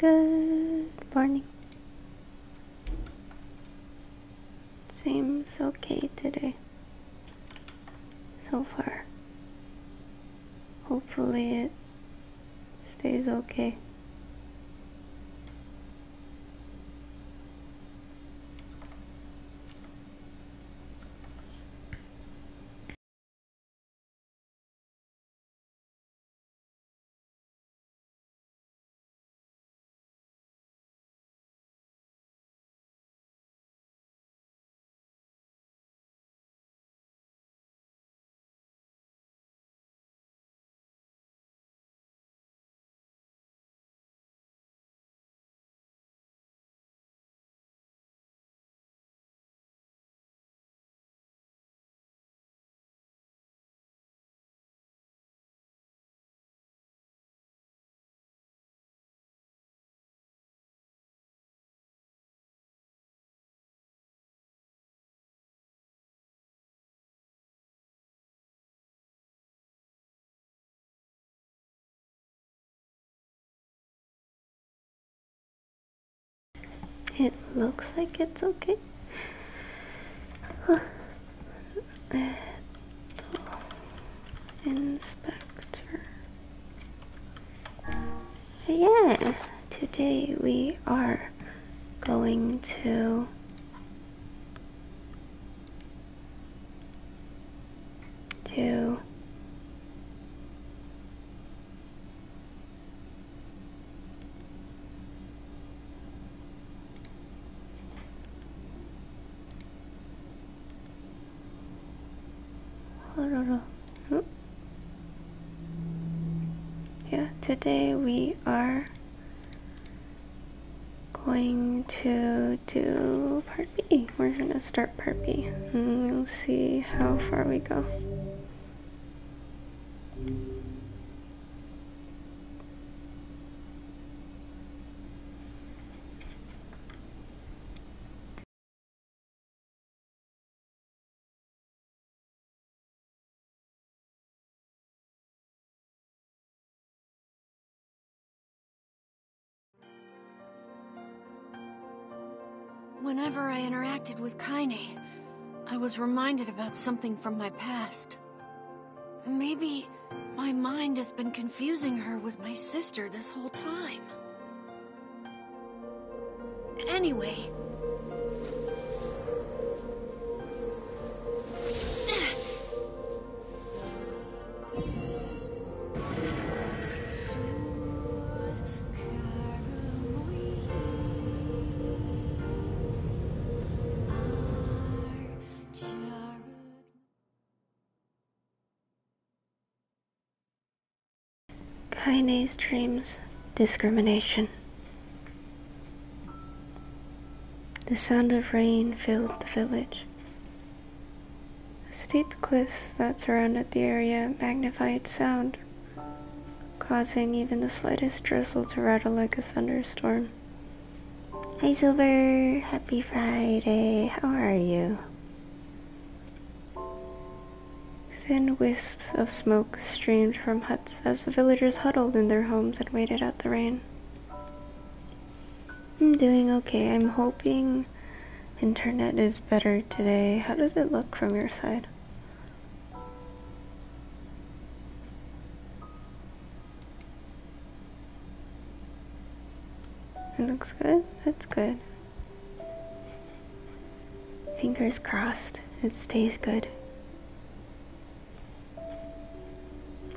Good morning. Seems okay today. So far. Hopefully it stays okay. It looks like it's okay. Inspector. Yeah, today we are going to today we are going to do part B. We're gonna start part B and we'll see how far we go. Whenever I interacted with Kaine, I was reminded about something from my past. Maybe my mind has been confusing her with my sister this whole time. Anyway... Kaine's dreams, discrimination. The sound of rain filled the village. The steep cliffs that surrounded the area magnified sound, causing even the slightest drizzle to rattle like a thunderstorm. Hi Silver, happy Friday, how are you? Thin wisps of smoke streamed from huts as the villagers huddled in their homes and waited out the rain. I'm doing okay. I'm hoping internet is better today. How does it look from your side? It looks good? That's good. Fingers crossed. It stays good.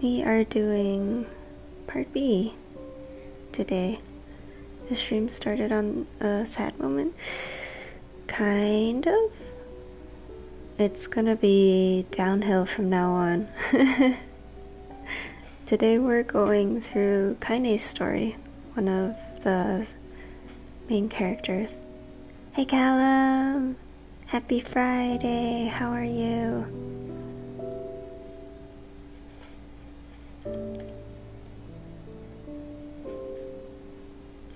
We are doing part B today. The stream started on a sad moment. Kind of. It's gonna be downhill from now on. Today we're going through Kaine's story, one of the main characters. Hey Callum! Happy Friday! How are you?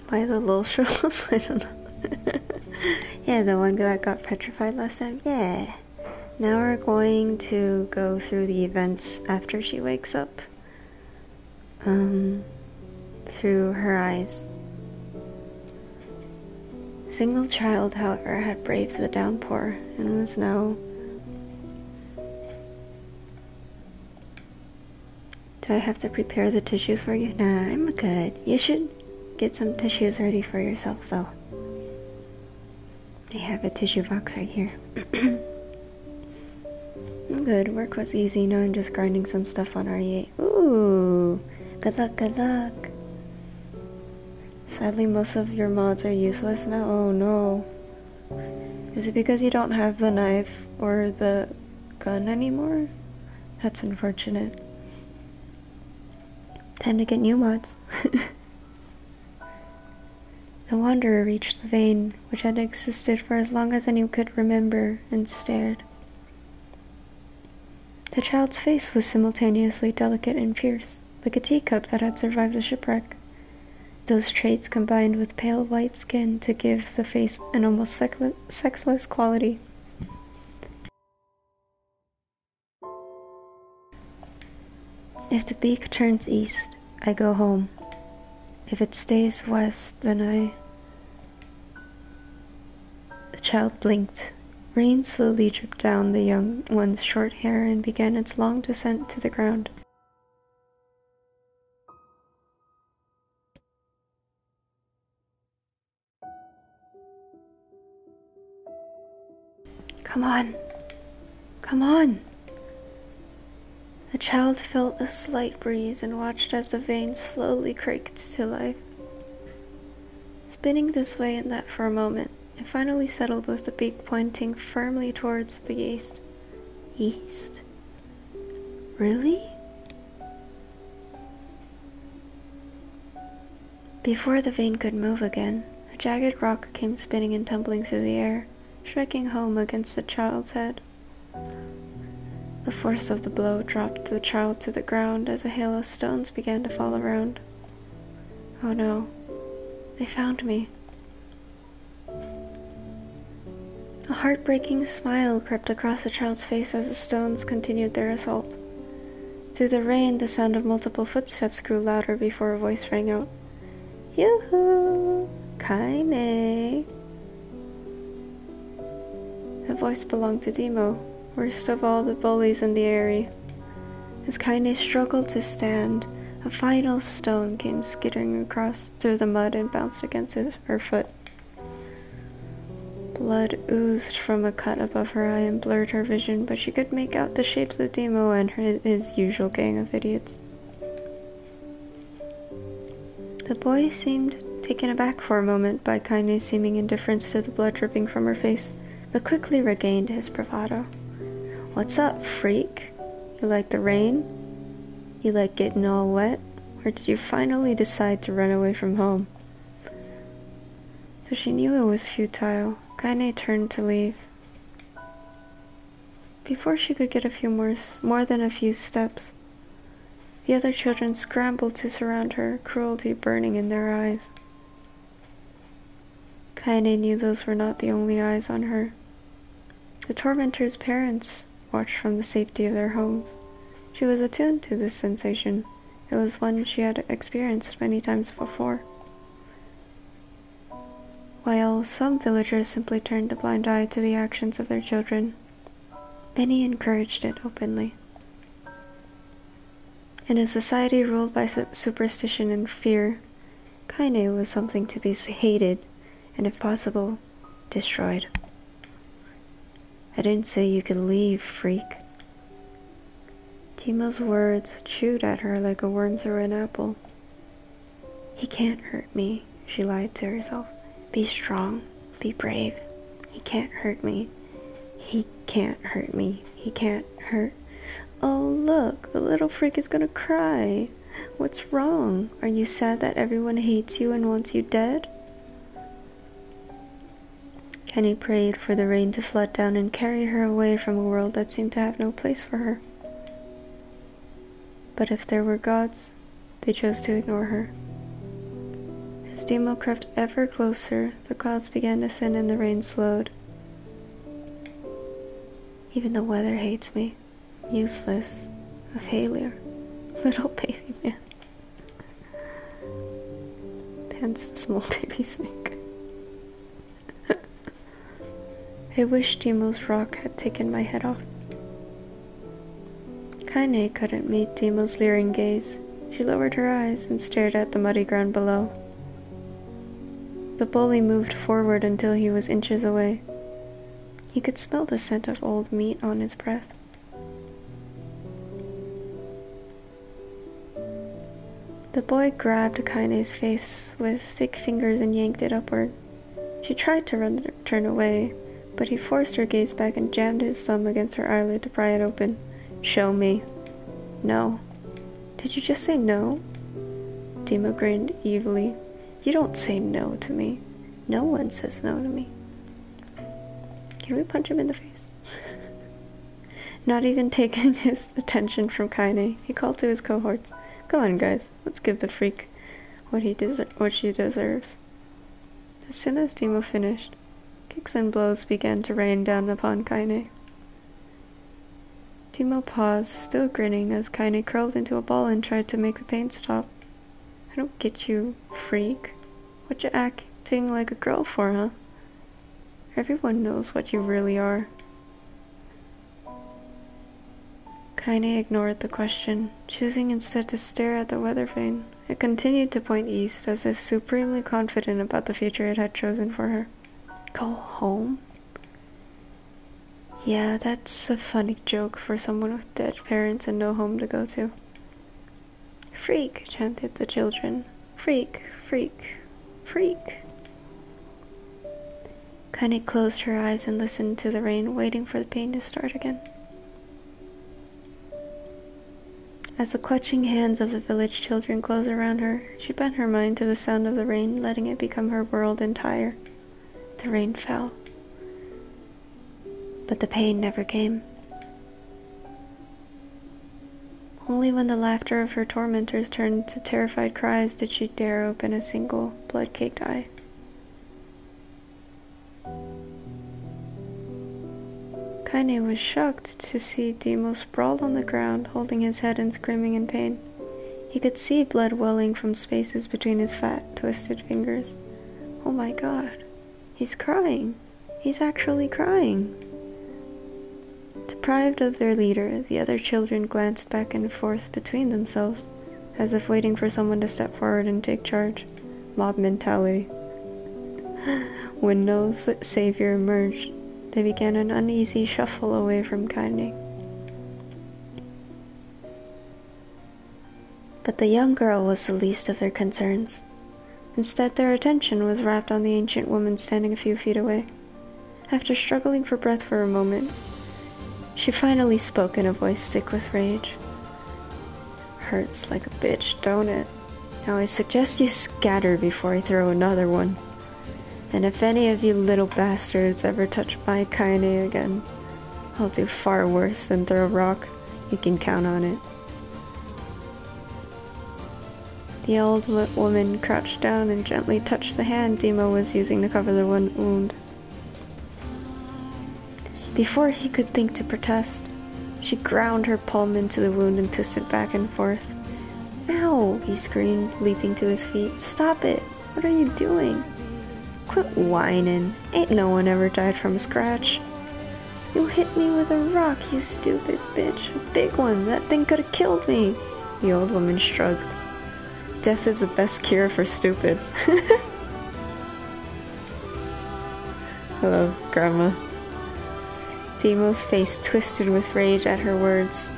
Why the little shrubs? I don't know. Yeah, the one that got petrified last time. Yeah. Now we're going to go through the events after she wakes up. Through her eyes. A single child, however, had braved the downpour and was now... Do I have to prepare the tissues for you? Nah, I'm good. You should get some tissues ready for yourself, though. I have a tissue box right here. I'm good. Work was easy. Now I'm just grinding some stuff on RE8. Ooh! Good luck, good luck. Sadly, most of your mods are useless now. Oh no. Is it because you don't have the knife or the gun anymore? That's unfortunate. Time to get new mods. The wanderer reached the vein, which had existed for as long as anyone could remember, and stared. The child's face was simultaneously delicate and fierce, like a teacup that had survived a shipwreck. Those traits combined with pale white skin to give the face an almost sexless quality. If the beak turns east, I go home. If it stays west, then I... The child blinked. Rain slowly dripped down the young one's short hair and began its long descent to the ground. Come on. Come on. The child felt a slight breeze and watched as the vein slowly creaked to life. Spinning this way and that for a moment, it finally settled with the beak pointing firmly towards the east. East? Really? Before the vein could move again, a jagged rock came spinning and tumbling through the air, striking home against the child's head. The force of the blow dropped the child to the ground as a hail of stones began to fall around. Oh no, they found me. A heartbreaking smile crept across the child's face as the stones continued their assault. Through the rain, the sound of multiple footsteps grew louder before a voice rang out. Yoo-hoo! Kaine! The voice belonged to Demo, worst of all the bullies in the area. As Kaine struggled to stand, a final stone came skittering across through the mud and bounced against her foot. Blood oozed from a cut above her eye and blurred her vision, but she could make out the shapes of Demo and his usual gang of idiots. The boy seemed taken aback for a moment by Kaine's seeming indifference to the blood dripping from her face, but quickly regained his bravado. What's up, freak? You like the rain? You like getting all wet? Or did you finally decide to run away from home? Though she knew it was futile, Kaine turned to leave. Before she could get more than a few steps, the other children scrambled to surround her, cruelty burning in their eyes. Kaine knew those were not the only eyes on her. The tormentor's parents watched from the safety of their homes. She was attuned to this sensation. It was one she had experienced many times before. While some villagers simply turned a blind eye to the actions of their children, many encouraged it openly. In a society ruled by superstition and fear, Kaine was something to be hated and, if possible, destroyed. I didn't say you could leave, freak. Demo's words chewed at her like a worm through an apple. He can't hurt me, she lied to herself. Be strong, be brave. He can't hurt me. He can't hurt me. He can't hurt. Oh, look, the little freak is gonna cry. What's wrong? Are you sad that everyone hates you and wants you dead? Kenny prayed for the rain to flood down and carry her away from a world that seemed to have no place for her. But if there were gods, they chose to ignore her. As Demo crept ever closer, the clouds began to thin and the rain slowed. Even the weather hates me. Useless. A failure. Little baby man. Pants small baby snake. I wish Demo's rock had taken my head off. Kaine couldn't meet Demo's leering gaze. She lowered her eyes and stared at the muddy ground below. The bully moved forward until he was inches away. He could smell the scent of old meat on his breath. The boy grabbed Kaine's face with thick fingers and yanked it upward. She tried to turn away, but he forced her gaze back and jammed his thumb against her eyelid to pry it open. "Show me." "No." "Did you just say no?" Demo grinned evilly. "You don't say no to me. No one says no to me." Can we punch him in the face? Not even taking his attention from Kaine, he called to his cohorts. "Go on, guys. Let's give the freak what she deserves." As soon as Demo finished, kicks and blows began to rain down upon Kaine. Demo paused, still grinning, as Kaine curled into a ball and tried to make the pain stop. "I don't get you, freak. What you acting like a girl for, huh? Everyone knows what you really are." Kaine ignored the question, choosing instead to stare at the weather vane. It continued to point east, as if supremely confident about the future it had chosen for her. Go home? Yeah, that's a funny joke for someone with dead parents and no home to go to. "Freak," chanted the children. "Freak, freak, freak." Kaine closed her eyes and listened to the rain, waiting for the pain to start again. As the clutching hands of the village children closed around her, she bent her mind to the sound of the rain, letting it become her world entire. The rain fell. But the pain never came. Only when the laughter of her tormentors turned to terrified cries did she dare open a single blood-caked eye. Kaine was shocked to see Demo sprawled on the ground, holding his head and screaming in pain. He could see blood welling from spaces between his fat, twisted fingers. Oh my god, he's crying. He's actually crying. Deprived of their leader, the other children glanced back and forth between themselves, as if waiting for someone to step forward and take charge. Mob mentality. When no savior emerged, they began an uneasy shuffle away from Kaine. But the young girl was the least of their concerns. Instead, their attention was wrapped on the ancient woman standing a few feet away. After struggling for breath for a moment, she finally spoke in a voice thick with rage. "Hurts like a bitch, don't it? Now I suggest you scatter before I throw another one. And if any of you little bastards ever touch my Kaine again, I'll do far worse than throw a rock. You can count on it." The old woman crouched down and gently touched the hand Demo was using to cover the wound. Before he could think to protest, she ground her palm into the wound and twisted back and forth. "Ow!" he screamed, leaping to his feet. "Stop it! What are you doing? Quit whining. Ain't no one ever died from a scratch. You hit me with a rock, you stupid bitch. A big one. That thing could have killed me." The old woman shrugged. "Death is the best cure for stupid." Hello, Grandma. Demo's face twisted with rage at her words.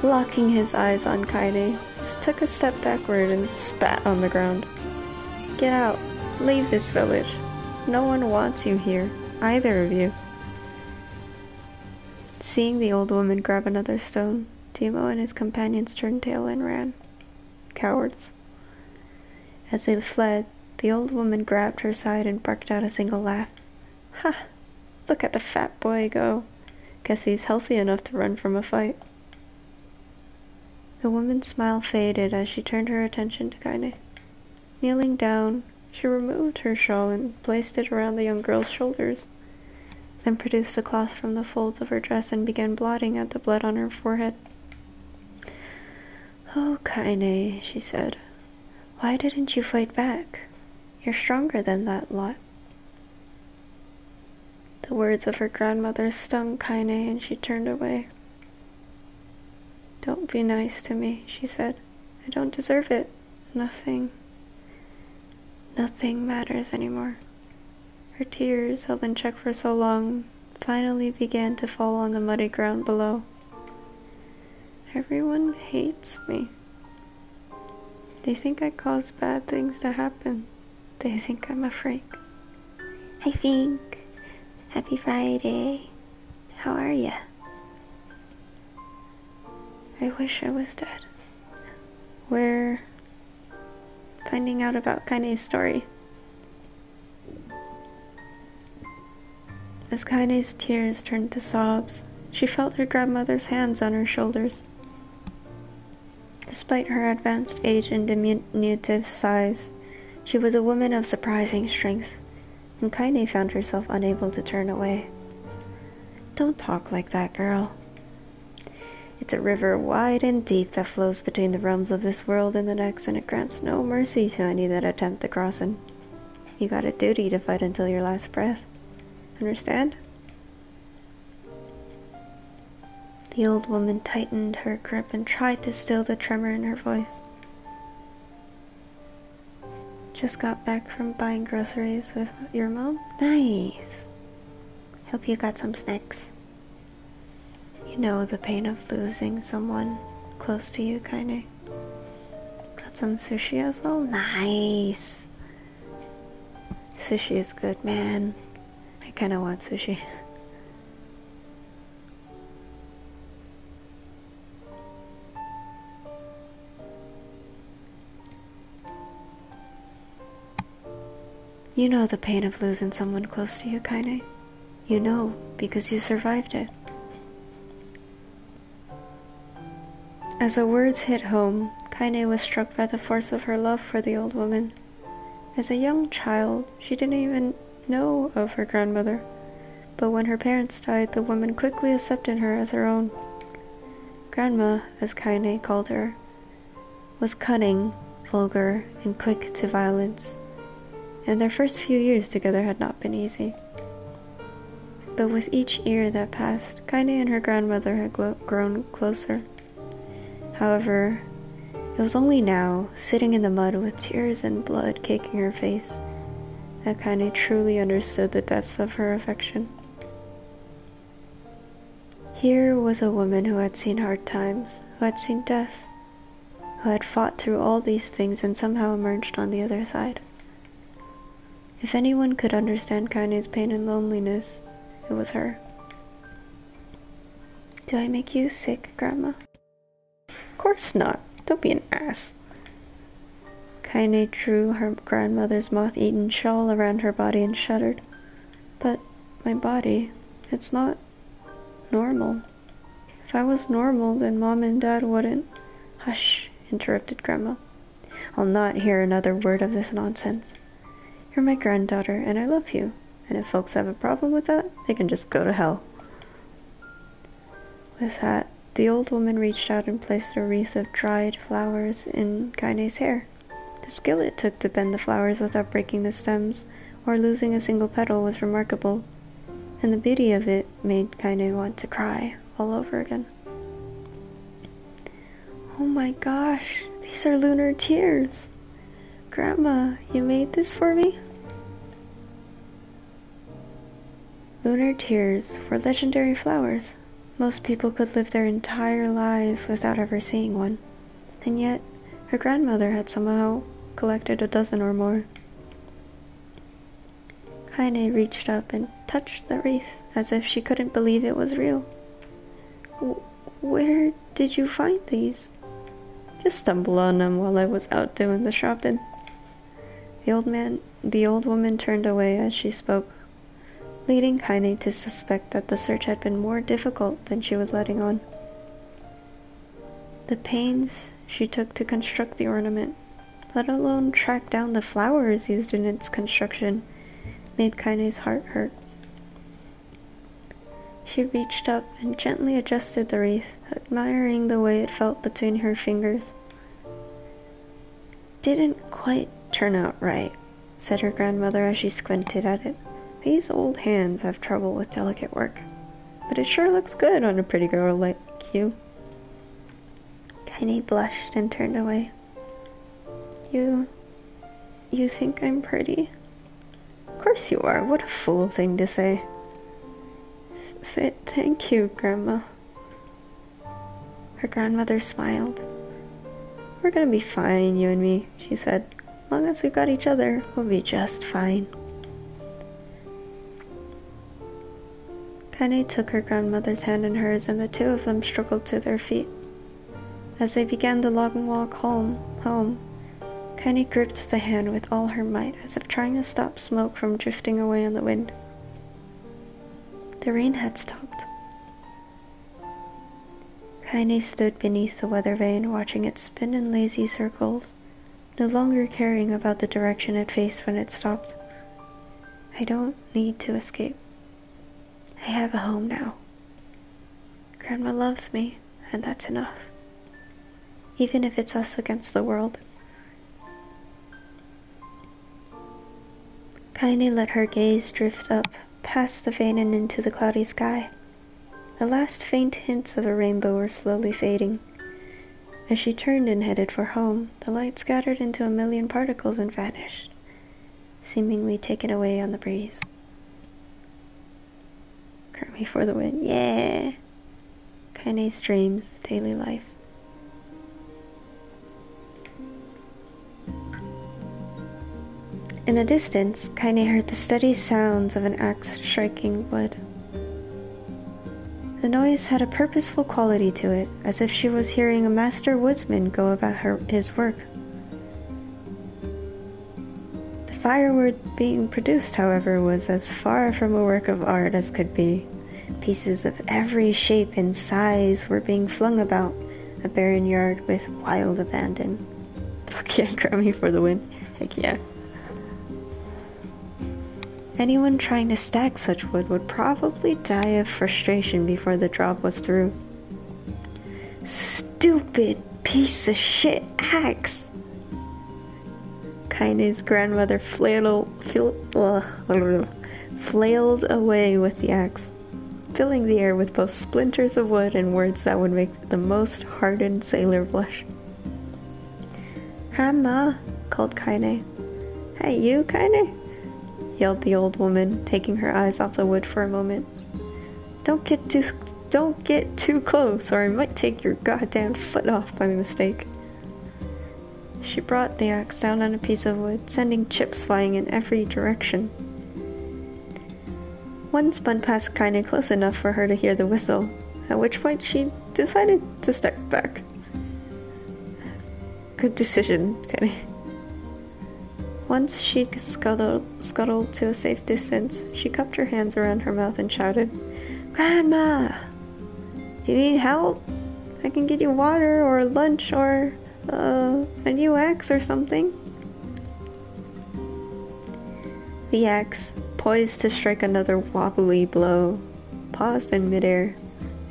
Locking his eyes on Kaine, just took a step backward and spat on the ground. "Get out. Leave this village. No one wants you here, either of you." Seeing the old woman grab another stone, Demo and his companions turned tail and ran. Cowards. As they fled, the old woman grabbed her side and barked out a single laugh. "Ha! Look at the fat boy go. Guess he's healthy enough to run from a fight." The woman's smile faded as she turned her attention to Kaine. Kneeling down, she removed her shawl and placed it around the young girl's shoulders, then produced a cloth from the folds of her dress and began blotting at the blood on her forehead. "Oh, Kaine," she said, "why didn't you fight back? You're stronger than that lot." The words of her grandmother stung Kaine, and she turned away. "Don't be nice to me," she said. "I don't deserve it. Nothing matters anymore." Her tears, held in check for so long, finally began to fall on the muddy ground below. "Everyone hates me. They think I cause bad things to happen. They think I'm a freak." "I think. Happy Friday. How are ya?" "I wish I was dead." We're finding out about Kaine's story. As Kaine's tears turned to sobs, she felt her grandmother's hands on her shoulders. Despite her advanced age and diminutive size, she was a woman of surprising strength, and Kaine found herself unable to turn away. "Don't talk like that, girl. It's a river wide and deep that flows between the realms of this world and the next, and it grants no mercy to any that attempt to cross it. You got a duty to fight until your last breath. Understand?" The old woman tightened her grip and tried to still the tremor in her voice. "Just got back from buying groceries with your mom? Nice. Hope you got some snacks. You know the pain of losing someone close to you, Kaine. Got some sushi as well? Nice. Sushi is good, man. I kinda want sushi." You know the pain of losing someone close to you, Kaine. You know, because you survived it. As the words hit home, Kaine was struck by the force of her love for the old woman. As a young child, she didn't even know of her grandmother, but when her parents died, the woman quickly accepted her as her own. Grandma, as Kaine called her, was cunning, vulgar, and quick to violence, and their first few years together had not been easy. But with each year that passed, Kaine and her grandmother had grown closer. However, it was only now, sitting in the mud with tears and blood caking her face, that Kaine truly understood the depths of her affection. Here was a woman who had seen hard times, who had seen death, who had fought through all these things and somehow emerged on the other side. If anyone could understand Kaine's pain and loneliness, it was her. "Do I make you sick, Grandma?" "Of course not. Don't be an ass." Kaine drew her grandmother's moth-eaten shawl around her body and shuddered. "But my body, it's not normal. If I was normal, then Mom and Dad wouldn't—" "Hush," interrupted Grandma. "I'll not hear another word of this nonsense. You're my granddaughter, and I love you, and if folks have a problem with that, they can just go to hell." With that, the old woman reached out and placed a wreath of dried flowers in Kaine's hair. The skill it took to bend the flowers without breaking the stems or losing a single petal was remarkable, and the beauty of it made Kaine want to cry all over again. "Oh my gosh, these are lunar tears! Grandma, you made this for me?" Lunar tears were legendary flowers. Most people could live their entire lives without ever seeing one, and yet her grandmother had somehow collected a dozen or more. Kaine reached up and touched the wreath as if she couldn't believe it was real. "Where did you find these?" "Just stumbled on them while I was out doing the shopping." The old woman turned away as she spoke, leading Kaine to suspect that the search had been more difficult than she was letting on. The pains she took to construct the ornament, let alone track down the flowers used in its construction, made Kaine's heart hurt. She reached up and gently adjusted the wreath, admiring the way it felt between her fingers. "Didn't quite turn out right," said her grandmother as she squinted at it. These old hands have trouble with delicate work, but it sure looks good on a pretty girl like you. Kaine blushed and turned away. You think I'm pretty? Of course you are. What a fool thing to say. Thank you, Grandma. Her grandmother smiled. We're gonna be fine, you and me, she said. As long as we've got each other, we'll be just fine. Kaine took her grandmother's hand in hers, and the two of them struggled to their feet. As they began the long walk home, Kaine gripped the hand with all her might, as if trying to stop smoke from drifting away on the wind. The rain had stopped. Kaine stood beneath the weather vane, watching it spin in lazy circles, no longer caring about the direction it faced when it stopped. I don't need to escape. I have a home now. Grandma loves me, and that's enough. Even if it's us against the world. Kaine let her gaze drift up, past the vane and into the cloudy sky. The last faint hints of a rainbow were slowly fading. As she turned and headed for home, the light scattered into a million particles and vanished, seemingly taken away on the breeze. Grammy for the win. Yeah! Kaine's dreams, daily life. In the distance, Kaine heard the steady sounds of an axe striking wood. The noise had a purposeful quality to it, as if she was hearing a master woodsman go about his work. The firewood being produced, however, was as far from a work of art as could be. Pieces of every shape and size were being flung about a barren yard with wild abandon. Fuck yeah, Grammy for the win. Heck yeah. Anyone trying to stack such wood would probably die of frustration before the job was through. Stupid piece of shit axe! Kaine's grandmother flailed away with the axe, filling the air with both splinters of wood and words that would make the most hardened sailor blush. Grandma, called Kaine. Hey, you, Kaine? Yelled the old woman, taking her eyes off the wood for a moment. Don't get too close, or I might take your goddamn foot off by mistake. She brought the axe down on a piece of wood, sending chips flying in every direction. One spun past Kaine close enough for her to hear the whistle, at which point she decided to step back. Good decision, Kaine. Once she scuttled to a safe distance, she cupped her hands around her mouth and shouted, Grandma! Do you need help? I can get you water or lunch or a new axe or something. The axe, poised to strike another wobbly blow, paused in midair.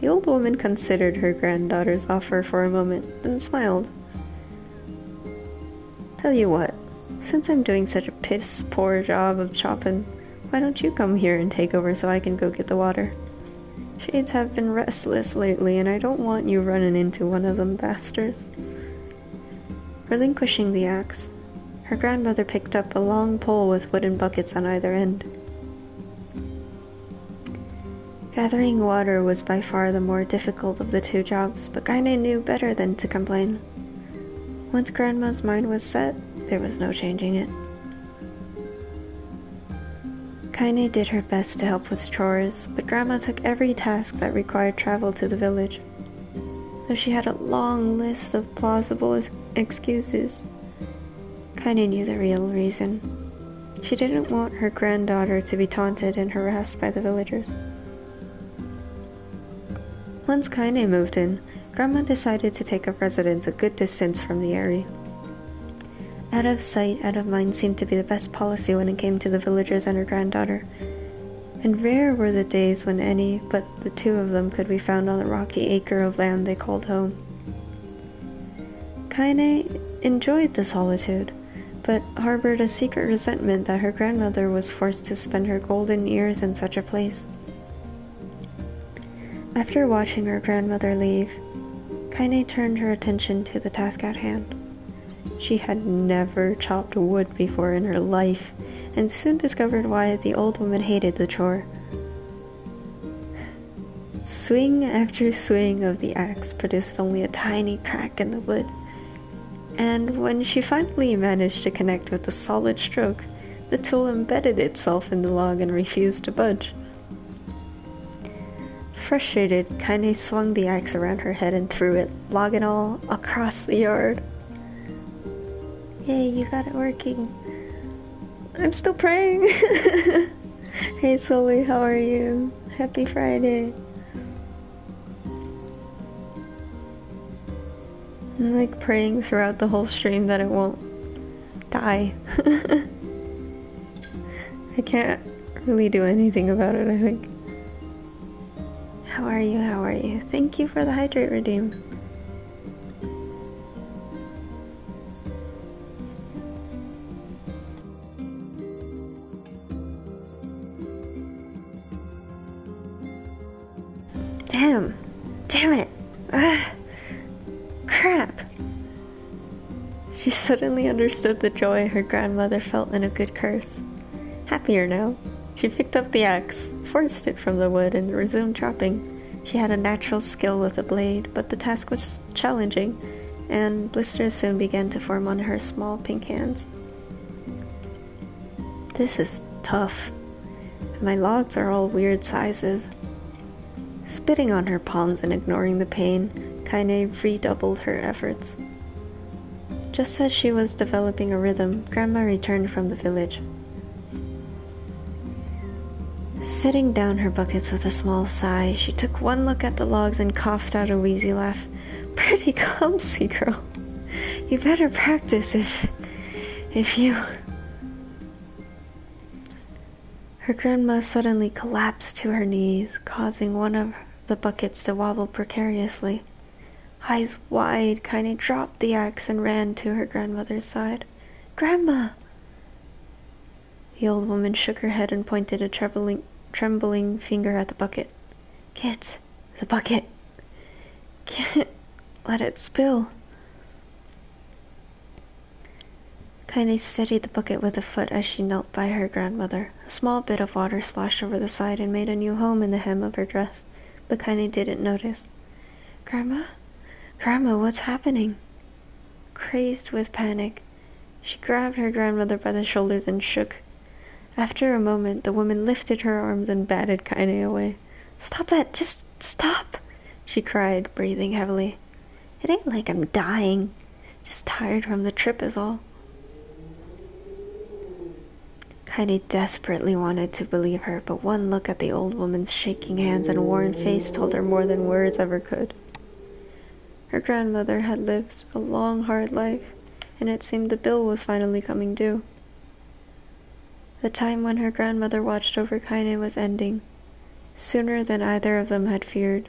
The old woman considered her granddaughter's offer for a moment, then smiled. Tell you what, since I'm doing such a piss-poor job of chopping, why don't you come here and take over so I can go get the water? Shades have been restless lately, and I don't want you running into one of them bastards. Relinquishing the axe, her grandmother picked up a long pole with wooden buckets on either end. Gathering water was by far the more difficult of the two jobs, but Kaine knew better than to complain. Once Grandma's mind was set, there was no changing it. Kaine did her best to help with chores, but Grandma took every task that required travel to the village. Though she had a long list of plausible excuses, Kaine knew the real reason. She didn't want her granddaughter to be taunted and harassed by the villagers. Once Kaine moved in, Grandma decided to take up residence a good distance from the area. Out of sight, out of mind seemed to be the best policy when it came to the villagers and her granddaughter, and rare were the days when any but the two of them could be found on the rocky acre of land they called home. Kaine enjoyed the solitude, but harbored a secret resentment that her grandmother was forced to spend her golden years in such a place. After watching her grandmother leave, Kaine turned her attention to the task at hand. She had never chopped wood before in her life, and soon discovered why the old woman hated the chore. Swing after swing of the axe produced only a tiny crack in the wood, and when she finally managed to connect with a solid stroke, the tool embedded itself in the log and refused to budge. Frustrated, Kaine swung the axe around her head and threw it, log and all, across the yard. Yay, you got it working. I'm still praying. Hey Sully, how are you? Happy Friday. I'm like praying throughout the whole stream that it won't die. I can't really do anything about it, I think. How are you? How are you? Thank you for the hydrate redeem. Damn it. Crap. She suddenly understood the joy her grandmother felt in a good curse. Happier now, she picked up the axe, forced it from the wood, and resumed chopping. She had a natural skill with the blade, but the task was challenging, and blisters soon began to form on her small pink hands. This is tough. My logs are all weird sizes. Spitting on her palms and ignoring the pain, Kaine redoubled her efforts. Just as she was developing a rhythm, Grandma returned from the village. Setting down her buckets with a small sigh, she took one look at the logs and coughed out a wheezy laugh. Pretty clumsy, girl. You better practice if you... Her grandma suddenly collapsed to her knees, causing one of the buckets to wobble precariously. Eyes wide, Kaine dropped the axe and ran to her grandmother's side. Grandma! The old woman shook her head and pointed a trembling finger at the bucket. Get the bucket. Can't let it spill. Kaine steadied the bucket with a foot as she knelt by her grandmother. A small bit of water sloshed over the side and made a new home in the hem of her dress, but Kaine didn't notice. Grandma? Grandma, what's happening? Crazed with panic, she grabbed her grandmother by the shoulders and shook. After a moment, the woman lifted her arms and batted Kaine away. Stop that! Just stop! She cried, breathing heavily. It ain't like I'm dying. Just tired from the trip is all. Kaine desperately wanted to believe her, but one look at the old woman's shaking hands and worn face told her more than words ever could. Her grandmother had lived a long, hard life, and it seemed the bill was finally coming due. The time when her grandmother watched over Kaine was ending. Sooner than either of them had feared,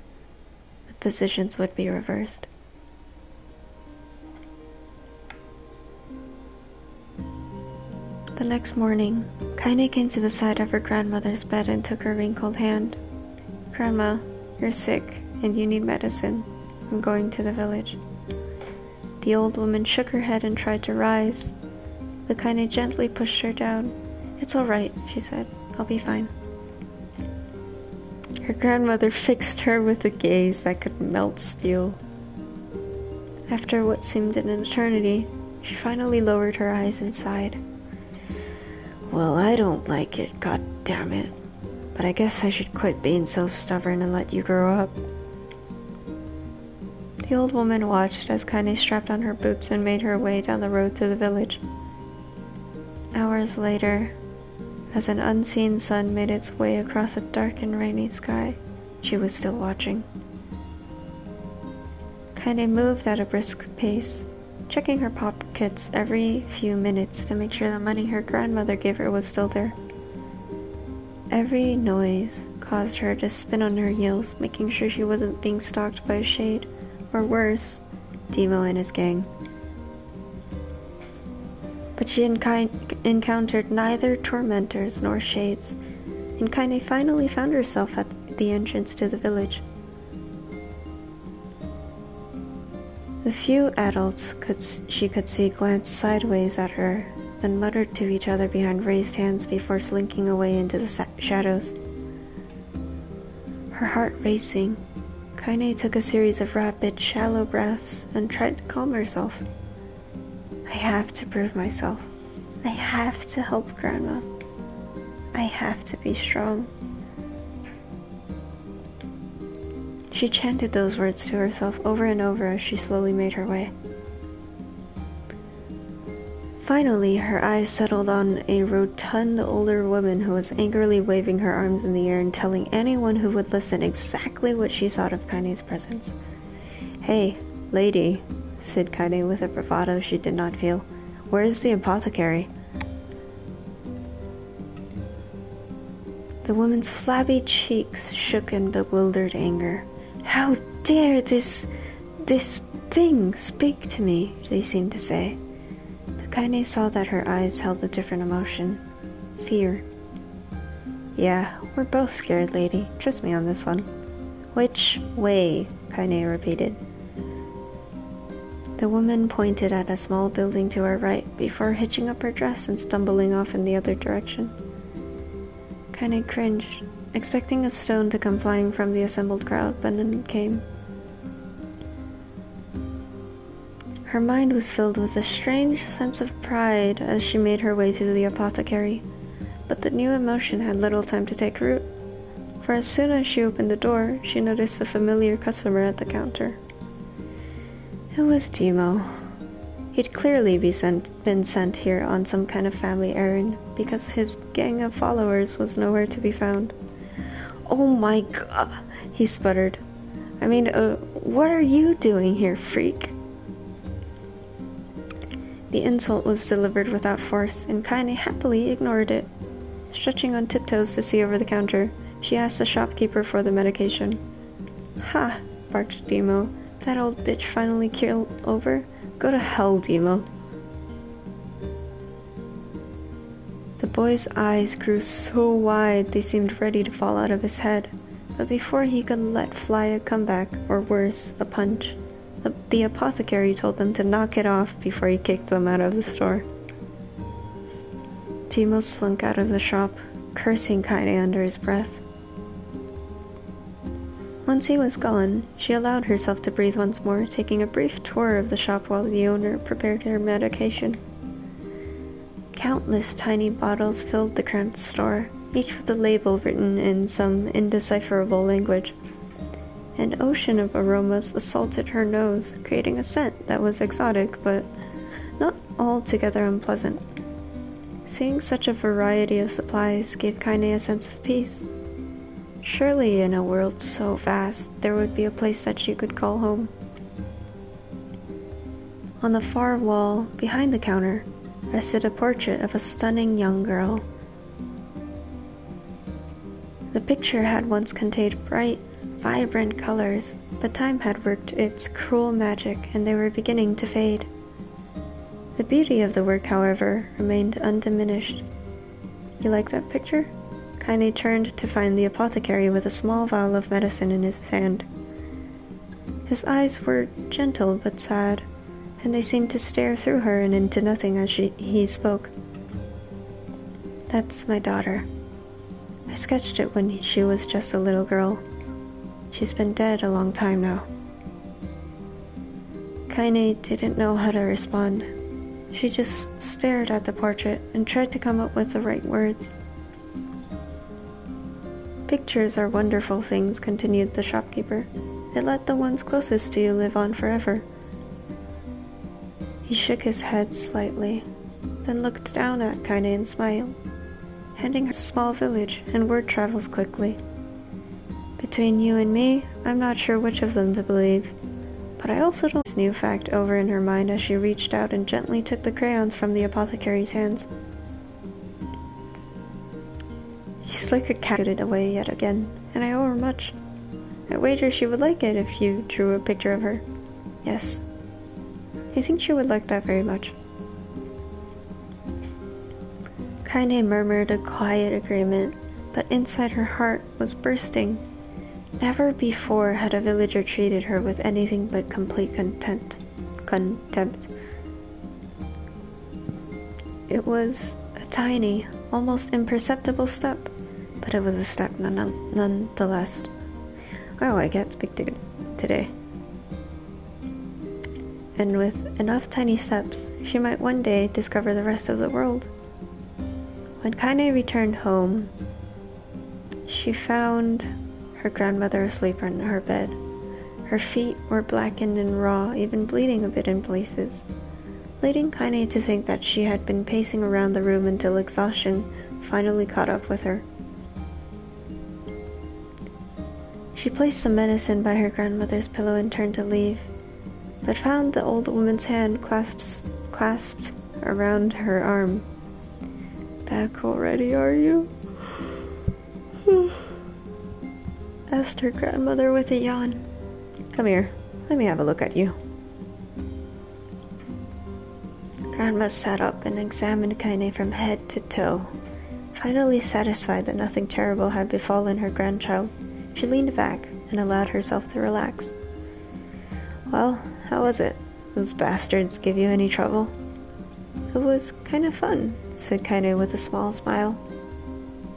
the positions would be reversed. The next morning, Kaine came to the side of her grandmother's bed and took her wrinkled hand. Grandma, you're sick, and you need medicine. I'm going to the village. The old woman shook her head and tried to rise, but Kaine gently pushed her down. It's all right, she said. I'll be fine. Her grandmother fixed her with a gaze that could melt steel. After what seemed an eternity, she finally lowered her eyes and sighed. Well, I don't like it, god damn it. But I guess I should quit being so stubborn and let you grow up. The old woman watched as Kaine strapped on her boots and made her way down the road to the village. Hours later, as an unseen sun made its way across a dark and rainy sky, she was still watching. Kaine moved at a brisk pace, checking her pockets every few minutes to make sure the money her grandmother gave her was still there. Every noise caused her to spin on her heels, making sure she wasn't being stalked by a shade, or worse, Demo and his gang. But she encountered neither tormentors nor shades, and Kaine finally found herself at the entrance to the village. The few adults she could see glanced sideways at her, then muttered to each other behind raised hands before slinking away into the shadows. Her heart racing, Kaine took a series of rapid, shallow breaths and tried to calm herself. I have to prove myself. I have to help Grandma. I have to be strong. She chanted those words to herself over and over as she slowly made her way. Finally, her eyes settled on a rotund older woman who was angrily waving her arms in the air and telling anyone who would listen exactly what she thought of Kaine's presence. "Hey, lady," said Kaine with a bravado she did not feel. "Where is the apothecary?" The woman's flabby cheeks shook in bewildered anger. "How dare this thing speak to me?" they seemed to say. But Kaine saw that her eyes held a different emotion. Fear. "Yeah, we're both scared, lady. Trust me on this one." "Which way?" Kaine repeated. The woman pointed at a small building to her right before hitching up her dress and stumbling off in the other direction. Kaine cringed, expecting a stone to come flying from the assembled crowd, but none came. Her mind was filled with a strange sense of pride as she made her way to the apothecary, but the new emotion had little time to take root, for as soon as she opened the door, she noticed a familiar customer at the counter. It was Demo. He'd clearly been sent here on some kind of family errand, because his gang of followers was nowhere to be found. "Oh my god," he sputtered. What are you doing here, freak?" The insult was delivered without force, and Kaine happily ignored it. Stretching on tiptoes to see over the counter, she asked the shopkeeper for the medication. "Ha!" barked Demo. "That old bitch finally keeled over? Go to hell, Demo." The boy's eyes grew so wide they seemed ready to fall out of his head, but before he could let fly a comeback, or worse, a punch, the apothecary told them to knock it off before he kicked them out of the store. Demo slunk out of the shop, cursing Kaine under his breath. Once he was gone, she allowed herself to breathe once more, taking a brief tour of the shop while the owner prepared her medication. Countless tiny bottles filled the cramped store, each with a label written in some indecipherable language. An ocean of aromas assaulted her nose, creating a scent that was exotic but not altogether unpleasant. Seeing such a variety of supplies gave Kaine a sense of peace. Surely in a world so vast, there would be a place that she could call home. On the far wall, behind the counter, rested a portrait of a stunning young girl. The picture had once contained bright, vibrant colors, but time had worked its cruel magic and they were beginning to fade. The beauty of the work, however, remained undiminished. "You like that picture?" Kaine turned to find the apothecary with a small vial of medicine in his hand. His eyes were gentle but sad, and they seemed to stare through her and into nothing as he spoke. "That's my daughter. I sketched it when she was just a little girl. She's been dead a long time now." Kaine didn't know how to respond. She just stared at the portrait and tried to come up with the right words. "Pictures are wonderful things," continued the shopkeeper. "They let the ones closest to you live on forever." He shook his head slightly, then looked down at Kaine and smiled, handing her a small village, and word travels quickly. "Between you and me, I'm not sure which of them to believe, but I also don't." This new fact over in her mind as she reached out and gently took the crayons from the apothecary's hands. "She's like a cat," it away yet again, "and I owe her much. I wager she would like it if you drew a picture of her. Yes, I think she would like that very much." Kaine murmured a quiet agreement, but inside her heart was bursting. Never before had a villager treated her with anything but complete contempt. It was a tiny, almost imperceptible step, but it was a step nonetheless. Wow, I can't speak today. And with enough tiny steps, she might one day discover the rest of the world. When Kaine returned home, she found her grandmother asleep in her bed. Her feet were blackened and raw, even bleeding a bit in places, leading Kaine to think that she had been pacing around the room until exhaustion finally caught up with her. She placed the medicine by her grandmother's pillow and turned to leave, but found the old woman's hand clasped around her arm. "Back already, are you?" asked her grandmother with a yawn. "Come here, let me have a look at you." Grandma sat up and examined Kaine from head to toe. Finally satisfied that nothing terrible had befallen her grandchild, she leaned back and allowed herself to relax. "Well, how was it? Those bastards give you any trouble?" "It was kind of fun," said Kaine with a small smile.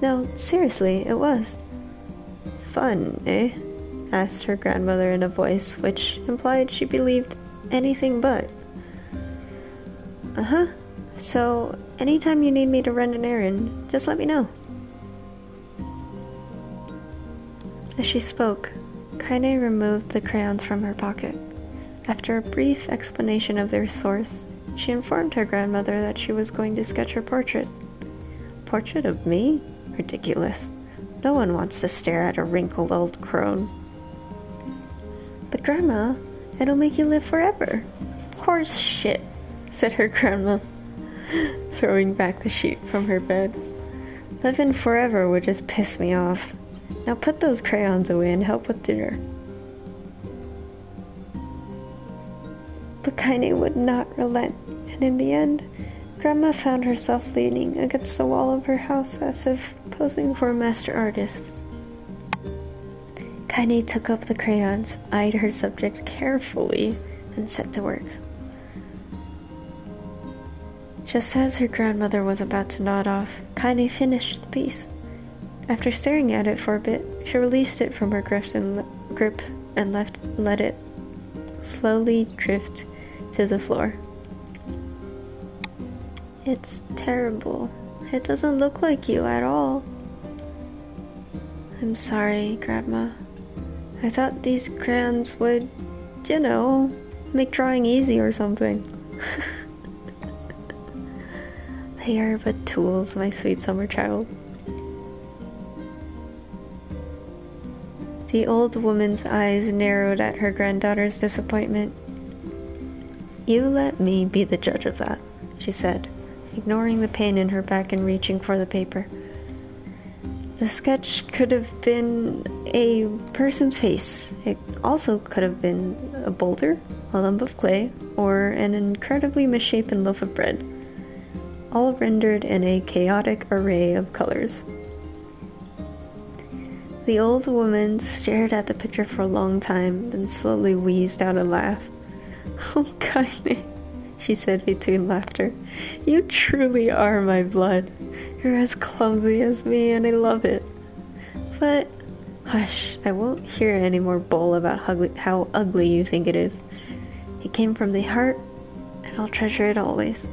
"No, seriously, it was." "Fun, eh?" asked her grandmother in a voice which implied she believed anything but. "Uh-huh. So, anytime you need me to run an errand, just let me know." As she spoke, Kaine removed the crayons from her pocket. After a brief explanation of their source, she informed her grandmother that she was going to sketch her portrait. "Portrait of me? Ridiculous. No one wants to stare at a wrinkled old crone." "But Grandma, it'll make you live forever." "Horse shit," said her grandma, throwing back the sheet from her bed. "Living forever would just piss me off. Now put those crayons away and help with dinner." But Kaine would not relent, and in the end, Grandma found herself leaning against the wall of her house as if posing for a master artist. Kaine took up the crayons, eyed her subject carefully, and set to work. Just as her grandmother was about to nod off, Kaine finished the piece. After staring at it for a bit, she released it from her grip and let it slowly drift to the floor. "It's terrible. It doesn't look like you at all." "I'm sorry, Grandma. I thought these crayons would, make drawing easy or something." "They are but tools, my sweet summer child." The old woman's eyes narrowed at her granddaughter's disappointment. "You let me be the judge of that," she said, ignoring the pain in her back and reaching for the paper. The sketch could have been a person's face. It also could have been a boulder, a lump of clay, or an incredibly misshapen loaf of bread, all rendered in a chaotic array of colors. The old woman stared at the picture for a long time, then slowly wheezed out a laugh. "Oh, Kaine," she said between laughter, "you truly are my blood. You're as clumsy as me, and I love it. But, hush, I won't hear any more bull about how ugly you think it is. It came from the heart, and I'll treasure it always."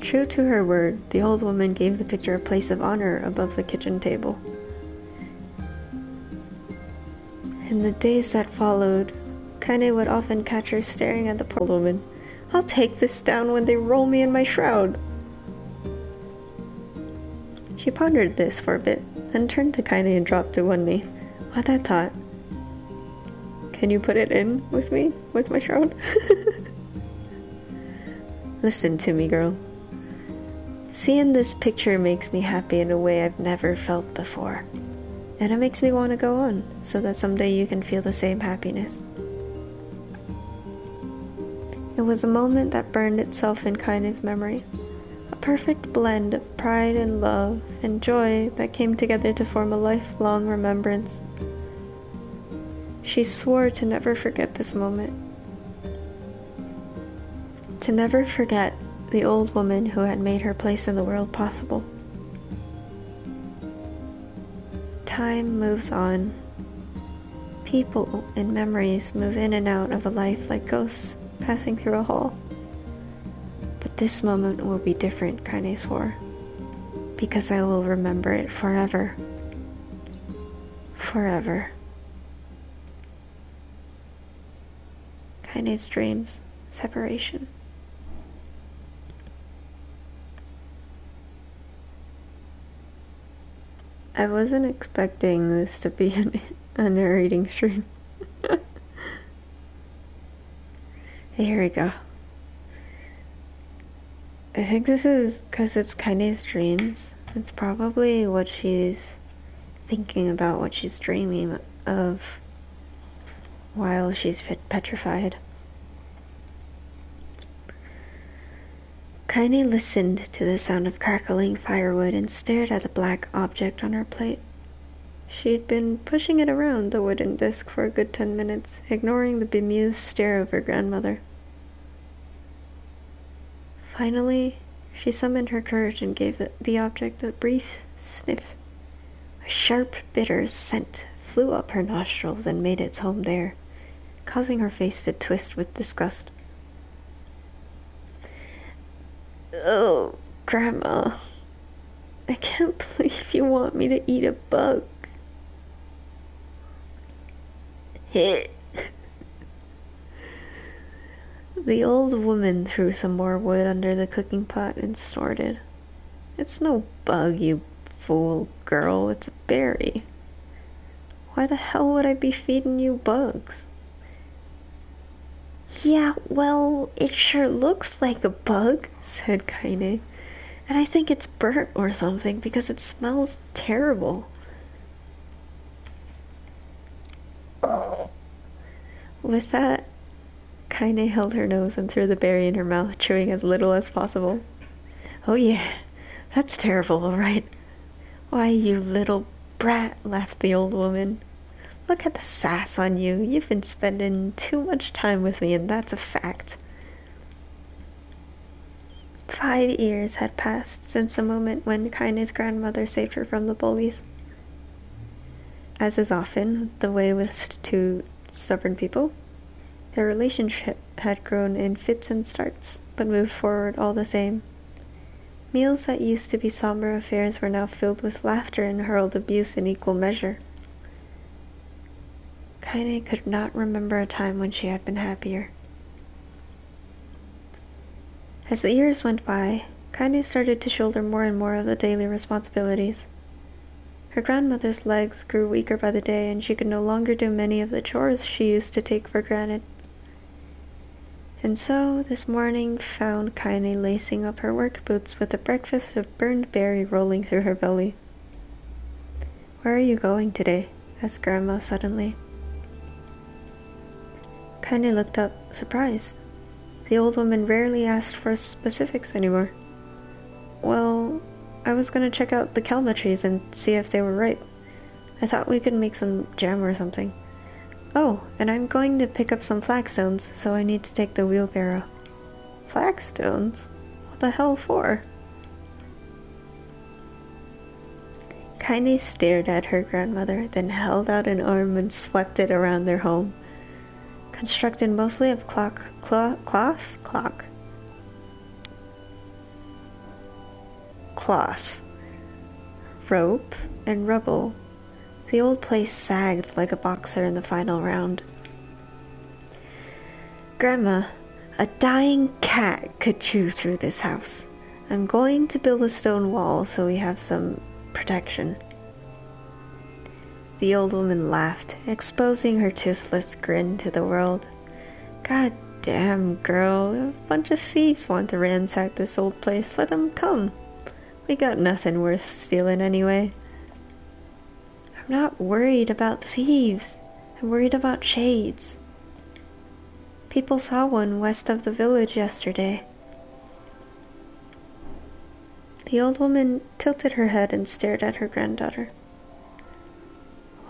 True to her word, the old woman gave the picture a place of honor above the kitchen table. In the days that followed, Kaine would often catch her staring at the poor old woman. "I'll take this down when they roll me in my shroud." She pondered this for a bit, then turned to Kaine and dropped to one knee. "What that thought? Can you put it in with me, with my shroud?" "Listen to me, girl. Seeing this picture makes me happy in a way I've never felt before. And it makes me want to go on, so that someday you can feel the same happiness. It was a moment that burned itself in Kaine's memory. A perfect blend of pride and love and joy that came together to form a lifelong remembrance. She swore to never forget this moment. To never forget the old woman who had made her place in the world possible. Time moves on. People and memories move in and out of a life like ghosts passing through a hall. But this moment will be different, Kaine swore, because I will remember it forever. Forever. Kaine's dreams, separation. I wasn't expecting this to be a narrating stream. Here we go. I think this is because it's Kaine's dreams. It's probably what she's thinking about, what she's dreaming of while she's petrified. Kaine listened to the sound of crackling firewood and stared at the black object on her plate. She had been pushing it around the wooden disc for a good 10 minutes, ignoring the bemused stare of her grandmother. Finally, she summoned her courage and gave the object a brief sniff. A sharp, bitter scent flew up her nostrils and made its home there, causing her face to twist with disgust. Oh, Grandma, I can't believe you want me to eat a bug. Hit. The old woman threw some more wood under the cooking pot and snorted. It's no bug, you fool girl, it's a berry. Why the hell would I be feeding you bugs? Yeah, well, it sure looks like a bug, said Kaine. And I think it's burnt or something because it smells terrible. Oh. With that, Kaine held her nose and threw the berry in her mouth, chewing as little as possible. Oh yeah, that's terrible, all right. Why, you little brat, laughed the old woman. Look at the sass on you. You've been spending too much time with me, and that's a fact. 5 years had passed since the moment when Kaine's grandmother saved her from the bullies. As is often the way with two stubborn people, their relationship had grown in fits and starts, but moved forward all the same. Meals that used to be somber affairs were now filled with laughter and hurled abuse in equal measure. Kaine could not remember a time when she had been happier. As the years went by, Kaine started to shoulder more and more of the daily responsibilities. Her grandmother's legs grew weaker by the day, and she could no longer do many of the chores she used to take for granted. And so, this morning found Kaine lacing up her work boots with a breakfast of burned berry rolling through her belly. "Where are you going today?" asked Grandma suddenly. Kaine looked up, surprised. The old woman rarely asked for specifics anymore. "Well, I was going to check out the calma trees and see if they were ripe. I thought we could make some jam or something. Oh, and I'm going to pick up some flagstones, so I need to take the wheelbarrow." "Flagstones? What the hell for?" Kaine stared at her grandmother, then held out an arm and swept it around their home. Constructed mostly of cloth, rope, and rubble, the old place sagged like a boxer in the final round. "Grandma, a dying cat could chew through this house. I'm going to build a stone wall so we have some protection." The old woman laughed, exposing her toothless grin to the world. "God damn, girl, a bunch of thieves want to ransack this old place. Let them come. We got nothing worth stealing anyway." "I'm not worried about thieves. I'm worried about shades." People saw one west of the village yesterday. The old woman tilted her head and stared at her granddaughter.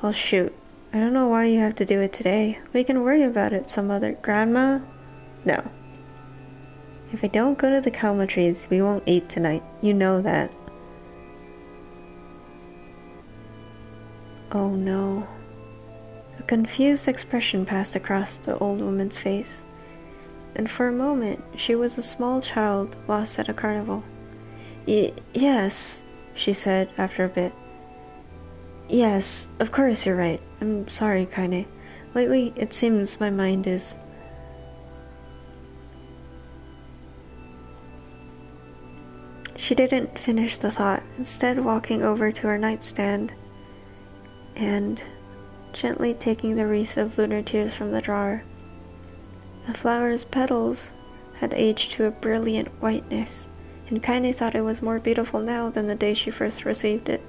Well, shoot. I don't know why you have to do it today. We can worry about it some other... Grandma? No. If I don't go to the Kalma trees, we won't eat tonight. You know that. Oh no. A confused expression passed across the old woman's face, and for a moment she was a small child lost at a carnival. Yes, she said after a bit. Yes, of course you're right. I'm sorry, Kaine. Lately, it seems my mind is... She didn't finish the thought, instead walking over to her nightstand and gently taking the wreath of lunar tears from the drawer. The flower's petals had aged to a brilliant whiteness, and Kaine thought it was more beautiful now than the day she first received it.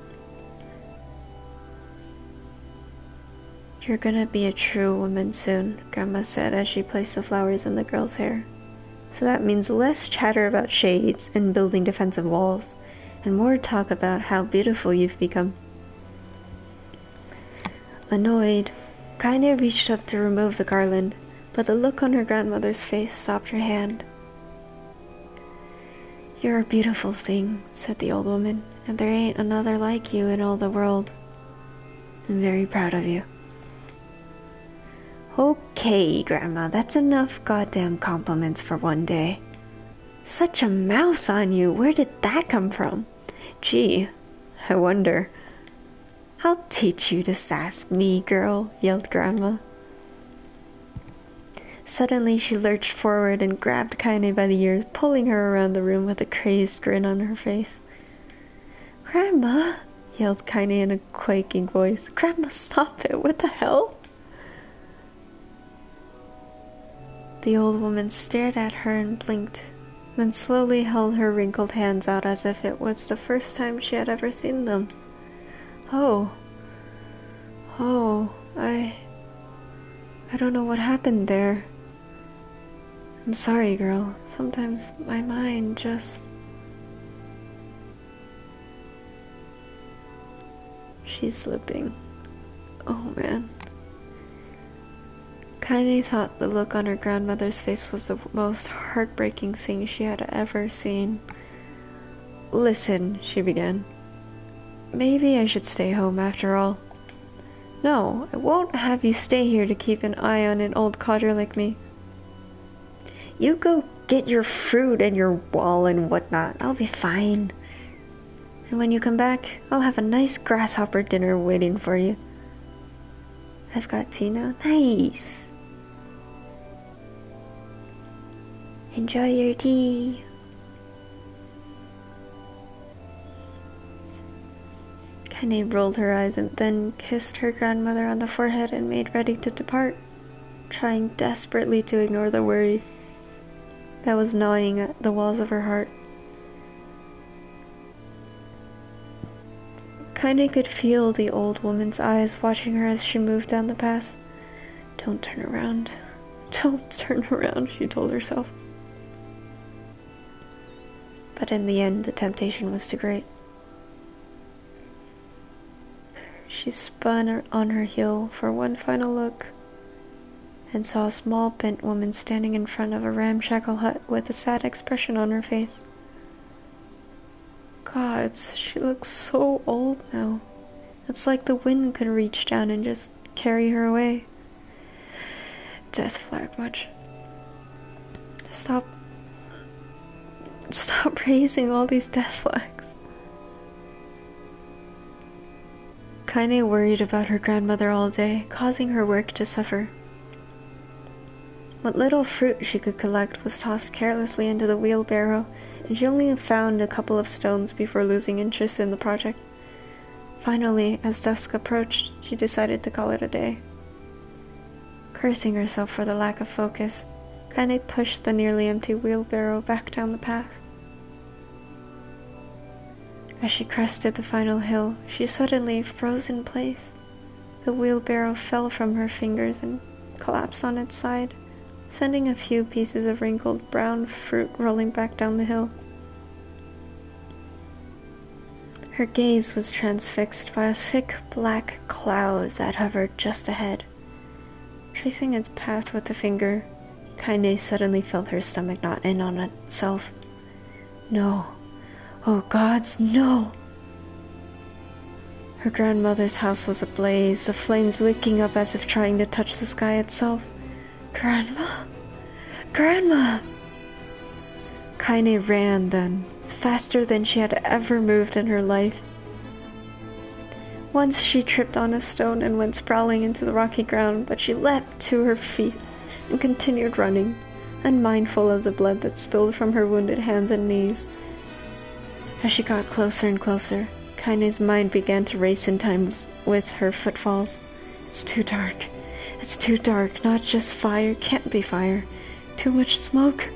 You're gonna be a true woman soon, Grandma said as she placed the flowers in the girl's hair. So that means less chatter about shades and building defensive walls, and more talk about how beautiful you've become. Annoyed, Kaine reached up to remove the garland, but the look on her grandmother's face stopped her hand. You're a beautiful thing, said the old woman, and there ain't another like you in all the world. I'm very proud of you. Okay, Grandma, that's enough goddamn compliments for one day. Such a mouth on you, where did that come from? Gee, I wonder. I'll teach you to sass me, girl, yelled Grandma. Suddenly she lurched forward and grabbed Kaine by the ears, pulling her around the room with a crazed grin on her face. Grandma, yelled Kaine in a quaking voice. Grandma, stop it, what the hell? The old woman stared at her and blinked, then slowly held her wrinkled hands out as if it was the first time she had ever seen them. Oh, I don't know what happened there. I'm sorry, girl. Sometimes my mind just... She's slipping. Oh, man. Kaine thought the look on her grandmother's face was the most heartbreaking thing she had ever seen. Listen, she began. Maybe I should stay home after all. No, I won't have you stay here to keep an eye on an old codger like me. You go get your fruit and your wall and whatnot. I'll be fine. And when you come back, I'll have a nice grasshopper dinner waiting for you. I've got tea now. Nice. Enjoy your tea. Kaine rolled her eyes and then kissed her grandmother on the forehead and made ready to depart, trying desperately to ignore the worry that was gnawing at the walls of her heart. Kaine could feel the old woman's eyes watching her as she moved down the path. Don't turn around. Don't turn around, she told herself. But in the end, the temptation was too great. She spun on her heel for one final look and saw a small bent woman standing in front of a ramshackle hut with a sad expression on her face. Gods, she looks so old now. It's like the wind could reach down and just carry her away. Death flag much. Stop raising all these death flags. Kaine worried about her grandmother all day, causing her work to suffer. What little fruit she could collect was tossed carelessly into the wheelbarrow, and she only found a couple of stones before losing interest in the project. Finally, as dusk approached, she decided to call it a day. Cursing herself for the lack of focus, Kaine pushed the nearly empty wheelbarrow back down the path. As she crested the final hill, she suddenly froze in place. The wheelbarrow fell from her fingers and collapsed on its side, sending a few pieces of wrinkled brown fruit rolling back down the hill. Her gaze was transfixed by a thick black cloud that hovered just ahead. Tracing its path with a finger, Kaine suddenly felt her stomach knot in on itself. No. Oh gods, no! Her grandmother's house was ablaze, the flames licking up as if trying to touch the sky itself. Grandma! Grandma! Kaine ran then, faster than she had ever moved in her life. Once she tripped on a stone and went sprawling into the rocky ground, but she leapt to her feet and continued running, unmindful of the blood that spilled from her wounded hands and knees. As she got closer and closer, Kaine's mind began to race in time with her footfalls. It's too dark. It's too dark. Not just fire. Can't be fire. Too much smoke.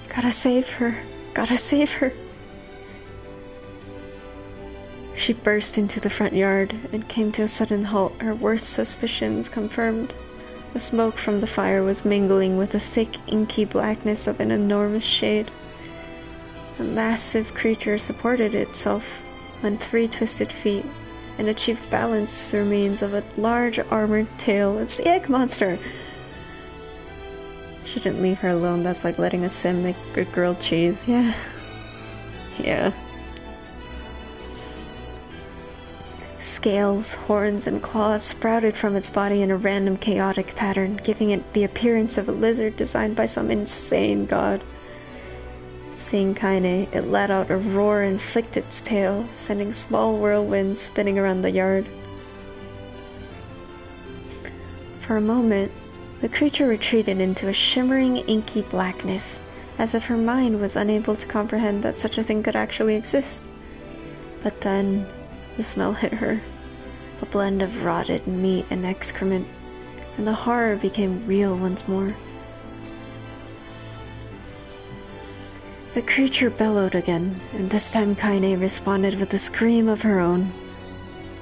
Gotta save her. Gotta save her. She burst into the front yard and came to a sudden halt, her worst suspicions confirmed. The smoke from the fire was mingling with the thick, inky blackness of an enormous shade. A massive creature supported itself on 3 twisted feet and achieved balance through means of a large armored tail. It's the egg monster! She didn't leave her alone. That's like letting a sim make good grilled cheese. Yeah. Yeah. Scales, horns, and claws sprouted from its body in a random chaotic pattern, giving it the appearance of a lizard designed by some insane god. Seeing Kaine, it let out a roar and flicked its tail, sending small whirlwinds spinning around the yard. For a moment, the creature retreated into a shimmering, inky blackness, as if her mind was unable to comprehend that such a thing could actually exist. But then, the smell hit her, a blend of rotted meat and excrement, and the horror became real once more. The creature bellowed again, and this time Kaine responded with a scream of her own.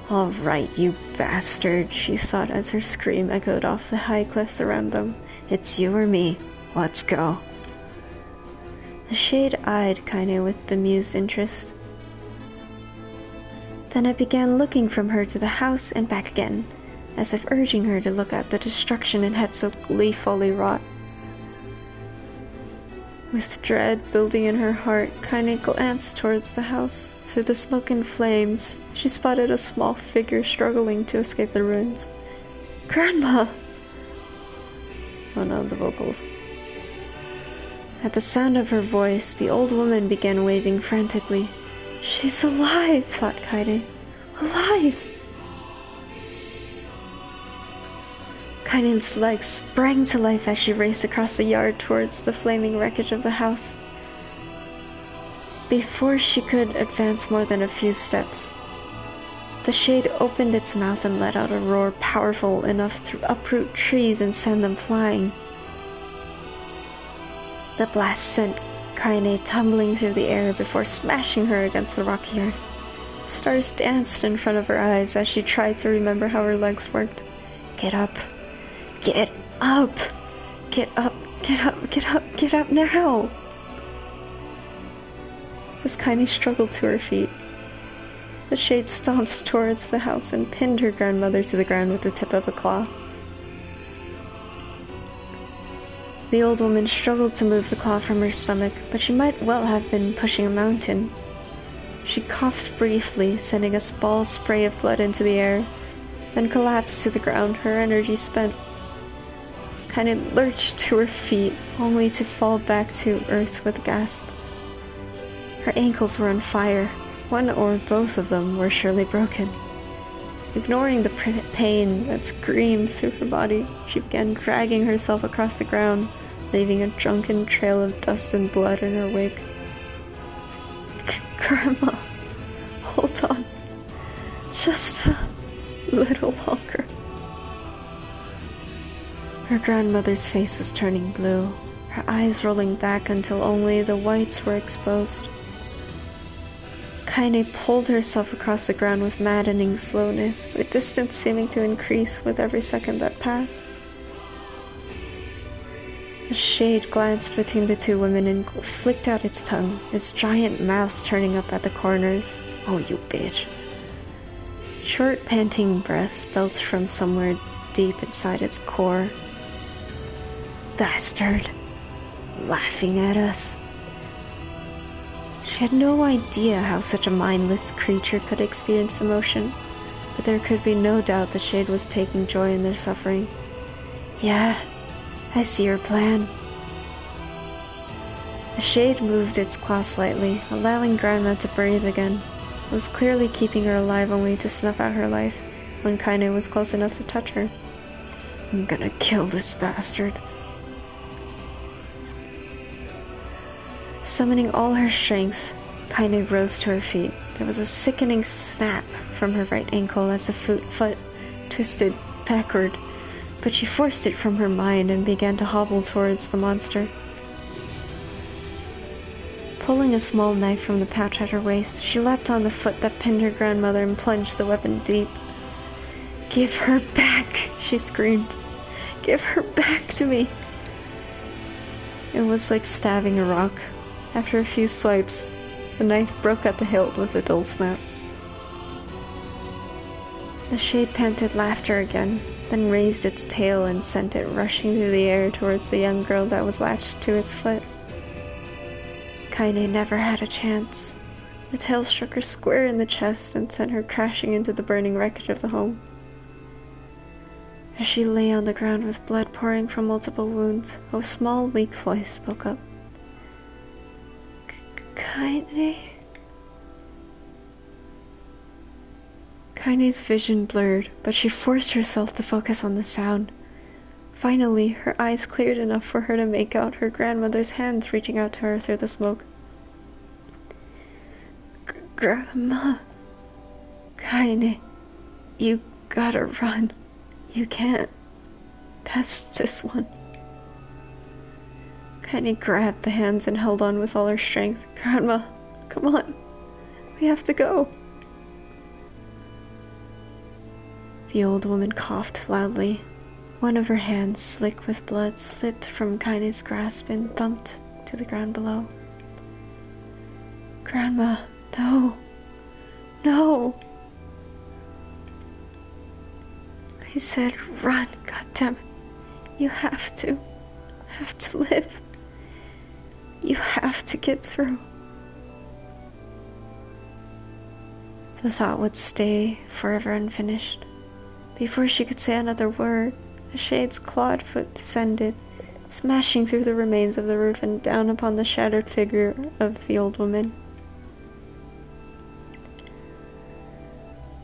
"All right, you bastard," she thought as her scream echoed off the high cliffs around them. "It's you or me. Let's go." The shade eyed Kaine with bemused interest. Then it began looking from her to the house and back again, as if urging her to look at the destruction it had so gleefully wrought. With dread building in her heart, Kaine glanced towards the house. Through the smoke and flames, she spotted a small figure struggling to escape the ruins. "Grandma!" Oh no, the vocals. At the sound of her voice, the old woman began waving frantically. "She's alive," thought Kaine. "Alive!" Kaine's legs sprang to life as she raced across the yard towards the flaming wreckage of the house. Before she could advance more than a few steps, the shade opened its mouth and let out a roar powerful enough to uproot trees and send them flying. The blast sent Kaine tumbling through the air before smashing her against the rocky earth. Stars danced in front of her eyes as she tried to remember how her legs worked. Get up! Get up! Get up! Get up! Get up! Get up now! As Kaine struggled to her feet, the shade stomped towards the house and pinned her grandmother to the ground with the tip of a claw. The old woman struggled to move the claw from her stomach, but she might well have been pushing a mountain. She coughed briefly, sending a small spray of blood into the air, then collapsed to the ground, her energy spent. Kaine lurched to her feet, only to fall back to earth with a gasp. Her ankles were on fire. One or both of them were surely broken. Ignoring the pain that screamed through her body, she began dragging herself across the ground, leaving a drunken trail of dust and blood in her wake. Grandma, hold on. Just a little longer. Her grandmother's face was turning blue, her eyes rolling back until only the whites were exposed. Kaine pulled herself across the ground with maddening slowness, the distance seeming to increase with every second that passed. The shade glanced between the two women and flicked out its tongue, its giant mouth turning up at the corners. "Oh, you bitch." Short, panting breaths belched from somewhere deep inside its core. "Bastard. Laughing at us." She had no idea how such a mindless creature could experience emotion, but there could be no doubt the shade was taking joy in their suffering. "Yeah, I see your plan." The shade moved its claw slightly, allowing Grandma to breathe again. It was clearly keeping her alive only to snuff out her life when Kaine was close enough to touch her. "I'm gonna kill this bastard." Summoning all her strength, Kaine rose to her feet. There was a sickening snap from her right ankle as the foot twisted backward, but she forced it from her mind and began to hobble towards the monster. Pulling a small knife from the pouch at her waist, she leapt on the foot that pinned her grandmother and plunged the weapon deep. "Give her back!" she screamed. "Give her back to me!" It was like stabbing a rock. After a few swipes, the knife broke at the hilt with a dull snap. The shade panted laughter again, then raised its tail and sent it rushing through the air towards the young girl that was latched to its foot. Kaine never had a chance. The tail struck her square in the chest and sent her crashing into the burning wreckage of the home. As she lay on the ground with blood pouring from multiple wounds, a small, weak voice spoke up. "Kaine?" Kaine's vision blurred, but she forced herself to focus on the sound. Finally, her eyes cleared enough for her to make out her grandmother's hands reaching out to her through the smoke. "Grandma, Kaine, you gotta run. You can't pass this one." Kaine grabbed the hands and held on with all her strength. "Grandma, come on. We have to go." The old woman coughed loudly. One of her hands, slick with blood, slipped from Kaine's grasp and thumped to the ground below. "Grandma, no. No." I said, "Run, goddammit. You have to live. You have to get through." The thought would stay forever unfinished. Before she could say another word, the shade's clawed foot descended, smashing through the remains of the roof and down upon the shattered figure of the old woman.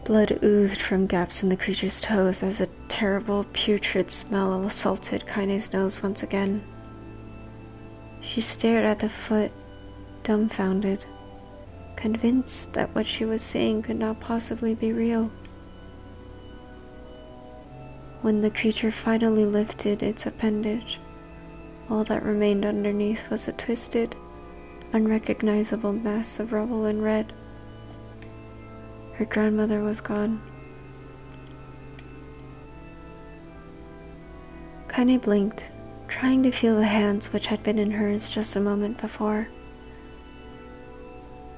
Blood oozed from gaps in the creature's toes as a terrible, putrid smell assaulted Kaine's nose once again. She stared at the foot, dumbfounded, convinced that what she was seeing could not possibly be real. When the creature finally lifted its appendage, all that remained underneath was a twisted, unrecognizable mass of rubble and red. Her grandmother was gone. Kaine blinked, trying to feel the hands which had been in hers just a moment before.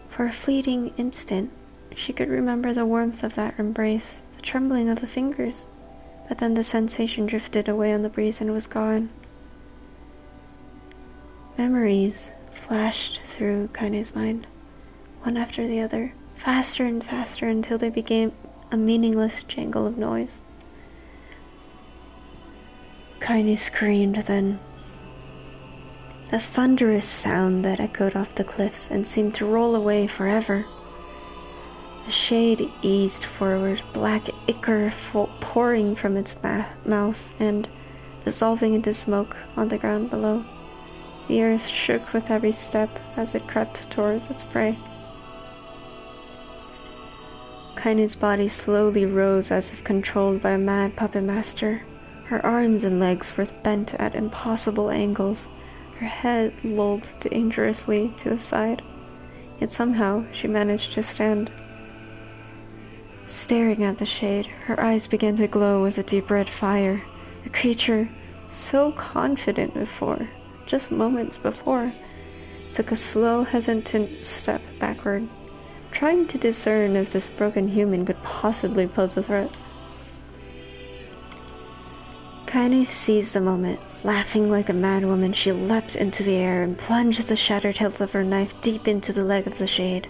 For a fleeting instant, she could remember the warmth of that embrace, the trembling of the fingers, but then the sensation drifted away on the breeze and was gone. Memories flashed through Kaine's mind, one after the other, faster and faster until they became a meaningless jangle of noise. Kaine screamed then. A thunderous sound that echoed off the cliffs and seemed to roll away forever. The shade eased forward, black ichor pouring from its mouth and dissolving into smoke on the ground below. The earth shook with every step as it crept towards its prey. Kaine's body slowly rose as if controlled by a mad puppet master. Her arms and legs were bent at impossible angles, her head lolled dangerously to the side. Yet somehow she managed to stand. Staring at the shade, her eyes began to glow with a deep red fire. The creature, so confident before, just moments before, took a slow, hesitant step backward, trying to discern if this broken human could possibly pose a threat. Kaine seized the moment. Laughing like a madwoman, she leapt into the air and plunged the shattered hilt of her knife deep into the leg of the shade.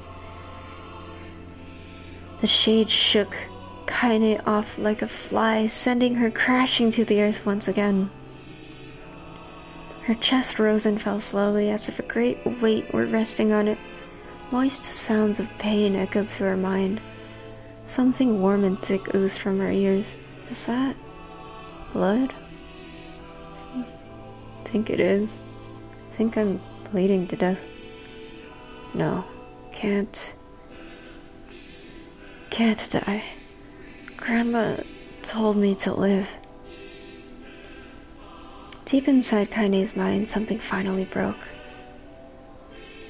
The shade shook Kaine off like a fly, sending her crashing to the earth once again. Her chest rose and fell slowly, as if a great weight were resting on it. Moist sounds of pain echoed through her mind. Something warm and thick oozed from her ears. Is that blood? Think it is. Think I'm bleeding to death. No, can't die. Grandma told me to live. Deep inside Kaine's mind, something finally broke.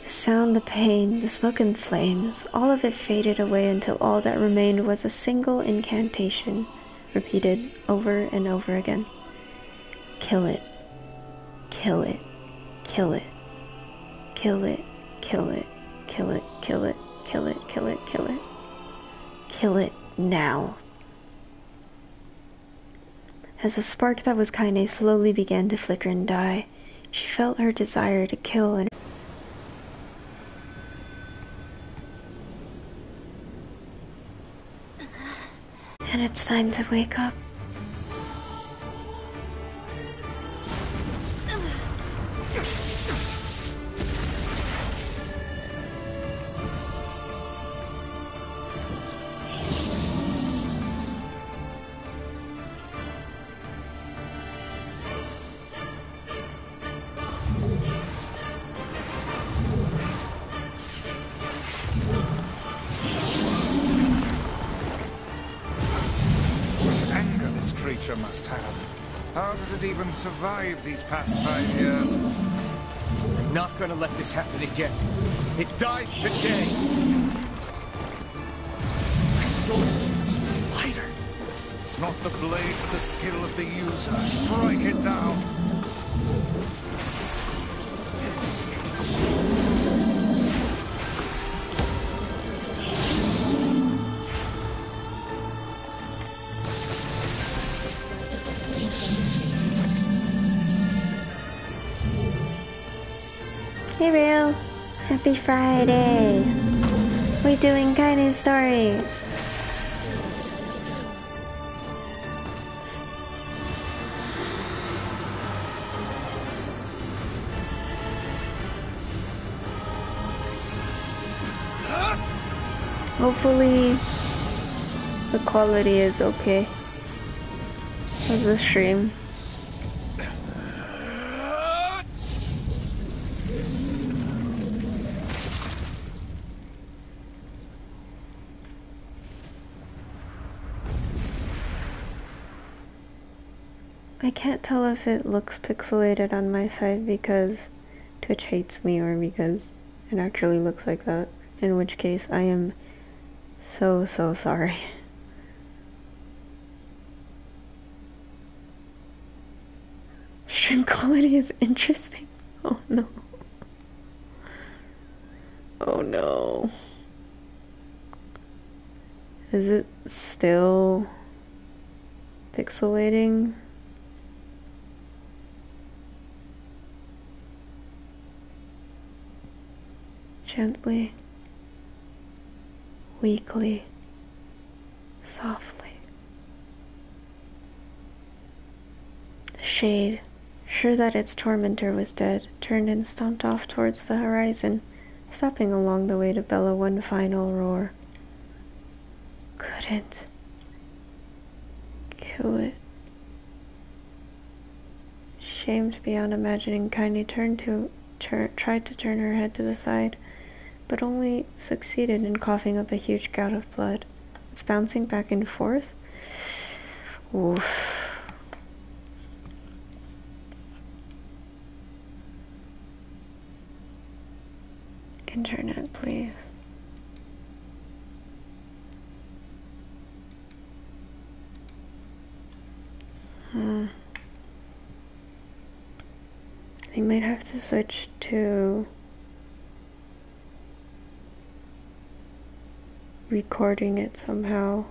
The sound, the pain, the smoke and flames, all of it faded away until all that remained was a single incantation, repeated over and over again. Kill it. Kill it. Kill it. Kill it. Kill it. Kill it. Kill it. Kill it. Kill it. Kill it. Kill it now. As the spark that was Kaine slowly began to flicker and die, she felt her desire to kill and it's time to wake up. Must have. How did it even survive these past 5 years? I'm not gonna let this happen again. It dies today. My sword feels lighter. It's not the blade, but the skill of the user. Strike it down. Hey Real, happy Friday. We doing Kaine's story. Hopefully the quality is okay of the stream. I can't tell if it looks pixelated on my side because Twitch hates me or because it actually looks like that, in which case I am so sorry. Stream quality is interesting. Oh no. Oh no. Is it still pixelating? Gently, weakly, softly. The shade, sure that its tormentor was dead, turned and stomped off towards the horizon, stopping along the way to bellow one final roar. Couldn't kill it. Shamed beyond imagining, Kaine tried to turn her head to the side, but only succeeded in coughing up a huge gout of blood. It's bouncing back and forth. Oof. Internet, please. I might have to switch to recording it somehow.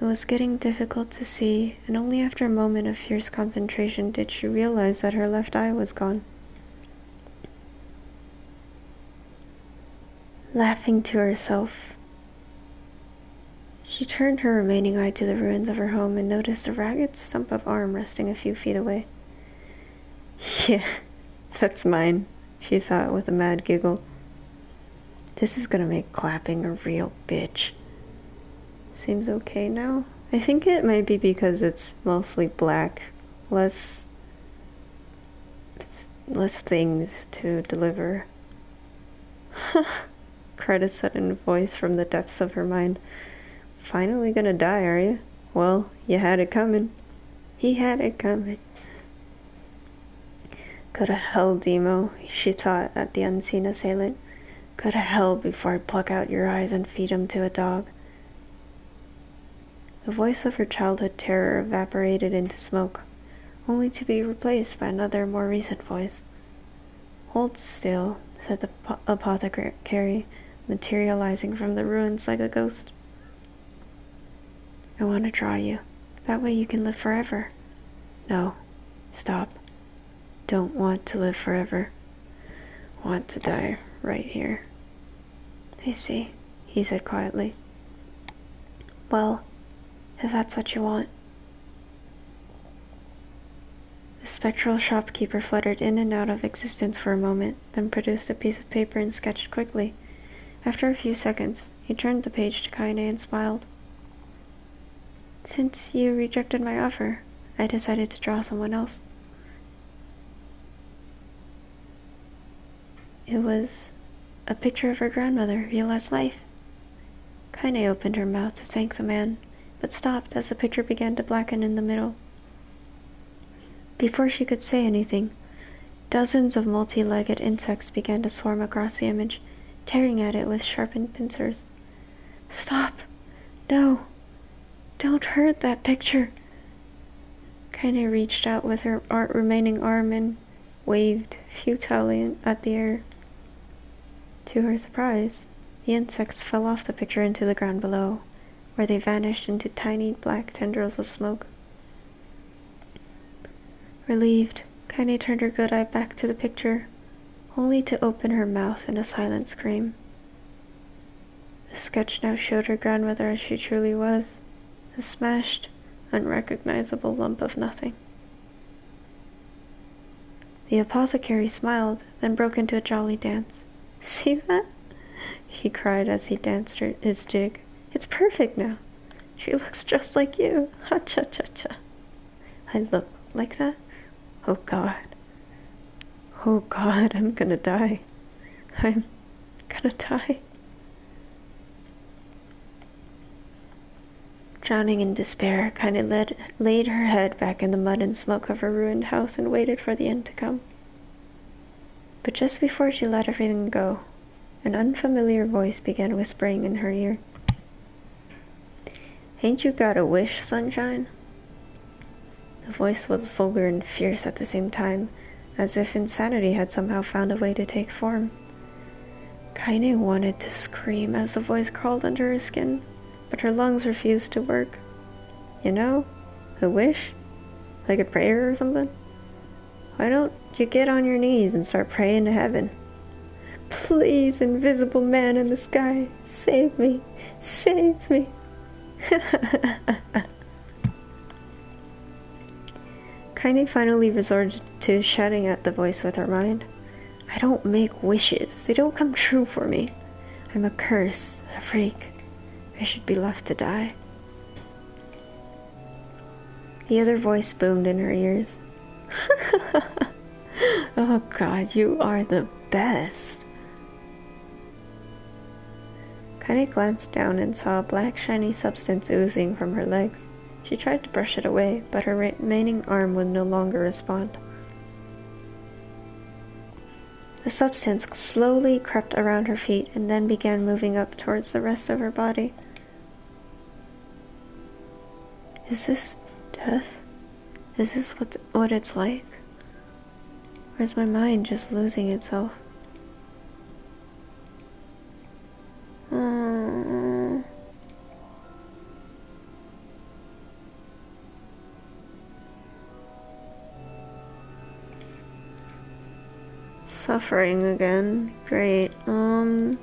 It was getting difficult to see, and only after a moment of fierce concentration did she realize that her left eye was gone. Laughing to herself, she turned her remaining eye to the ruins of her home and noticed a ragged stump of arm resting a few feet away. Yeah, that's mine, she thought with a mad giggle. This is gonna make clapping a real bitch. Seems okay now. I think it might be because it's mostly black. Less things to deliver. Cried a sudden voice from the depths of her mind. Finally gonna die, are you? Well, you had it coming. He had it coming. Go to hell, Demo, she thought at the unseen assailant. Go to hell before I pluck out your eyes and feed them to a dog. The voice of her childhood terror evaporated into smoke, only to be replaced by another, more recent voice. Hold still, said the apothecary, materializing from the ruins like a ghost. I want to draw you. That way you can live forever. No, stop. Don't want to live forever. Want to die right here. I see, he said quietly. Well, if that's what you want. The spectral shopkeeper fluttered in and out of existence for a moment, then produced a piece of paper and sketched quickly. After a few seconds, he turned the page to Kaine and smiled. Since you rejected my offer, I decided to draw someone else. It was a picture of her grandmother, Viola's life. Kaine opened her mouth to thank the man, but stopped as the picture began to blacken in the middle. Before she could say anything, dozens of multi-legged insects began to swarm across the image, tearing at it with sharpened pincers. Stop! No! Don't hurt that picture! Kaine reached out with her remaining arm and waved futilely at the air. To her surprise, the insects fell off the picture into the ground below, where they vanished into tiny black tendrils of smoke. Relieved, Kaine turned her good eye back to the picture, only to open her mouth in a silent scream. The sketch now showed her grandmother as she truly was, a smashed, unrecognizable lump of nothing. The apothecary smiled, then broke into a jolly dance. See that? He cried as he danced his jig. It's perfect now. She looks just like you. Ha-cha-cha-cha. I look like that? Oh God. Oh God, I'm gonna die. I'm gonna die. Drowning in despair, Kaine laid her head back in the mud and smoke of her ruined house and waited for the end to come. But just before she let everything go, an unfamiliar voice began whispering in her ear. Ain't you got a wish, sunshine? The voice was vulgar and fierce at the same time, as if insanity had somehow found a way to take form. Kaine wanted to scream as the voice crawled under her skin, but her lungs refused to work. You know, a wish? Like a prayer or something? Why don't you get on your knees and start praying to heaven? Please, invisible man in the sky, save me, save me. Kaine finally resorted to shouting at the voice with her mind. I don't make wishes. They don't come true for me. I'm a curse, a freak. I should be left to die. The other voice boomed in her ears. Oh God, you are the best. Kaine glanced down and saw a black shiny substance oozing from her legs. She tried to brush it away, but her remaining arm would no longer respond. The substance slowly crept around her feet and then began moving up towards the rest of her body. Is this death? Is this what it's like? Or is my mind just losing itself? Suffering again. Great. I'm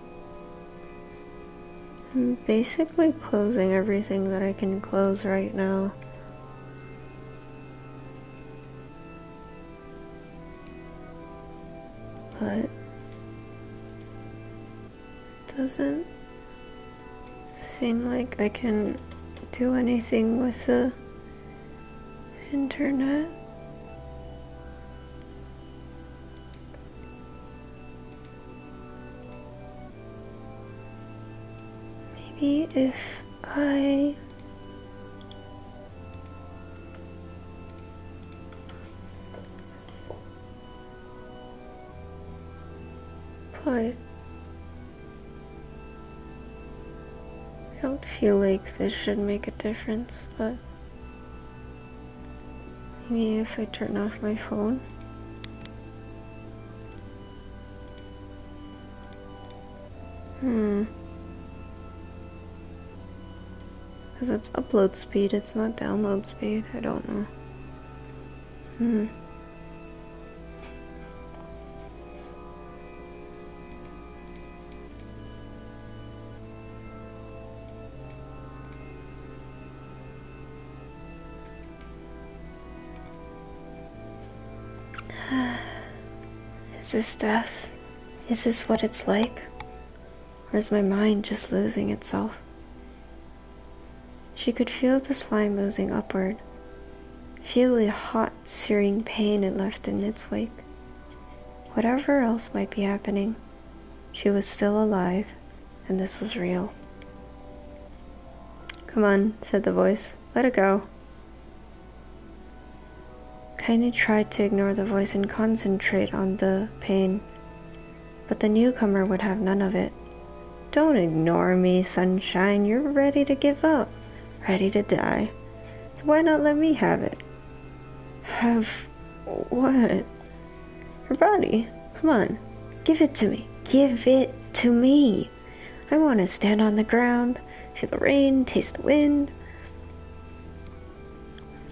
basically closing everything that I can close right now. But it doesn't seem like I can do anything with the internet. Maybe if I put, I don't feel like this should make a difference, but maybe if I turn off my phone. Because it's upload speed, it's not download speed. I don't know. Is this death? Is this what it's like? Or is my mind just losing itself? She could feel the slime oozing upward, feel the hot, searing pain it left in its wake. Whatever else might be happening, she was still alive, and this was real. "Come on," said the voice. "Let it go." Kaine tried to ignore the voice and concentrate on the pain, but the newcomer would have none of it. "Don't ignore me, sunshine. You're ready to give up. Ready to die. So why not let me have it?" "Have what?" "Your body. Come on. Give it to me. Give it to me. I want to stand on the ground, feel the rain, taste the wind."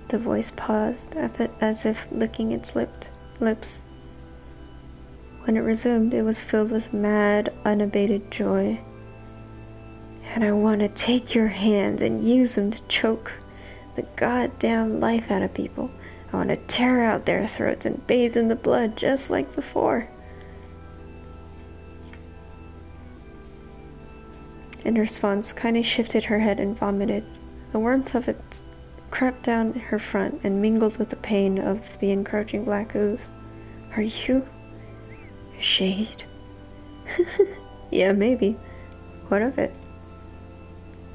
The voice paused, as if licking its lips. When it resumed, it was filled with mad, unabated joy. "And I want to take your hands and use them to choke the goddamn life out of people. I want to tear out their throats and bathe in the blood just like before." In response, Kaine shifted her head and vomited. The warmth of it crept down her front and mingled with the pain of the encroaching black ooze. "Are you a shade?" "Yeah, maybe. What of it?"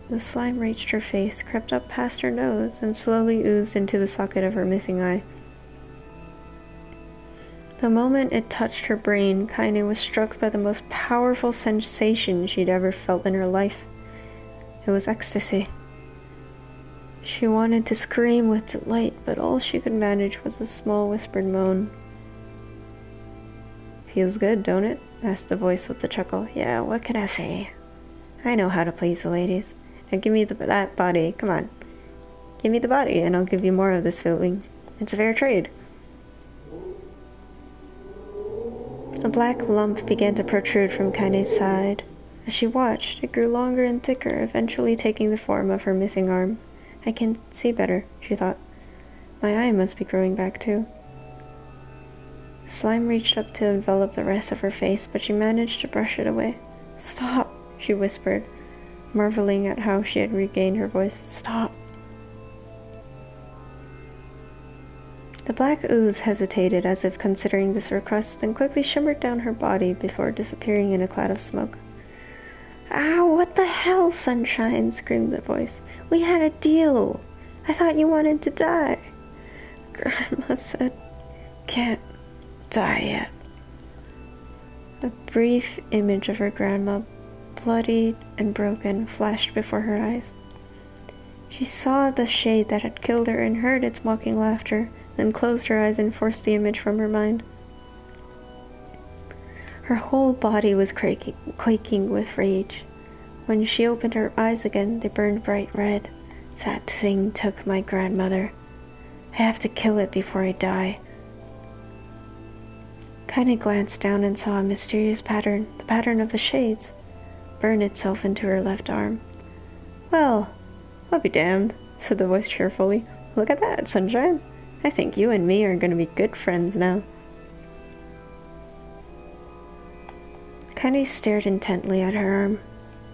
The slime reached her face, crept up past her nose, and slowly oozed into the socket of her missing eye. The moment it touched her brain, Kaine was struck by the most powerful sensation she'd ever felt in her life. It was ecstasy. She wanted to scream with delight, but all she could manage was a small whispered moan. "Feels good, don't it?" asked the voice with a chuckle. "Yeah, what can I say? I know how to please the ladies. Now give me that body. Come on. Give me the body, and I'll give you more of this feeling. It's a fair trade." A black lump began to protrude from Kaine's side. As she watched, it grew longer and thicker, eventually taking the form of her missing arm. "I can see better," she thought. "My eye must be growing back too." The slime reached up to envelop the rest of her face, but she managed to brush it away. "Stop," she whispered, marveling at how she had regained her voice. "Stop." The black ooze hesitated, as if considering this request, then quickly shimmered down her body before disappearing in a cloud of smoke. "Ow, what the hell, sunshine?" screamed the voice. "We had a deal. I thought you wanted to die." Grandma said, "Can't die yet." A brief image of her grandma, bloodied and broken, flashed before her eyes. She saw the shade that had killed her and heard its mocking laughter, then closed her eyes and forced the image from her mind. Her whole body was quaking with rage. When she opened her eyes again, they burned bright red. That thing took my grandmother. I have to kill it before I die. Kaine glanced down and saw a mysterious pattern, the pattern of the shades, burn itself into her left arm. Well, I'll be damned, said the voice cheerfully. Look at that, Sunshine. I think you and me are going to be good friends now. Kaine stared intently at her arm.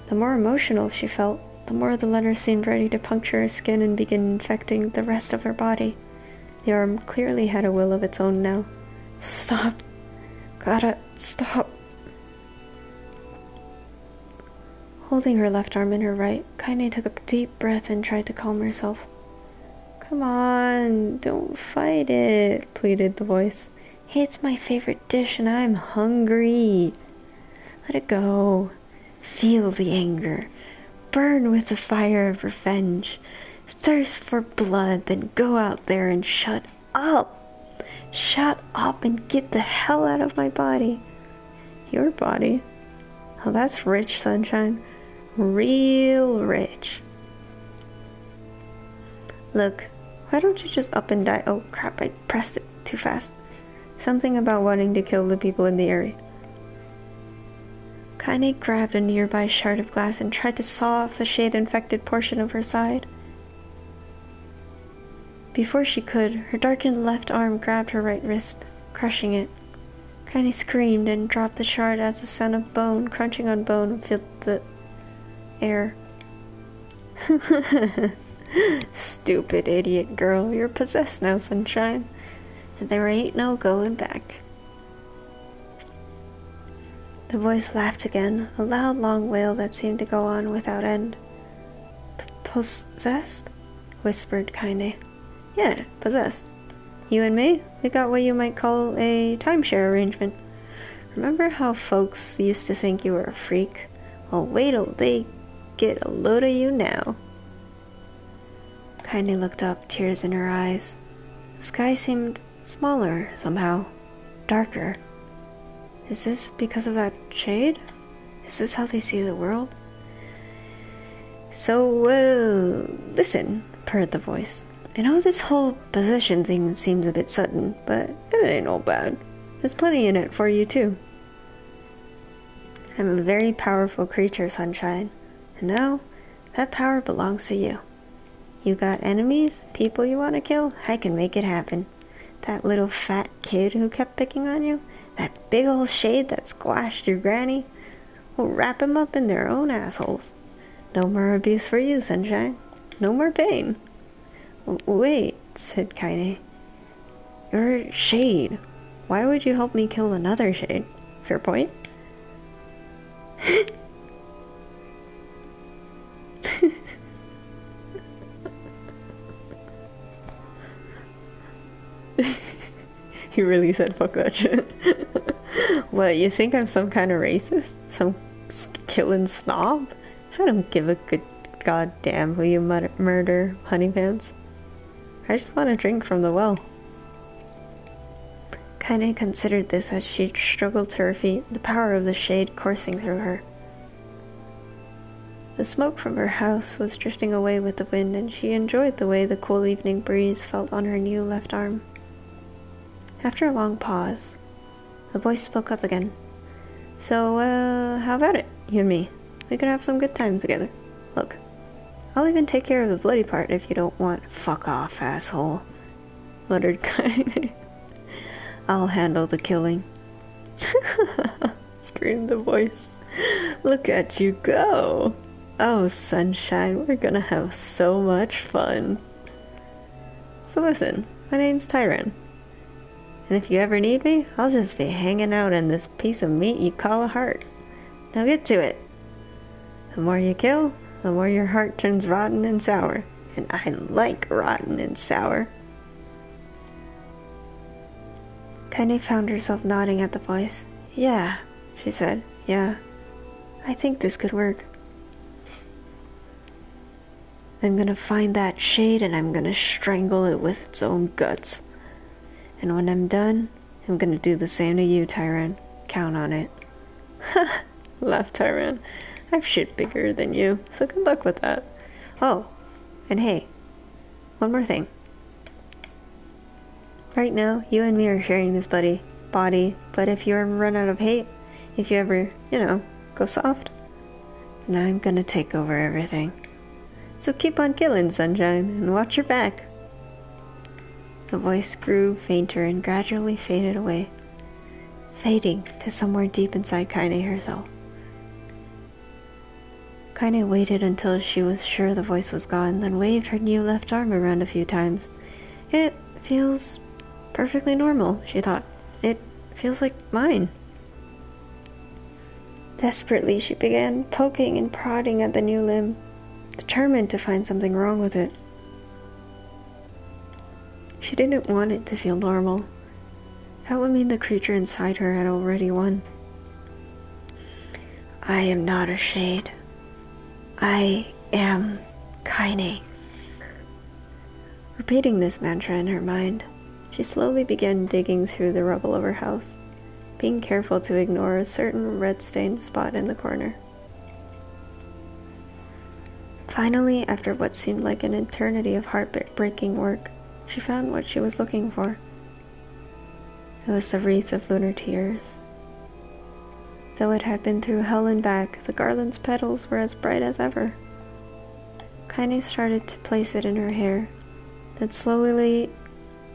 The more emotional she felt, the more the letter seemed ready to puncture her skin and begin infecting the rest of her body. The arm clearly had a will of its own now. Stop. Gotta stop. Holding her left arm in her right, Kaine took a deep breath and tried to calm herself. Come on, don't fight it, pleaded the voice. Hey, it's my favorite dish and I'm hungry. Let it go. Feel the anger. Burn with the fire of revenge. Thirst for blood, then go out there and shut up. Shut up and get the hell out of my body. Your body? Oh, that's rich, Sunshine. Real rich. Look, why don't you just up and die? Oh crap, I pressed it too fast. Something about wanting to kill the people in the area. Kaine grabbed a nearby shard of glass and tried to saw off the shade-infected portion of her side. Before she could, her darkened left arm grabbed her right wrist, crushing it. Kaine screamed and dropped the shard as the sound of bone crunching on bone filled the air. Stupid idiot girl, you're possessed now, Sunshine. And there ain't no going back. The voice laughed again, a loud, long wail that seemed to go on without end. Possessed? Whispered Kaine. Yeah, possessed. You and me, we got what you might call a timeshare arrangement. Remember how folks used to think you were a freak? Well, wait till they get a load of you now. Kaine looked up, tears in her eyes. The sky seemed smaller somehow, darker. Is this because of that shade? Is this how they see the world? So, listen, purred the voice. I know this whole possession thing seems a bit sudden, but it ain't all bad. There's plenty in it for you, too. I'm a very powerful creature, Sunshine. And now, that power belongs to you. You got enemies, people you want to kill? I can make it happen. That little fat kid who kept picking on you? That big old shade that squashed your granny? We'll wrap him up in their own assholes. No more abuse for you, Sunshine. No more pain. Wait, said Kaine. You're a shade. Why would you help me kill another shade? Fair point. He really said fuck that shit. What, you think I'm some kind of racist? Some killing snob? I don't give a good goddamn who you murder, honey pants. I just want to drink from the well. Kaine considered this as she struggled to her feet, the power of the shade coursing through her. The smoke from her house was drifting away with the wind, and she enjoyed the way the cool evening breeze felt on her new left arm. After a long pause, the voice spoke up again. So, how about it, you and me? We could have some good times together. Look, I'll even take care of the bloody part if you don't want. Fuck off, asshole, muttered Kaine. I'll handle the killing. Screamed the voice. Look at you go. Oh, Sunshine, we're gonna have so much fun. So listen, my name's Tyran. And if you ever need me, I'll just be hanging out in this piece of meat you call a heart. Now get to it. The more you kill, the more your heart turns rotten and sour. And I like rotten and sour. Kaine found herself nodding at the voice. Yeah, she said. Yeah, I think this could work. I'm gonna find that shade and I'm gonna strangle it with its own guts. And when I'm done, I'm gonna do the same to you, Tyran. Count on it. Ha! Laughed Tyran. I've shit bigger than you, so good luck with that. Oh, and hey, one more thing. Right now, you and me are sharing this body, but if you ever run out of hate, if you ever, go soft, then I'm gonna take over everything. So keep on killing, Sunshine, and watch your back. The voice grew fainter and gradually faded away, fading to somewhere deep inside Kaine herself. Kaine waited until she was sure the voice was gone, then waved her new left arm around a few times. It feels perfectly normal, she thought. It feels like mine. Desperately, she began poking and prodding at the new limb, determined to find something wrong with it. She didn't want it to feel normal. That would mean the creature inside her had already won. I am not a shade. I am Kaine. Repeating this mantra in her mind, she slowly began digging through the rubble of her house, being careful to ignore a certain red-stained spot in the corner. Finally, after what seemed like an eternity of heart-breaking work, she found what she was looking for. It was the wreath of lunar tears. Though it had been through hell and back, the garland's petals were as bright as ever. Kaine started to place it in her hair, then slowly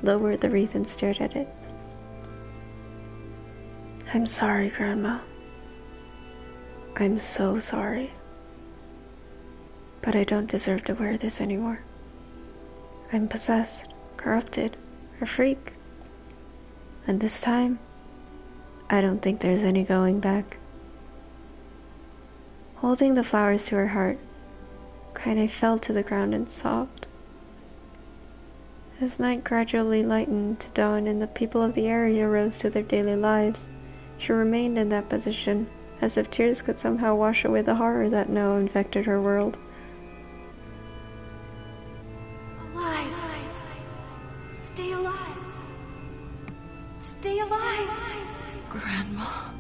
lowered the wreath and stared at it. I'm sorry, Grandma. I'm so sorry. But I don't deserve to wear this anymore. I'm possessed, corrupted, a freak. And this time, I don't think there's any going back. Holding the flowers to her heart, Kaine fell to the ground and sobbed. As night gradually lightened to dawn and the people of the area rose to their daily lives, she remained in that position, as if tears could somehow wash away the horror that now infected her world. Alive! Stay alive! Stay alive! Grandma.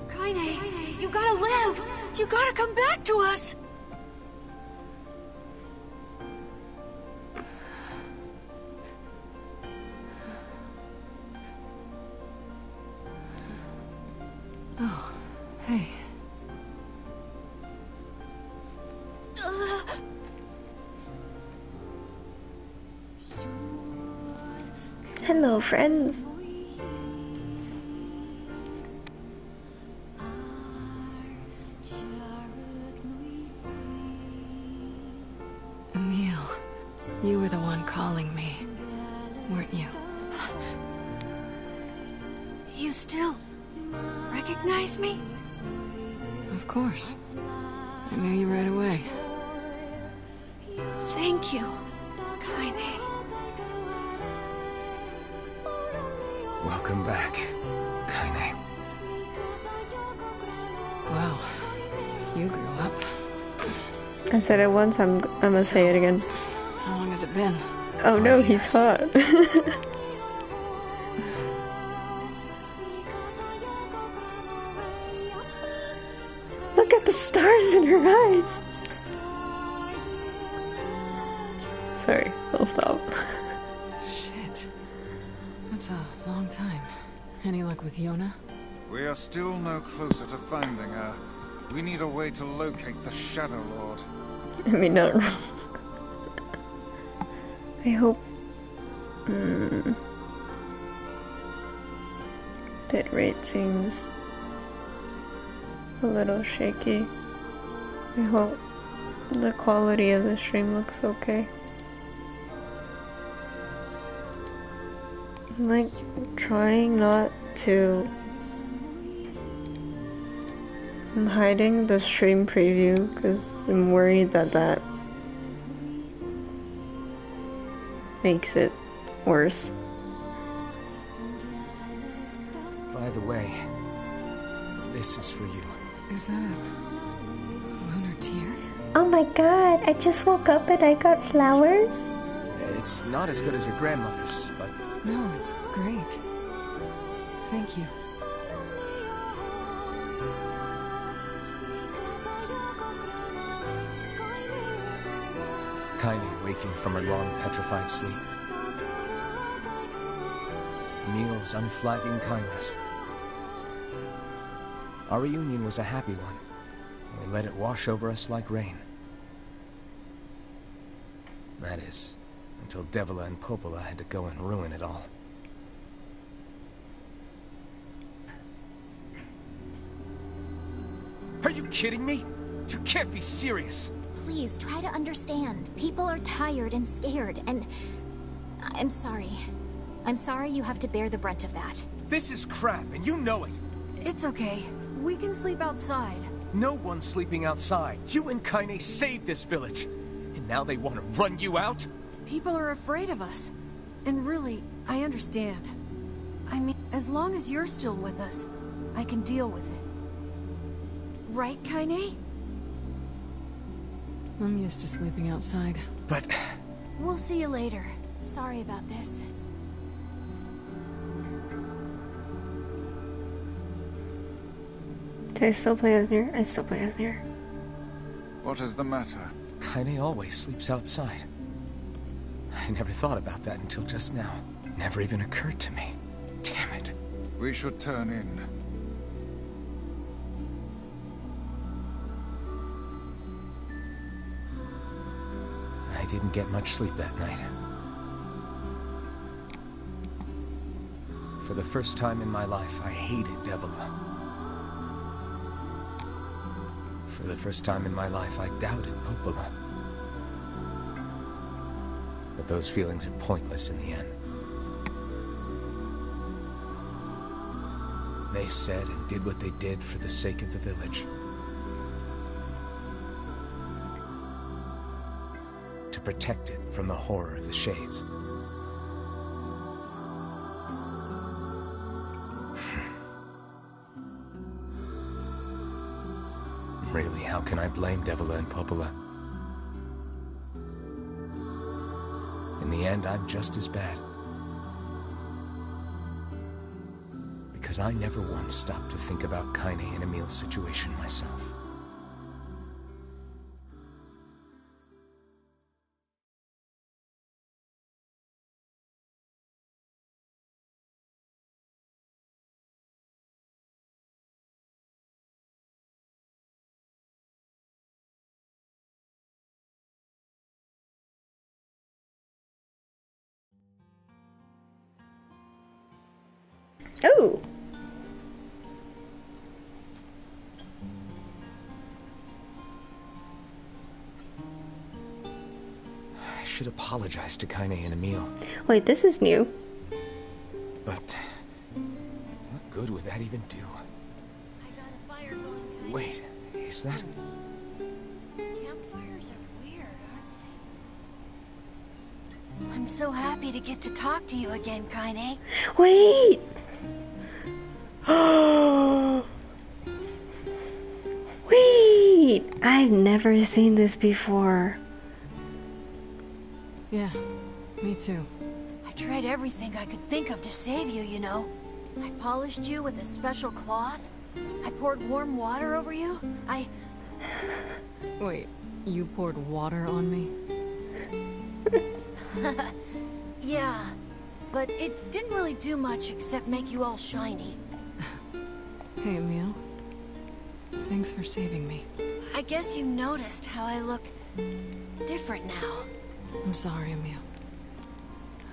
Kaine, you gotta live! You gotta come back to us! Oh, hey. Hello, friends. Emil, you were the one calling me, weren't you? You still recognize me? Of course. I knew you right away. Thank you, Kaine. Welcome back, Kaine. Wow. You grew up. I said it once, I'm gonna say it again. How long has it been? Oh no, he's hot. Look at the stars in her eyes. Sorry, I'll stop. Shit. That's a long time. Any luck with Yona? We are still no closer to finding her. We need a way to locate the Shadow Lord. I mean, not wrong. I hope... Bit rate seems a little shaky. I hope the quality of the stream looks okay. I'm like trying not to... I'm hiding the stream preview because I'm worried that that makes it worse. The By the way, this is for you. Is that a lunar tear? Oh my god, I just woke up and I got flowers? It's not as good as your grandmother's, but... No, it's great. Thank you. Kaine waking from her long petrified sleep. Emil's unflagging kindness. Our reunion was a happy one. We let it wash over us like rain. That is, until Devila and Popola had to go and ruin it all. Are you kidding me? You can't be serious! Please, try to understand. People are tired and scared, and... I'm sorry. I'm sorry you have to bear the brunt of that. This is crap, and you know it! It's okay. We can sleep outside. No one's sleeping outside. You and Kaine saved this village. And now they want to run you out? People are afraid of us. And really, I understand. I mean, as long as you're still with us, I can deal with it. Right, Kaine? I'm used to sleeping outside. But... We'll see you later. Sorry about this. Do I still play as NieR? I still play as NieR. What is the matter? Kaine always sleeps outside. I never thought about that until just now. Never even occurred to me. Damn it. We should turn in. I didn't get much sleep that night. For the first time in my life, I hated Devila. For the first time in my life, I doubted Popola. But those feelings are pointless in the end. They said and did what they did for the sake of the village. To protect it from the horror of the Shades. Really, how can I blame Devila and Popola? In the end, I'm just as bad. Because I never once stopped to think about Kaine and Emil's situation myself. Oh! I should apologize to Kaine and Emil. Wait, this is new. But what good would that even do? I got a fire going. Wait, is that... Campfires are weird, aren't they? I'm so happy to get to talk to you again, Kaine. Wait! Wait! I've never seen this before. Yeah, me too. I tried everything I could think of to save you, you know. I polished you with a special cloth. I poured warm water over you. Wait, you poured water on me? Yeah, but it didn't really do much except make you all shiny. Hey, Emil. Thanks for saving me. I guess you noticed how I look different now. I'm sorry, Emil.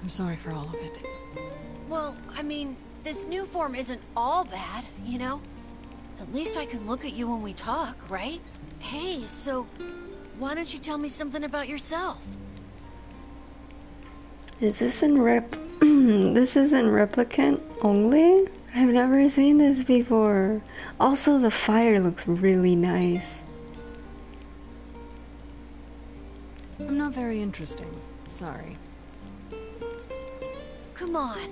I'm sorry for all of it. Well, I mean, this new form isn't all bad, you know? At least I can look at you when we talk, right? Hey, so why don't you tell me something about yourself? Is this in this is in Replicant only? I've never seen this before. Also, the fire looks really nice. I'm not very interesting. Sorry. Come on.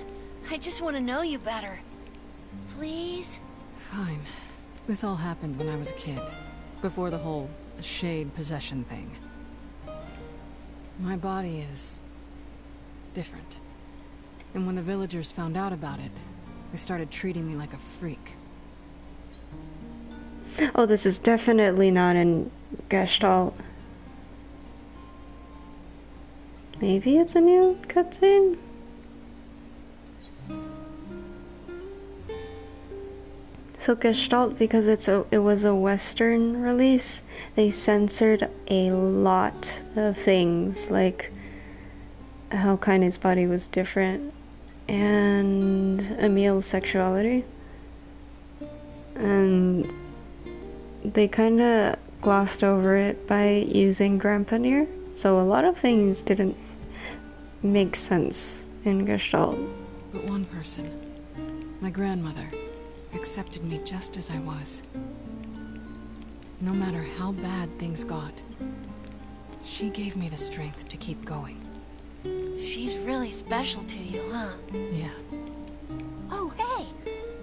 I just want to know you better. Please? Fine. This all happened when I was a kid. Before the whole shade possession thing. My body is different. And when the villagers found out about it, they started treating me like a freak. Oh, this is definitely not in Gestalt. Maybe it's a new cutscene? So Gestalt, because it was a Western release, they censored a lot of things, like how Kaine's body was different, and Emil's sexuality. And they kind of glossed over it by using Grandpa NieR, so a lot of things didn't make sense in Gestalt. But one person, my grandmother, accepted me just as I was. No matter how bad things got, she gave me the strength to keep going. She's really special to you, huh? Yeah. Oh, hey!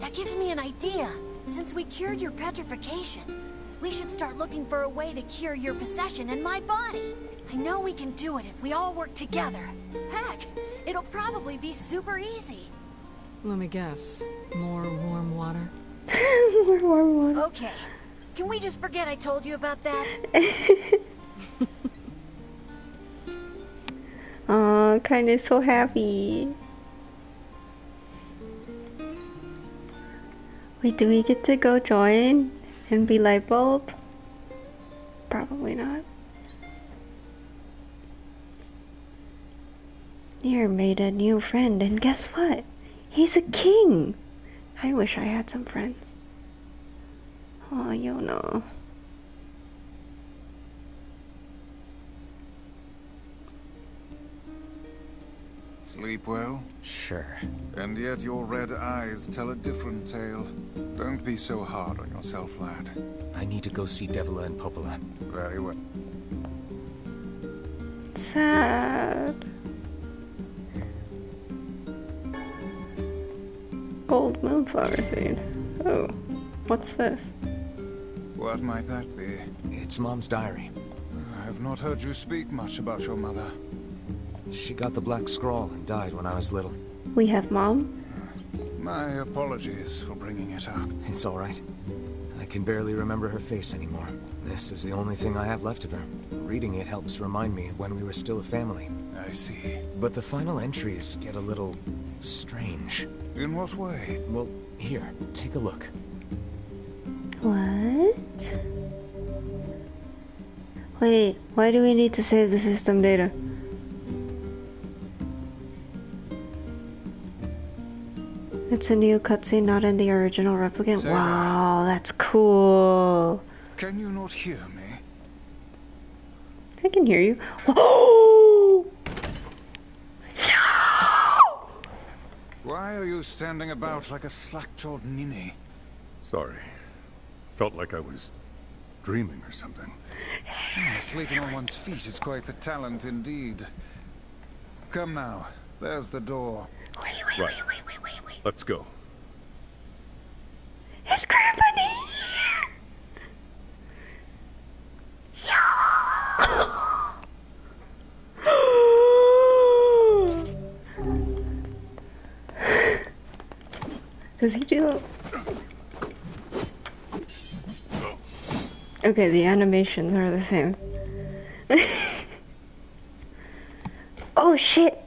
That gives me an idea. Since we cured your petrification, we should start looking for a way to cure your possession in my body. I know we can do it if we all work together. Heck, it'll probably be super easy. Let me guess. More warm water? More warm water. Okay. Can we just forget I told you about that? Aw, Kaine's so happy. Wait, do we get to go join and be light bulb? Probably not. NieR made a new friend, and guess what? He's a king! I wish I had some friends. Oh, you know. Sleep well? Sure. And yet your red eyes tell a different tale. Don't be so hard on yourself, lad. I need to go see Devila and Popola. Very well. Sad. Gold moonflower seed. Oh, what's this? What might that be? It's Mom's diary. I have not heard you speak much about your mother. She got the black scrawl and died when I was little. We have Mom? My apologies for bringing it up. It's all right. I can barely remember her face anymore. This is the only thing I have left of her. Reading it helps remind me of when we were still a family. I see. But the final entries get a little strange. In what way? Well, here, take a look. What? Wait, why do we need to save the system data? It's a new cutscene, not in the original replicant. Sarah. Wow, that's cool. Can you not hear me? I can hear you. Oh! Why are you standing about like a slack-jawed ninny? Sorry. Felt like I was dreaming or something. Sleeping on one's feet is quite the talent indeed. Come now, there's the door. Right. Let's go. It's Grandpa NieR! Does he do... Okay, the animations are the same. Oh shit!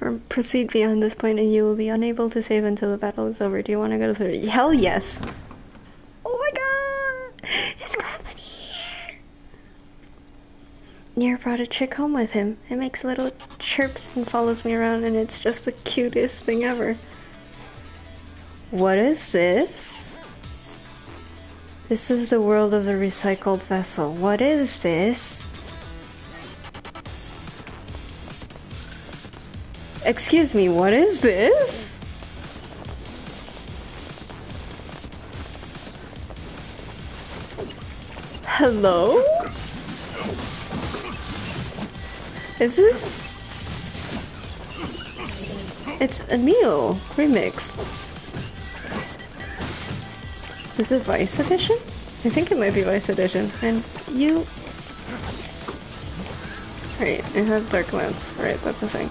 Or proceed beyond this point and you will be unable to save until the battle is over. Do you want to go to the... Hell yes! Oh my god! It's Grandpa NieR! NieR brought a chick home with him. It makes little chirps and follows me around and it's just the cutest thing ever. What is this? This is the world of the recycled vessel. What is this? Excuse me, what is this? Hello? Is this... It's a NieR remixed. Is it Weiss edition? I think it might be Weiss edition. And you... Right, it has dark lens. Right, that's a thing.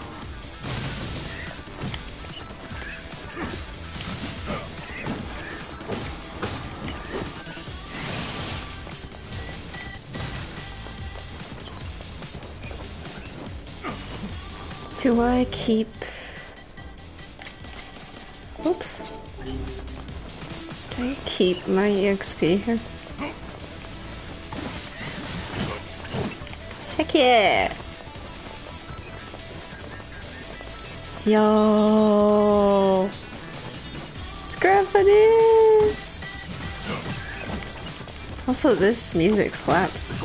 Do I keep... Oops. Do I keep my EXP here? Heck yeah! Yo! It's grabbing. Also, this music slaps.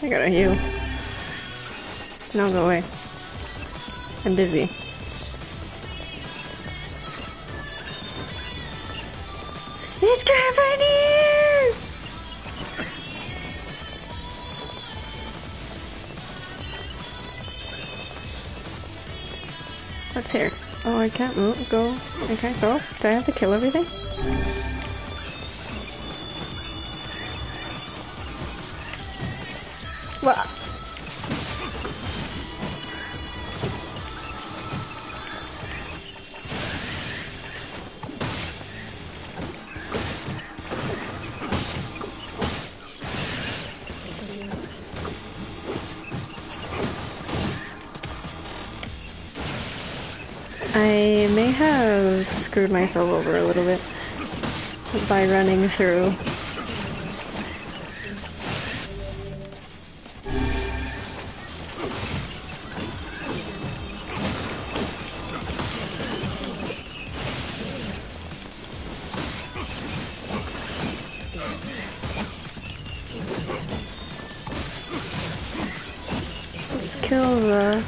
I got a heal. No, go away. I'm busy. It's Gravity! What's here? Oh, I can't move. Go. I can't go. Do I have to kill everything? What? I may have screwed myself over a little bit by running through. Let's kill the...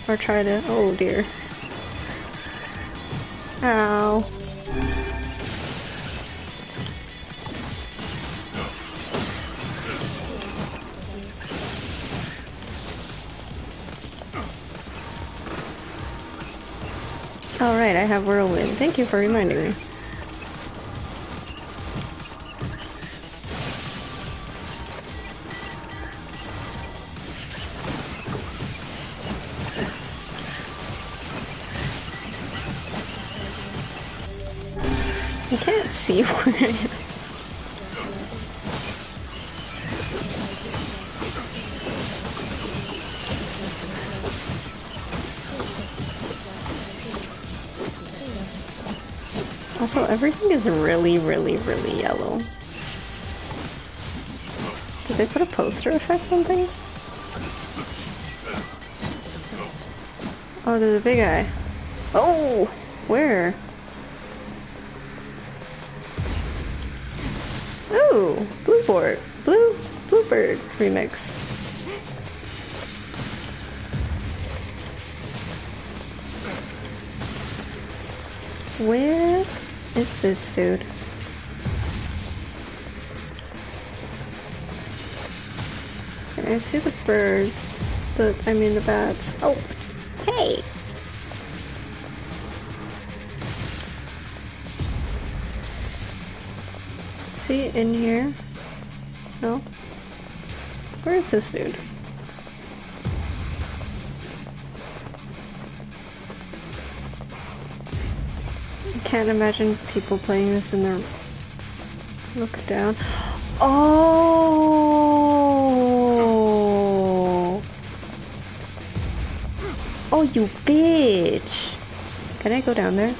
or try to... oh dear. Ow. Alright, I have Whirlwind. Thank you for reminding me. I can't see where I am. Also, everything is really, really, really yellow. Did they put a poster effect on things? Oh, there's a big eye. Oh! Where? Oh! Bluebird remix. Where is this dude? Okay, I see the birds. I mean the bats. Oh! Hey! See in here? No? Where is this dude? I can't imagine people playing this in their... look down. Oh! Oh, you bitch! Can I go down there?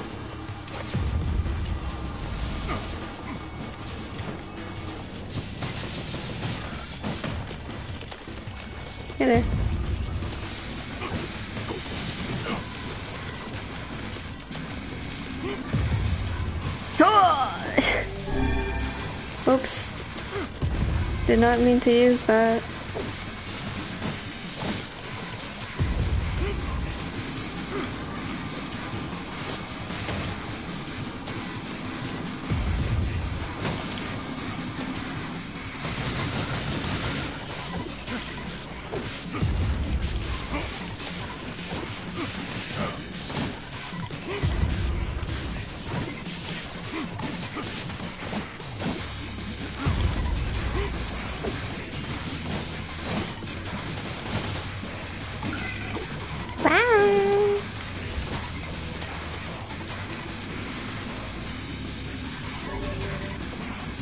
Hey there. Oops. Did not mean to use that.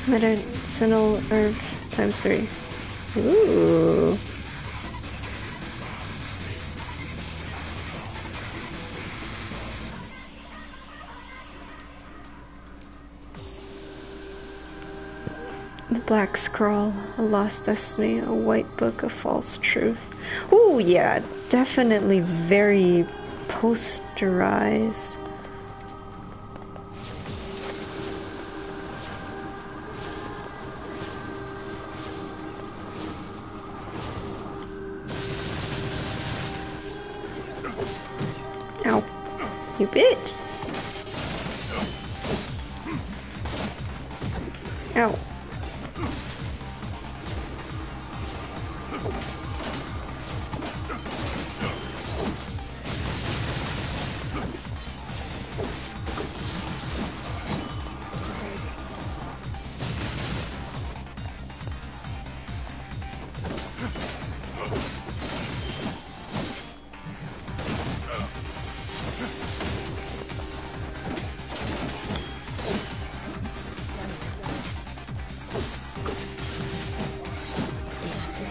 Medicinal herb times 3. Ooh. The Black Scroll, a lost destiny, a white book of false truth. Ooh, yeah, definitely very posterized. Ow, you bitch. Ow.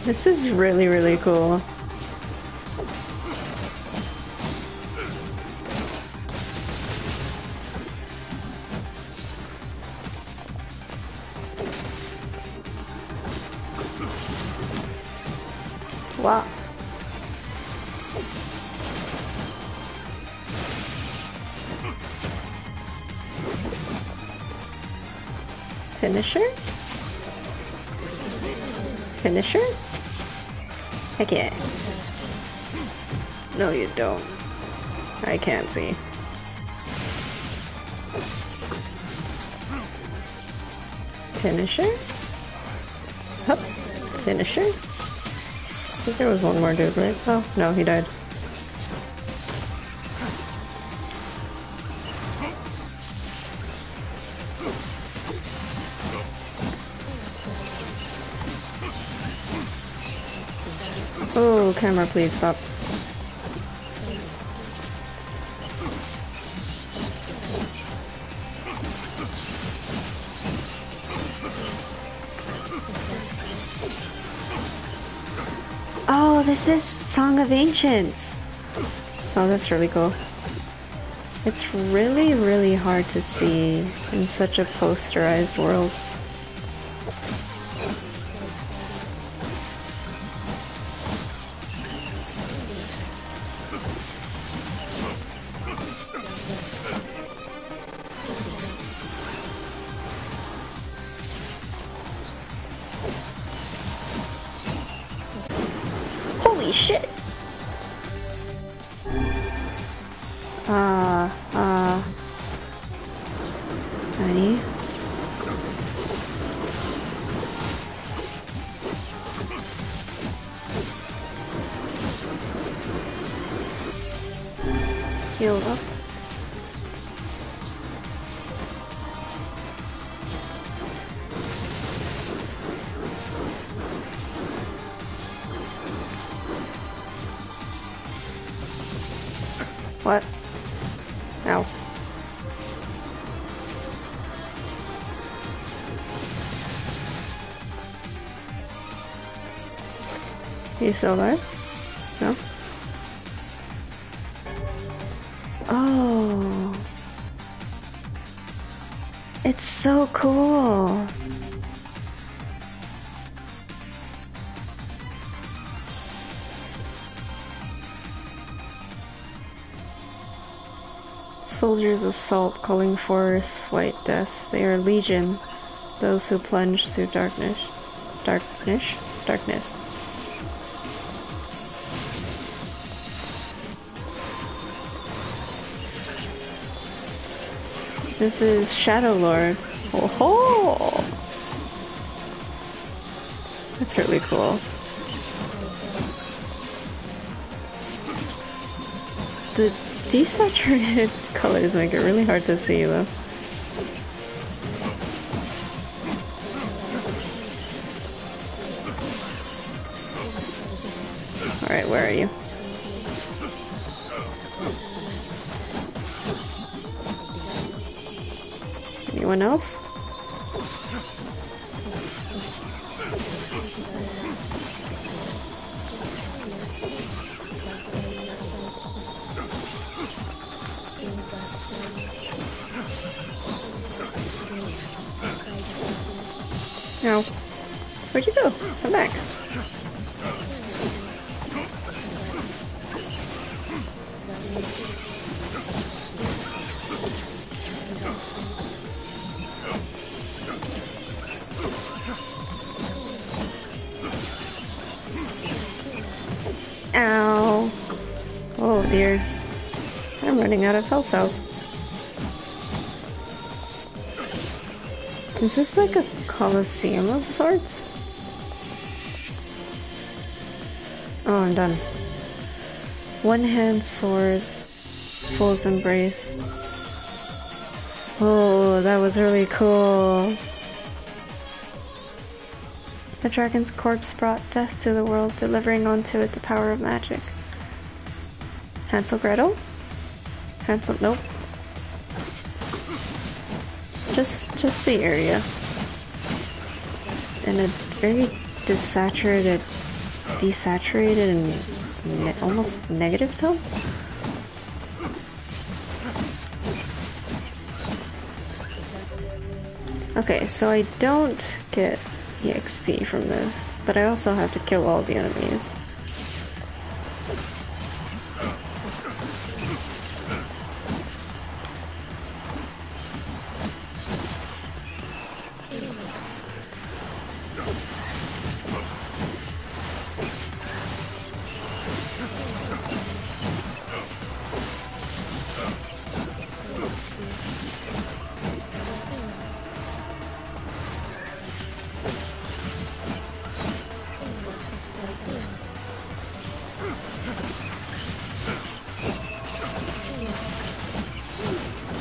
This is really, really cool. Wow. Finisher? Finisher? Heck yeah. No, you don't. I can't see. Finisher? Hup. Finisher? I think there was one more dude, right? Oh, no, he died. Oh, camera, please stop. Oh, this is Song of Ancients. Oh, that's really cool. It's really, really hard to see in such a posterized world. Holy shit! Honey. Heal up. What? Ow. You still alive? No? Oh. It's so cool. Soldiers of Salt calling forth white death. They are legion, those who plunge through darkness. Darkness. This is Shadow Lord. Oh ho! That's really cool. The desaturated colors make it really hard to see though. Alright, where are you? Anyone else? No. Where'd you go? Come back. Ow. Oh dear. I'm running out of health cells. Is this like a coliseum of sorts? Oh, I'm done. One-hand sword. Fool's embrace. Oh, that was really cool. The dragon's corpse brought death to the world, delivering onto it the power of magic. Hansel Gretel? Hansel, nope. Just the area. In a very desaturated and almost negative tone. Okay, so I don't get EXP from this, but I also have to kill all the enemies.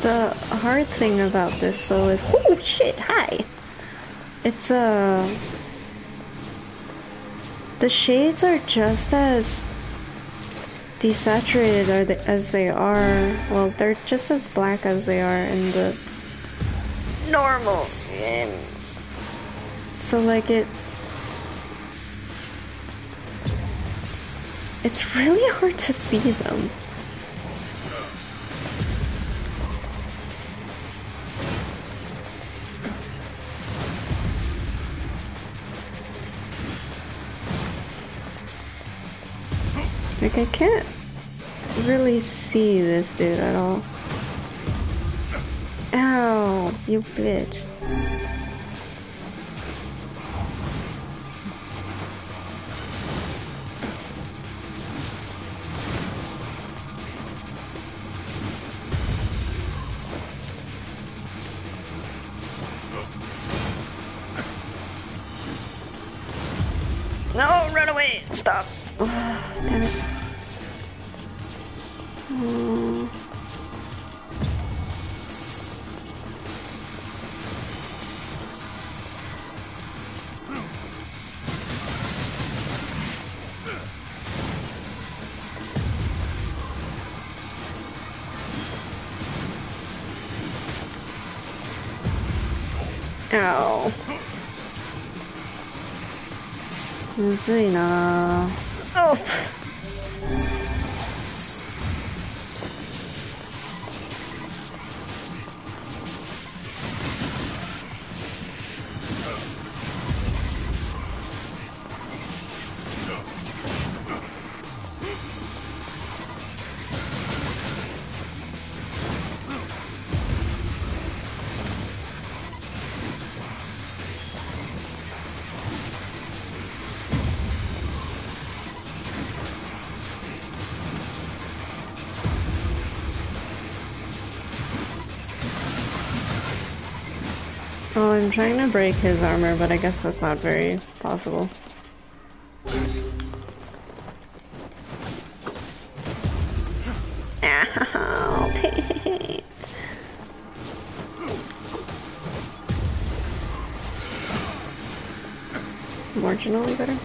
The hard thing about this though is, oh shit, hi! It's the shades are just as desaturated as they are, well, they're just as black as they are in the normal game. So like it's really hard to see them. Like, I can't really see this dude at all. Ow, you bitch. No, run away! Stop! Oh, damn it. Ow. むずいなぁ。Oh. Oh, I'm trying to break his armor, but I guess that's not very possible. Ow, pain. Marginally better.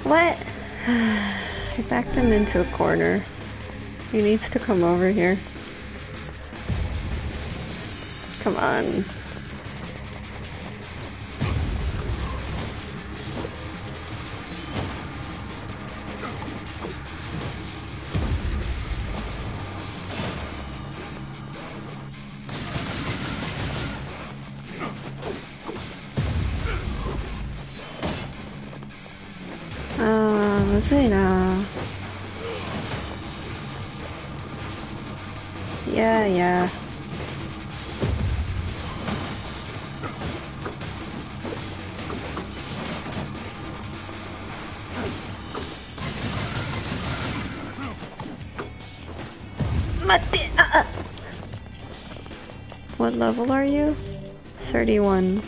What? I backed him into a corner. He needs to come over here. Come on. むずいな。いやいや。待って、あ、What level are you? 31.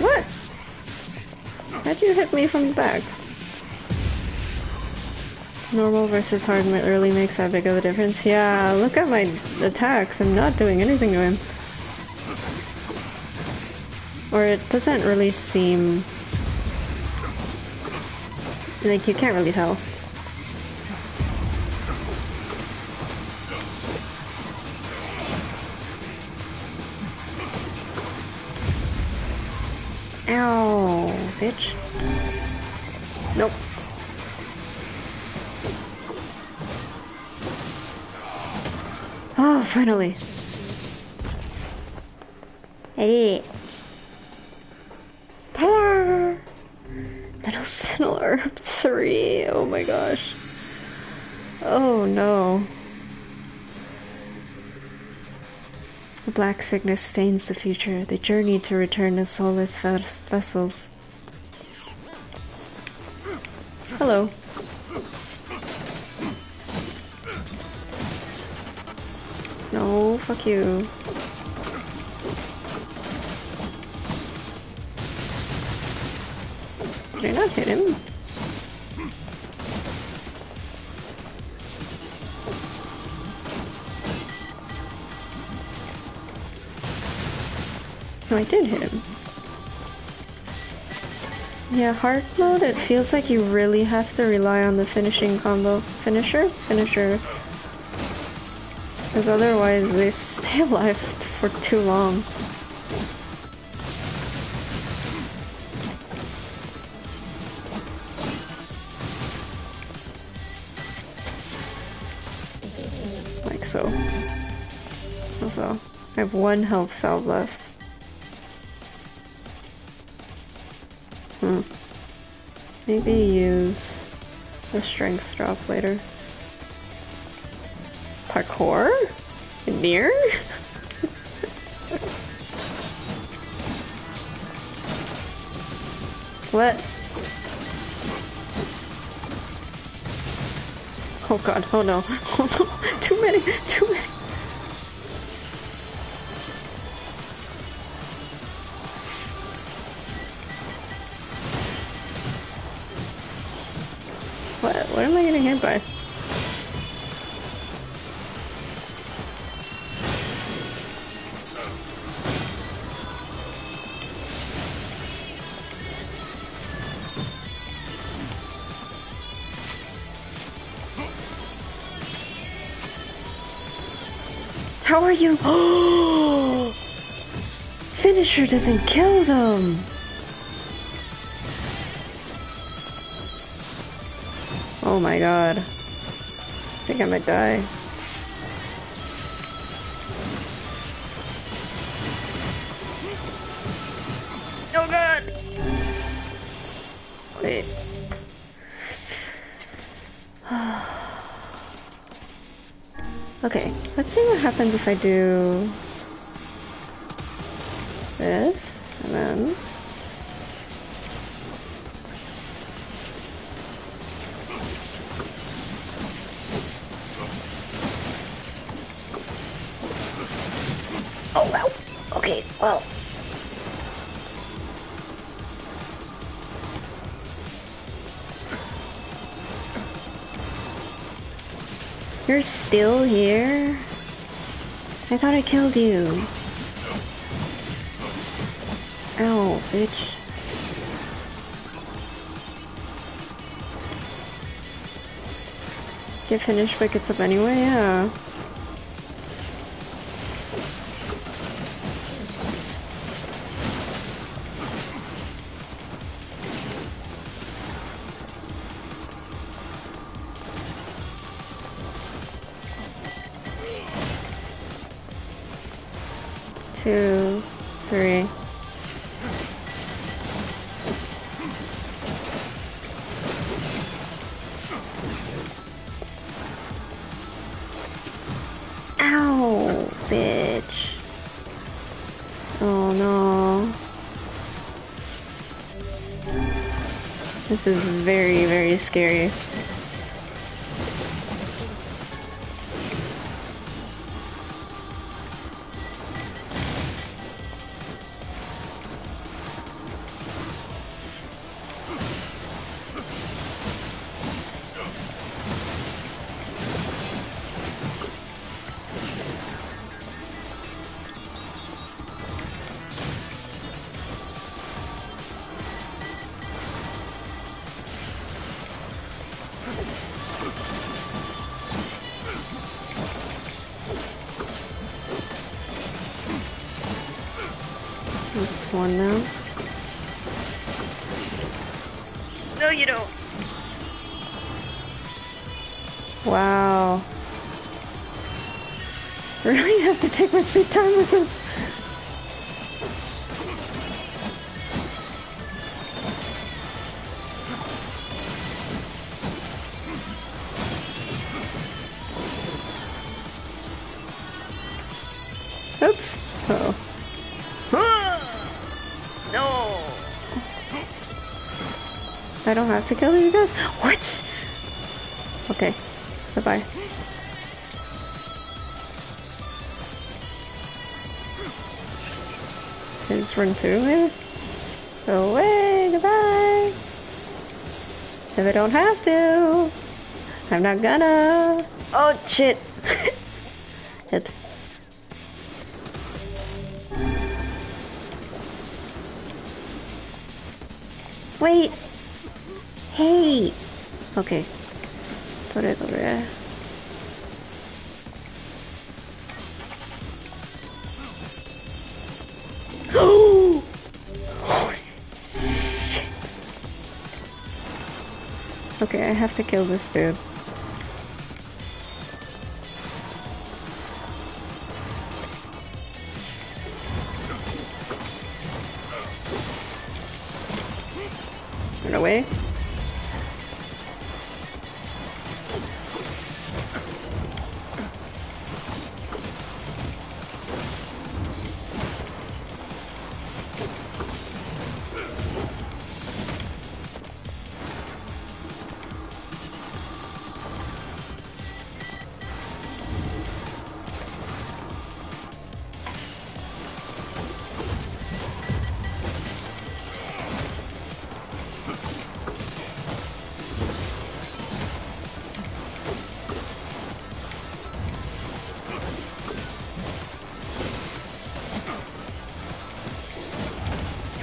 What? How'd you hit me from the back? Normal versus hard really makes that big of a difference. Yeah, look at my attacks. I'm not doing anything to him. Or it doesn't really seem... like, you can't really tell. Ow, bitch. Nope. Oh, finally. I did it. Ta-da! Medicinal herb 3. Oh my gosh. Oh no. The black sickness stains the future. They journey to return as soulless vessels. Hello. No, fuck you. Did I not hit him? No, I did hit him. Yeah, hard mode, it feels like you really have to rely on the finishing combo. Finisher? Finisher. Because otherwise they stay alive for too long. Like so. Also, I have 1 health salve left. Maybe use a strength drop later. Parkour? NieR? What? Oh god, oh no. Oh no, too many, too many. What am I getting hit by? How are you? Oh! Finisher doesn't kill them! Oh my god. I think I might die. Oh god! Wait. Okay, let's see what happens if I do this, and then... Oh, well, okay, well. You're still here? I thought I killed you. Ow, bitch. Get finished but gets up anyway, yeah. Two, three. Ow, bitch. Oh no. This is very, very scary. That's one now. No, you don't. Wow. I really have to take my sweet time with this. Oops. Uh-oh. No! I don't have to kill you guys? What? Okay. Bye-bye. Just run through here? Go away, goodbye! If I don't have to, I'm not gonna. Oh, shit! Oops. Wait! Hey! Okay. どれどれ? Oh! Shit. Okay, I have to kill this dude. Run away.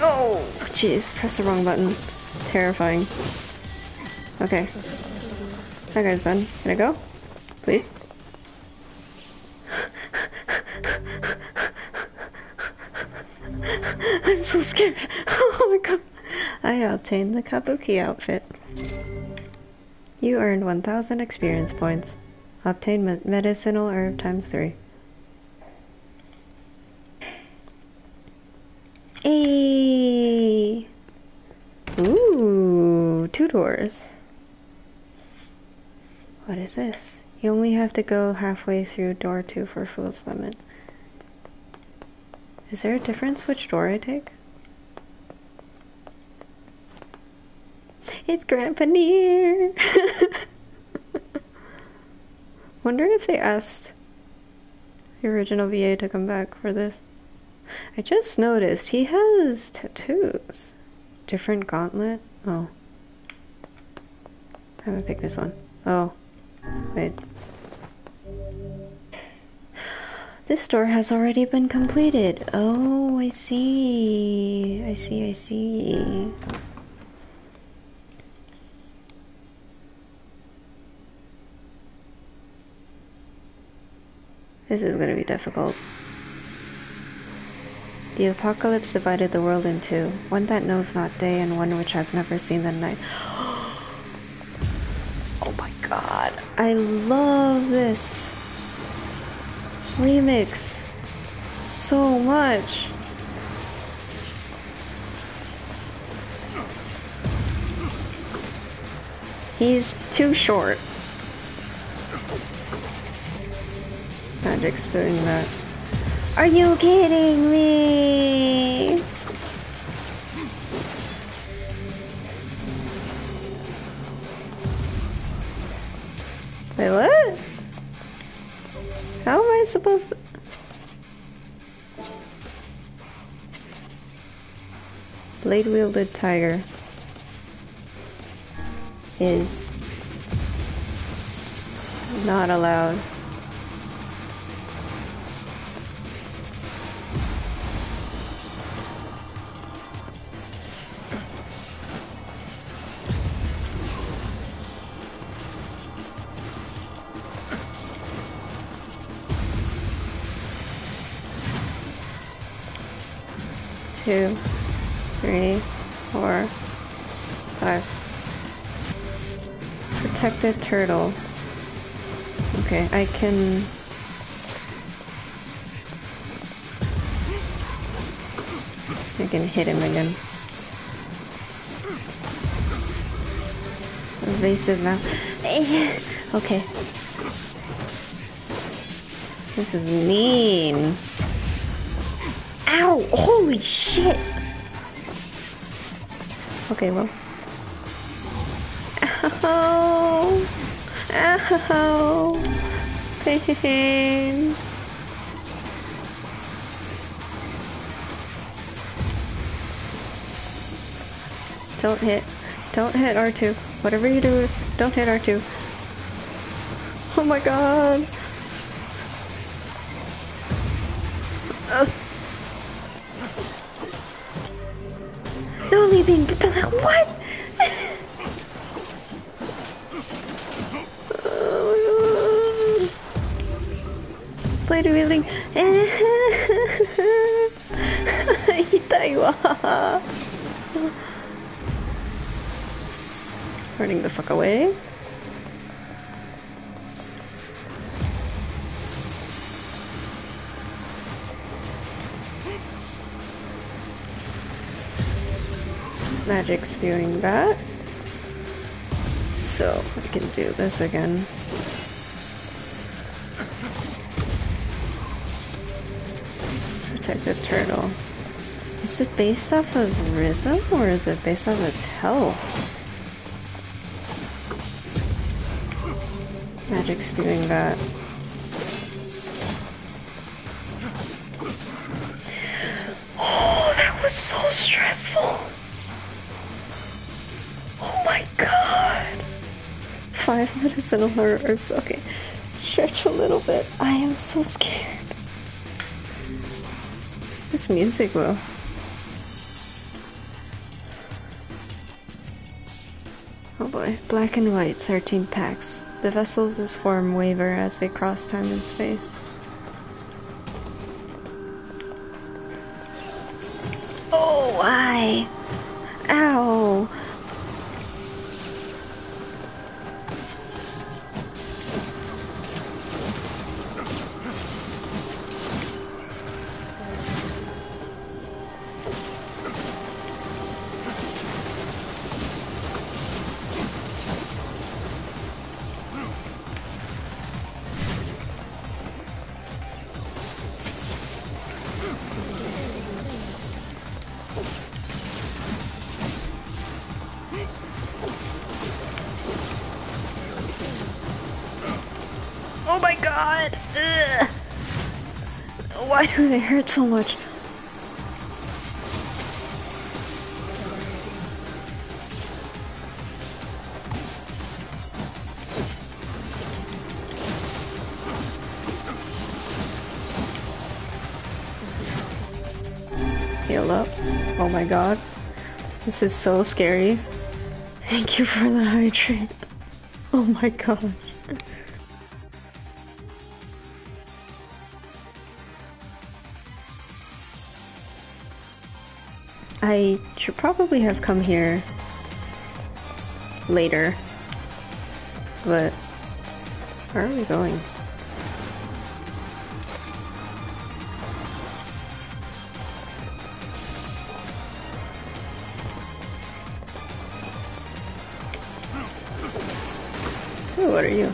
Oh, jeez, press the wrong button. Terrifying. Okay. That guy's done. Can I go? Please? I'm so scared. Oh my god. I obtained the Kabuki outfit. You earned 1,000 experience points. Obtain medicinal herb ×3. Hey! Ooh, 2 doors. What is this? You only have to go halfway through door 2 for fool's limit. Is there a difference which door I take? It's Grandpa NieR! Wonder if they asked the original VA to come back for this. I just noticed he has tattoos. Different gauntlet? Oh. I'm gonna pick this one. Oh. Wait. This door has already been completed. Oh, I see. I see, I see. This is gonna be difficult. The apocalypse divided the world in two, one that knows not day and one which has never seen the night. Oh my god, I love this remix so much. He's too short. Magic spewing that. Are you kidding me? Wait, what? How am I supposed to? Blade-wielded tiger is not allowed. Two, 3, 4, 5. Protected turtle. Okay, I can... hit him again. Evasive now. Okay. This is mean. Ow! Holy shit! Okay, well. Ow! Ow! Pain! Don't hit. Don't hit R2. Whatever you do, don't hit R2. Oh my god! No leaving! What? Oh my god. Blade wielding. Itai. Running the fuck away. Magic spewing that. So I can do this again. Protected turtle. Is it based off of rhythm or is it based off its health? Magic spewing that. Oh, that was so stressful. Oh my god. 5 medicinal herbs. Okay. Stretch a little bit. I am so scared. This music will. Oh boy. Black and white, 13 packs. The vessels' form waver as they cross time and space. Oh, why? Ow! Oh my god! Ugh. Why do they hurt so much? Heal up. Oh my god. This is so scary. Thank you for the hydrate. Oh my gosh. I should probably have come here later, but where are we going? Ooh, what are you?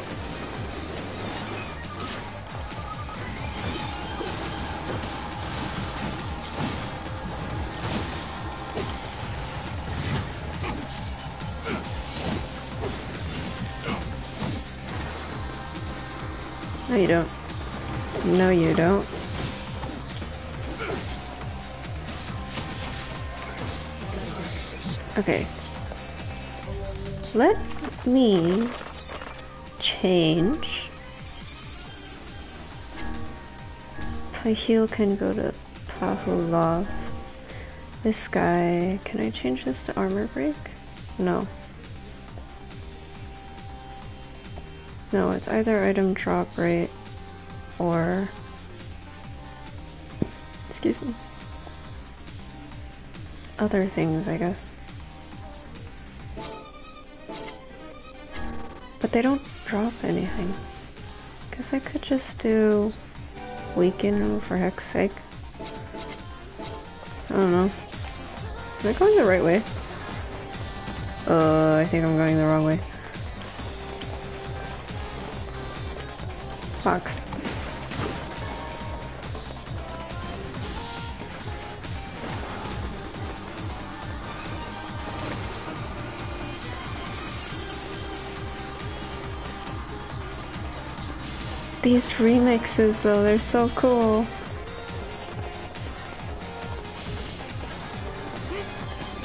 No, you don't. No, you don't. Okay. Let me change. Pahil can go to Pahulov. This guy, can I change this to armor break? No. No, it's either item drop rate or, excuse me, other things, I guess. But they don't drop anything. Guess I could just do weaken for heck's sake. I don't know. Am I going the right way? I think I'm going the wrong way. Box. These remixes though, they're so cool.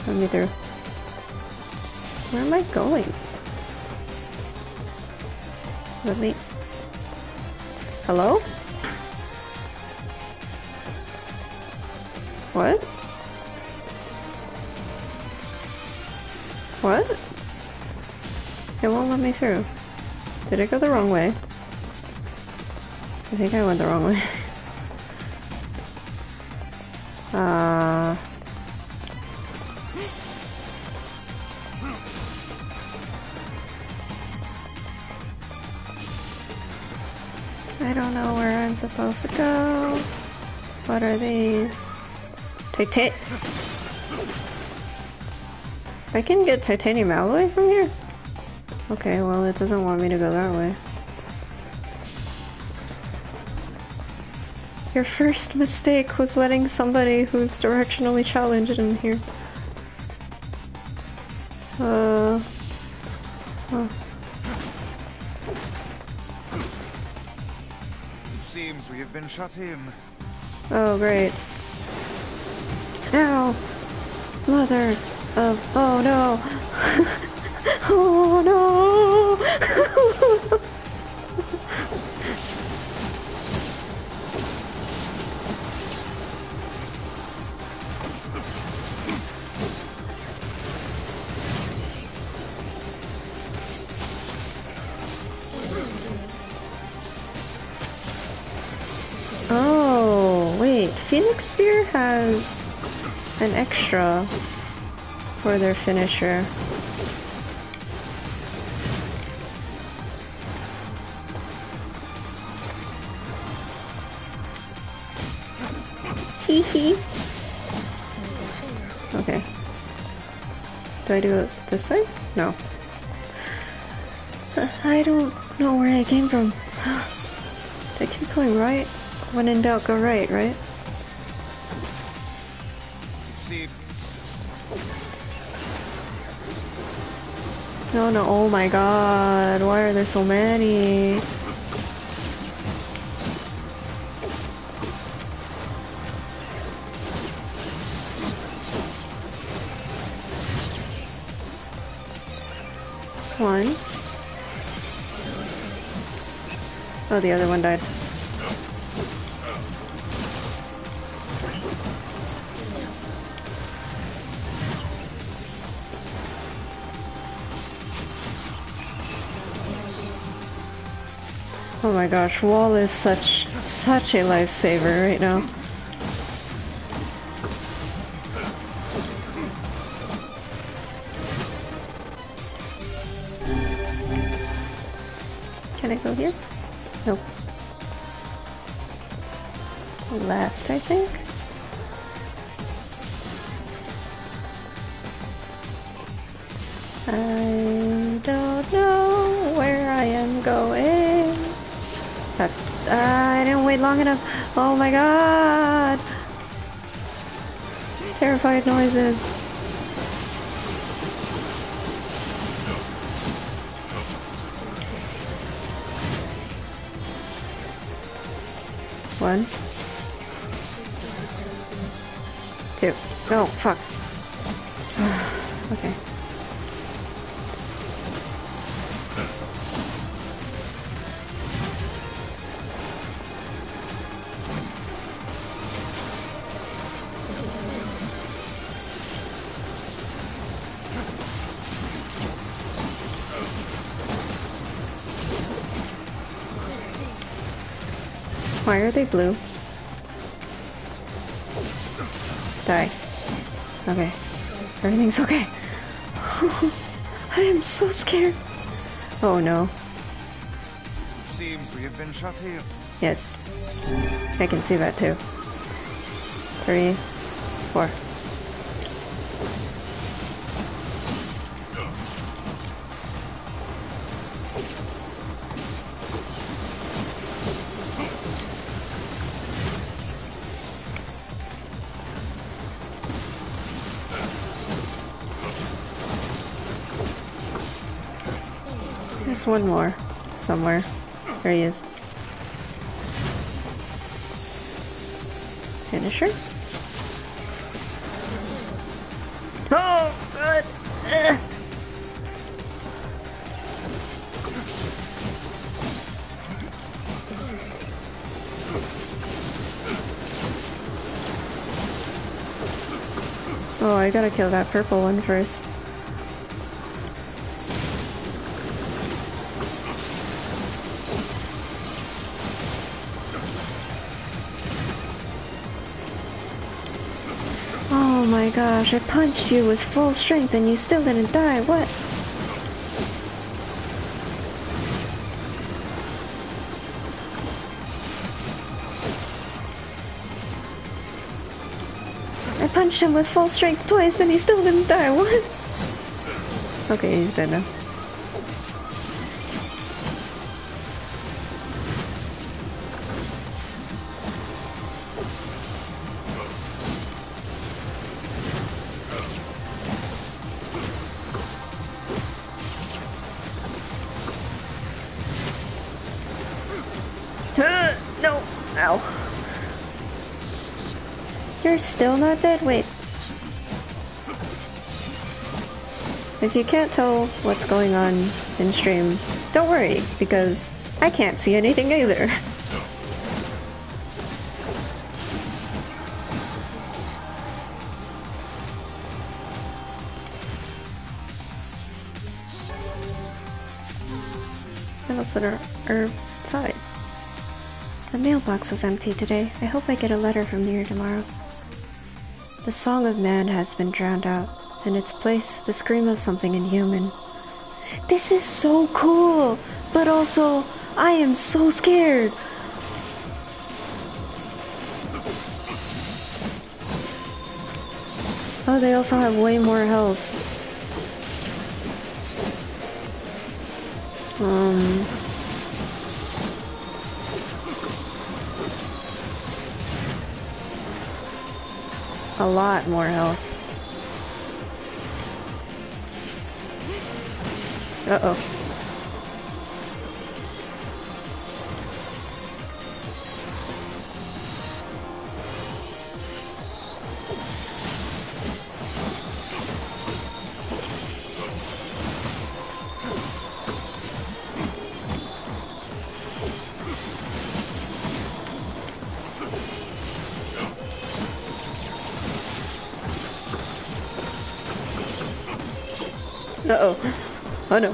Let me through. Where am I going? Let me... Hello? What? What? It won't let me through. Did I go the wrong way? I think I went the wrong way. I don't know where I'm supposed to go. What are these? I can get titanium alloy from here? Okay, well it doesn't want me to go that way. Your first mistake was letting somebody who's directionally challenged in here. Oh. It seems we have been shut in. Oh, great. Ow! Mother of... Oh no! Oh no! Oh, wait. Phoenix Spear has an extra for their finisher. Hee hee. Okay. Do I do it this way? No. I don't know where I came from. Did I keep going right? When in doubt, go right, right? No, no, oh my god, why are there so many? One. Oh, the other one died. Oh my gosh, wall is such a lifesaver right now. Can I go here? Nope. Left, I think? I don't know where I am going. That's... I didn't wait long enough. Oh my god! Terrified noises. One. Two. No, fuck. Okay. Why are they blue? Die. Okay. Everything's okay. I am so scared. Oh no. It seems we have been shut here. Yes. I can see that too. 3, 4. There's one more somewhere. There he is. Finisher? Oh, God! Ugh. Oh, I gotta kill that purple one first. Oh my gosh, I punched you with full strength and you still didn't die, what? I punched him with full strength twice and he still didn't die, what? Okay, he's dead now. No! Ow. You're still not dead? Wait. If you can't tell what's going on in stream, don't worry, because I can't see anything either. Center herb 5. The mailbox was empty today. I hope I get a letter from NieR tomorrow. The song of man has been drowned out. In its place, the scream of something inhuman. This is so cool! But also, I am so scared! Oh, they also have way more health. A lot more health. Uh-oh. Uh-oh. Oh no.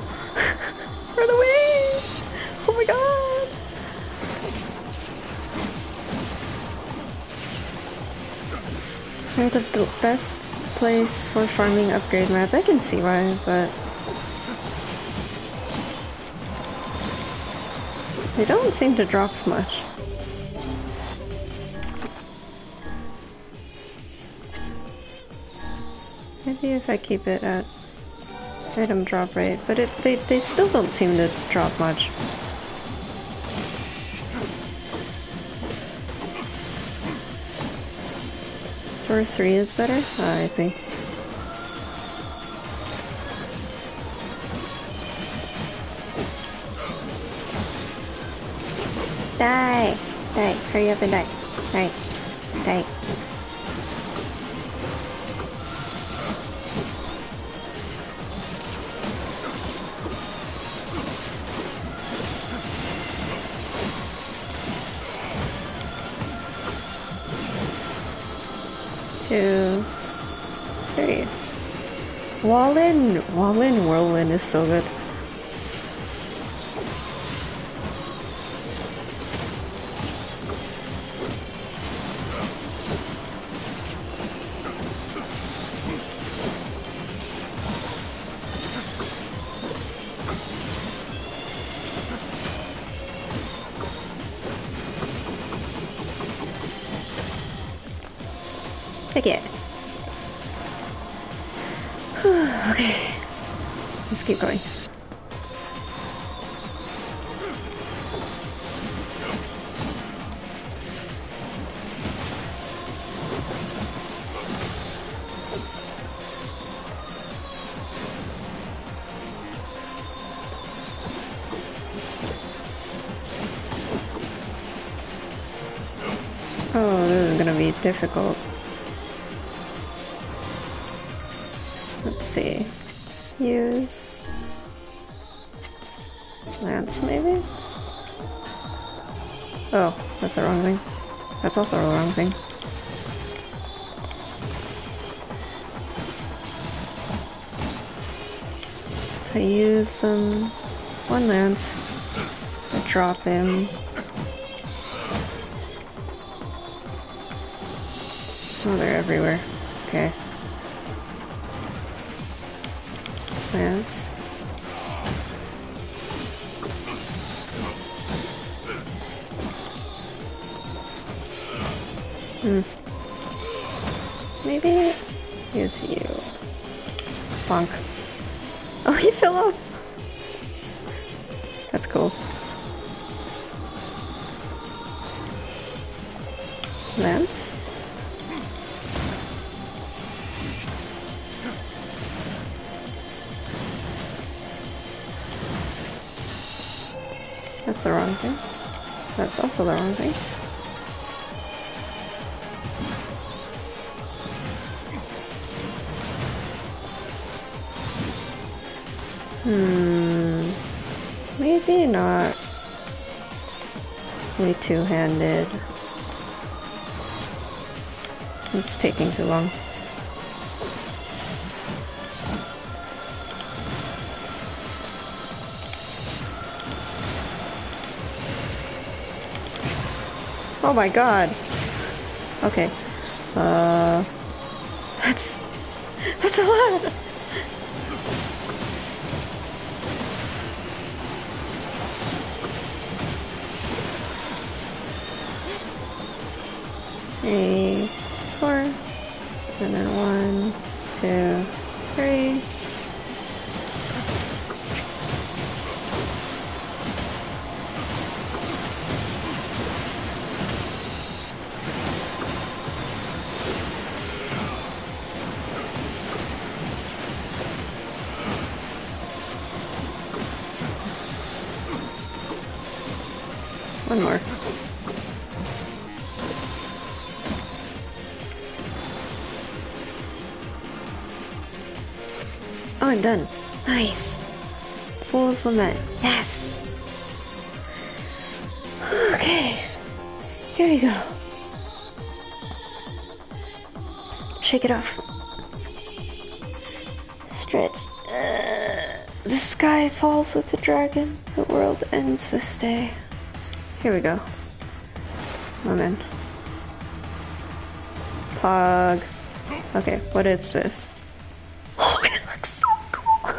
Run away! Oh my god! They're the best place for farming upgrade mats. I can see why, but... They don't seem to drop much. Maybe if I keep it at item drop rate, but they still don't seem to drop much. Door 3 is better? Ah, I see. Die! Die! Hurry up and die. Die. Die. Two, three. Wallin Whirlwind is so good. Take it. Okay. Let's keep going. Oh, this is gonna be difficult. Let's see. Use Lance, maybe? Oh, that's the wrong thing. That's also the wrong thing. So I use one Lance. I drop him. Oh, they're everywhere. Okay. Lance. Maybe use you. Bonk. Oh, he fell off! That's cool. Lance? That's the wrong thing. That's also the wrong thing. Maybe not. Way two-handed. It's taking too long. Oh my god. Okay. That's a lot. Three, four, and then 1, 2, 3. One more. Oh, I'm done. Nice. Fool's Lament. Yes. Okay. Here we go. Shake it off. Stretch. The sky falls with the dragon. The world ends this day. Here we go. Moment. Pog. Okay, what is this? Oh, it looks so cool!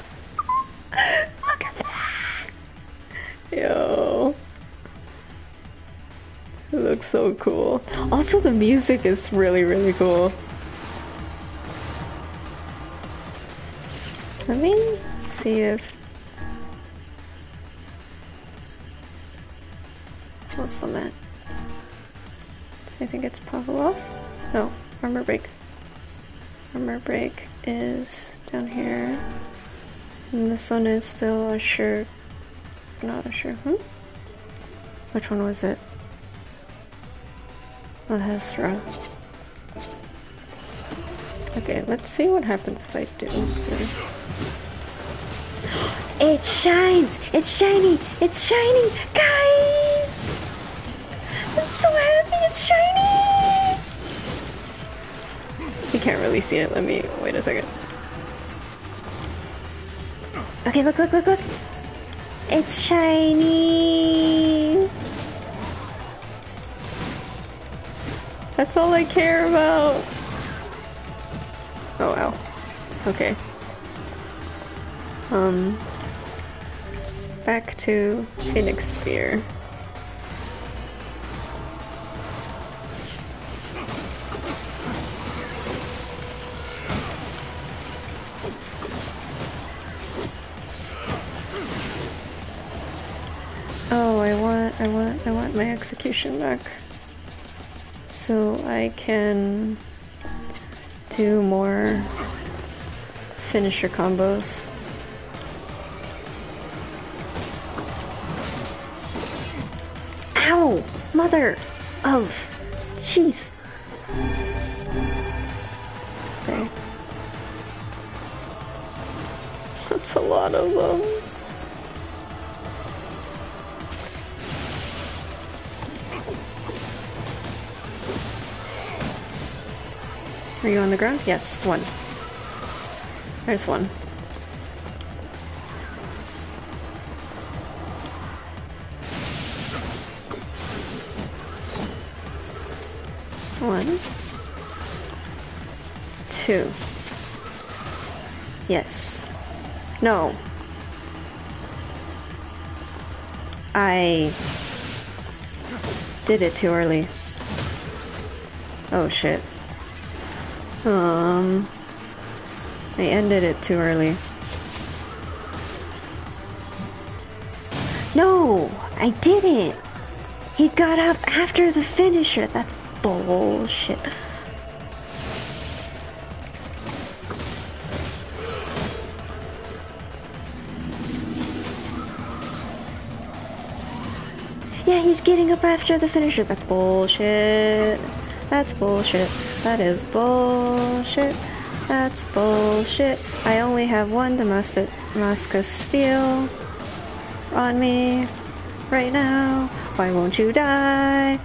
Look at that! Yo. so cool. Also, the music is really, really cool. Let me see if... What's the mat? I think it's Pavlov? No, armor break. Armor break is down here. And this one is still a shirt. Not a shirt. Which one was it? Oh, Hesra. Okay, let's see what happens if I do this. It shines! It's shiny! It's shining! Guys! I'm so happy it's shiny! You can't really see it. Let me... Wait a second. Okay, look, look, look, look! It's shiny! That's all I care about! Oh, wow. Okay. Back to Phoenix Spear. Oh, I want my execution back. So I can do more finisher combos. Ow! Mother of... Jeez. Okay. That's a lot of them. Are you on the ground? Yes, one. There's one. One. Two. Yes. No. I did it too early. Oh shit. I ended it too early. No! I didn't! He got up after the finisher! That's bullshit. Yeah, he's getting up after the finisher. That's bullshit. That's bullshit. That is bullshit. That's bullshit. I only have one Damascus steel on me right now. Why won't you die?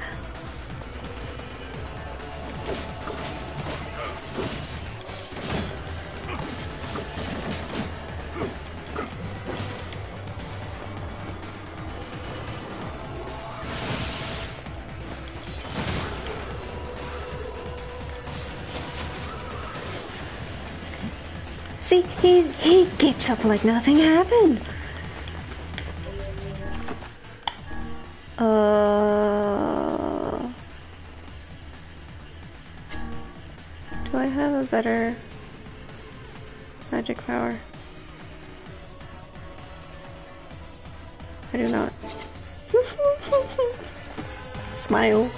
See, he gets up like nothing happened. Do I have a better magic power? I do not. Smile.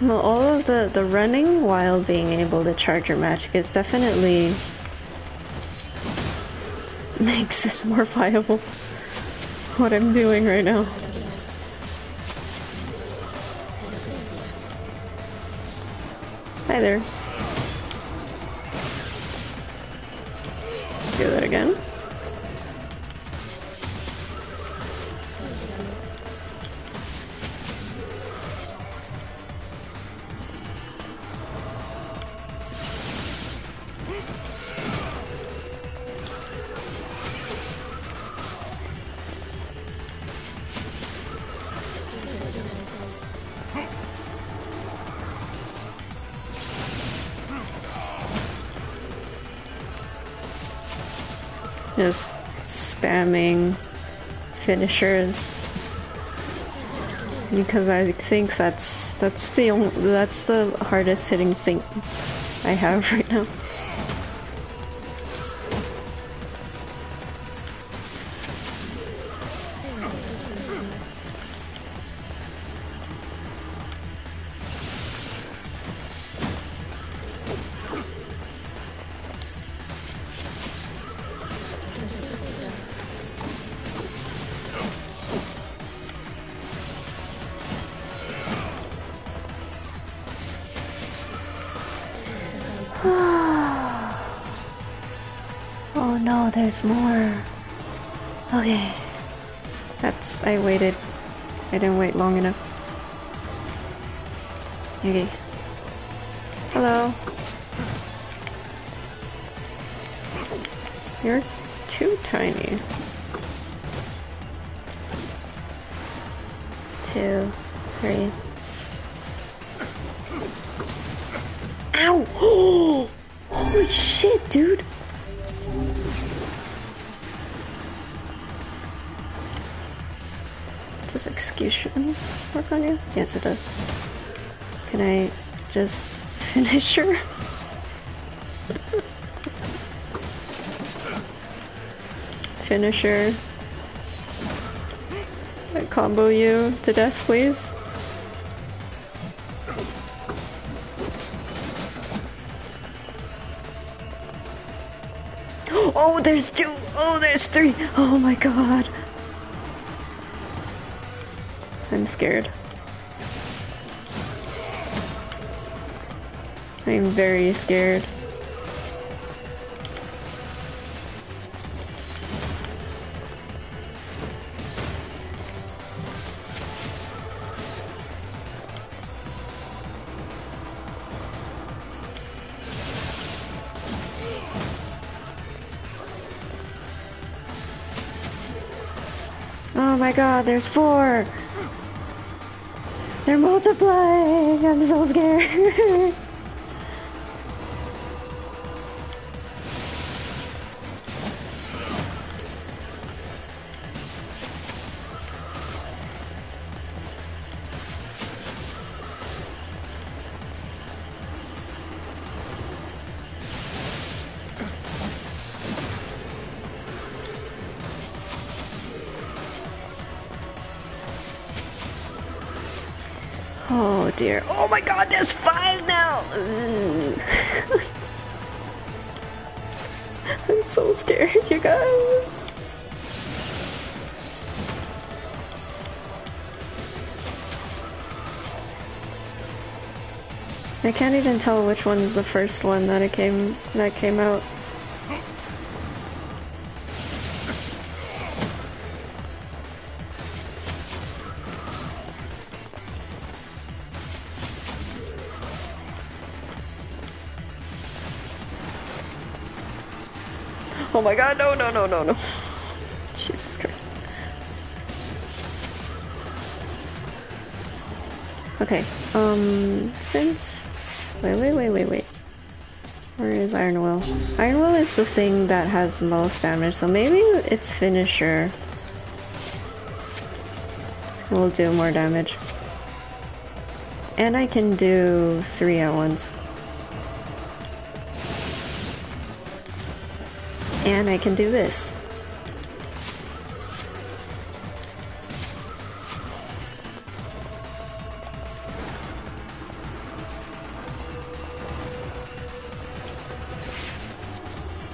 Well, all of the running while being able to charge your magic is definitely makes this more viable. What I'm doing right now. Hi there. Do that again. Just spamming finishers because I think that's the hardest hitting thing I have right now. Oh no, there's more. Okay. I waited. I didn't wait long enough. Okay. Hello. You're too tiny. 2, 3. Ow! Oh! Holy shit, dude! Does execution work on you? Yes, it does. Can I just finish her? Finish her. I combo you to death, please. Oh, there's 2! Oh, there's 3! Oh my god. I'm scared. I'm very scared. Oh my god, there's 4! They're multiplying! I'm so scared! Oh dear. Oh my god, there's 5 now! I'm so scared, you guys. I can't even tell which one's the first one that came out. Oh my god, no, no, no, no, no. Jesus Christ. Okay, since... Wait. Where is Iron Will? Iron Will is the thing that has most damage, so maybe its finisher will do more damage. And I can do 3 at once. And I can do this.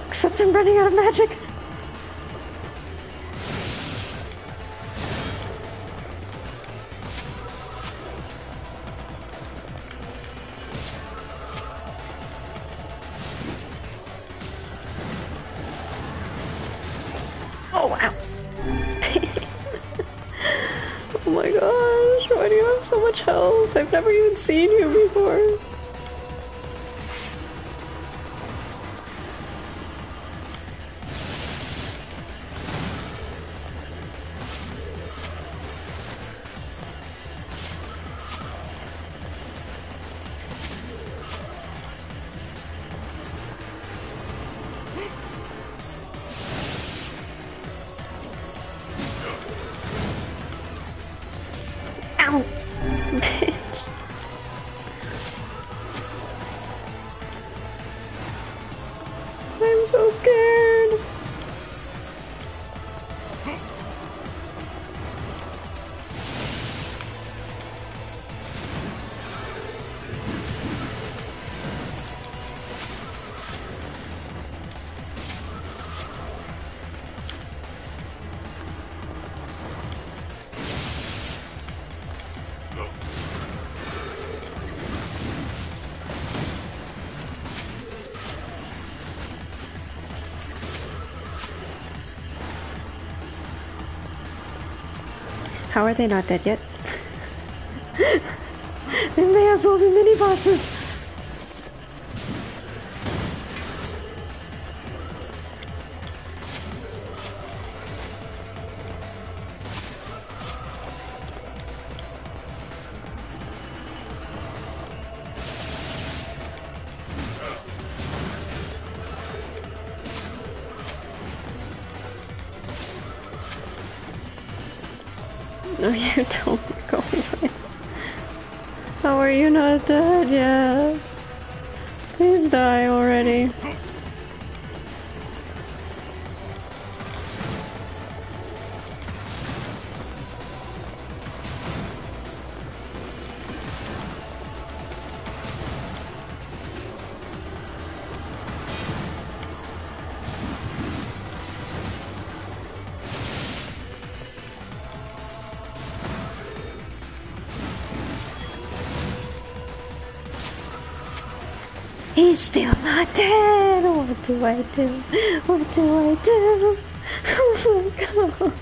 Except I'm running out of magic. gosh, why do you have so much health? I've never even seen you before. Ow! Bitch. I'm so scared. How are they not dead yet? They may as well be mini bosses. No, you don't go away. How are you not dead yet? Please die already. He's still not dead! What do I do? What do I do? Oh my god.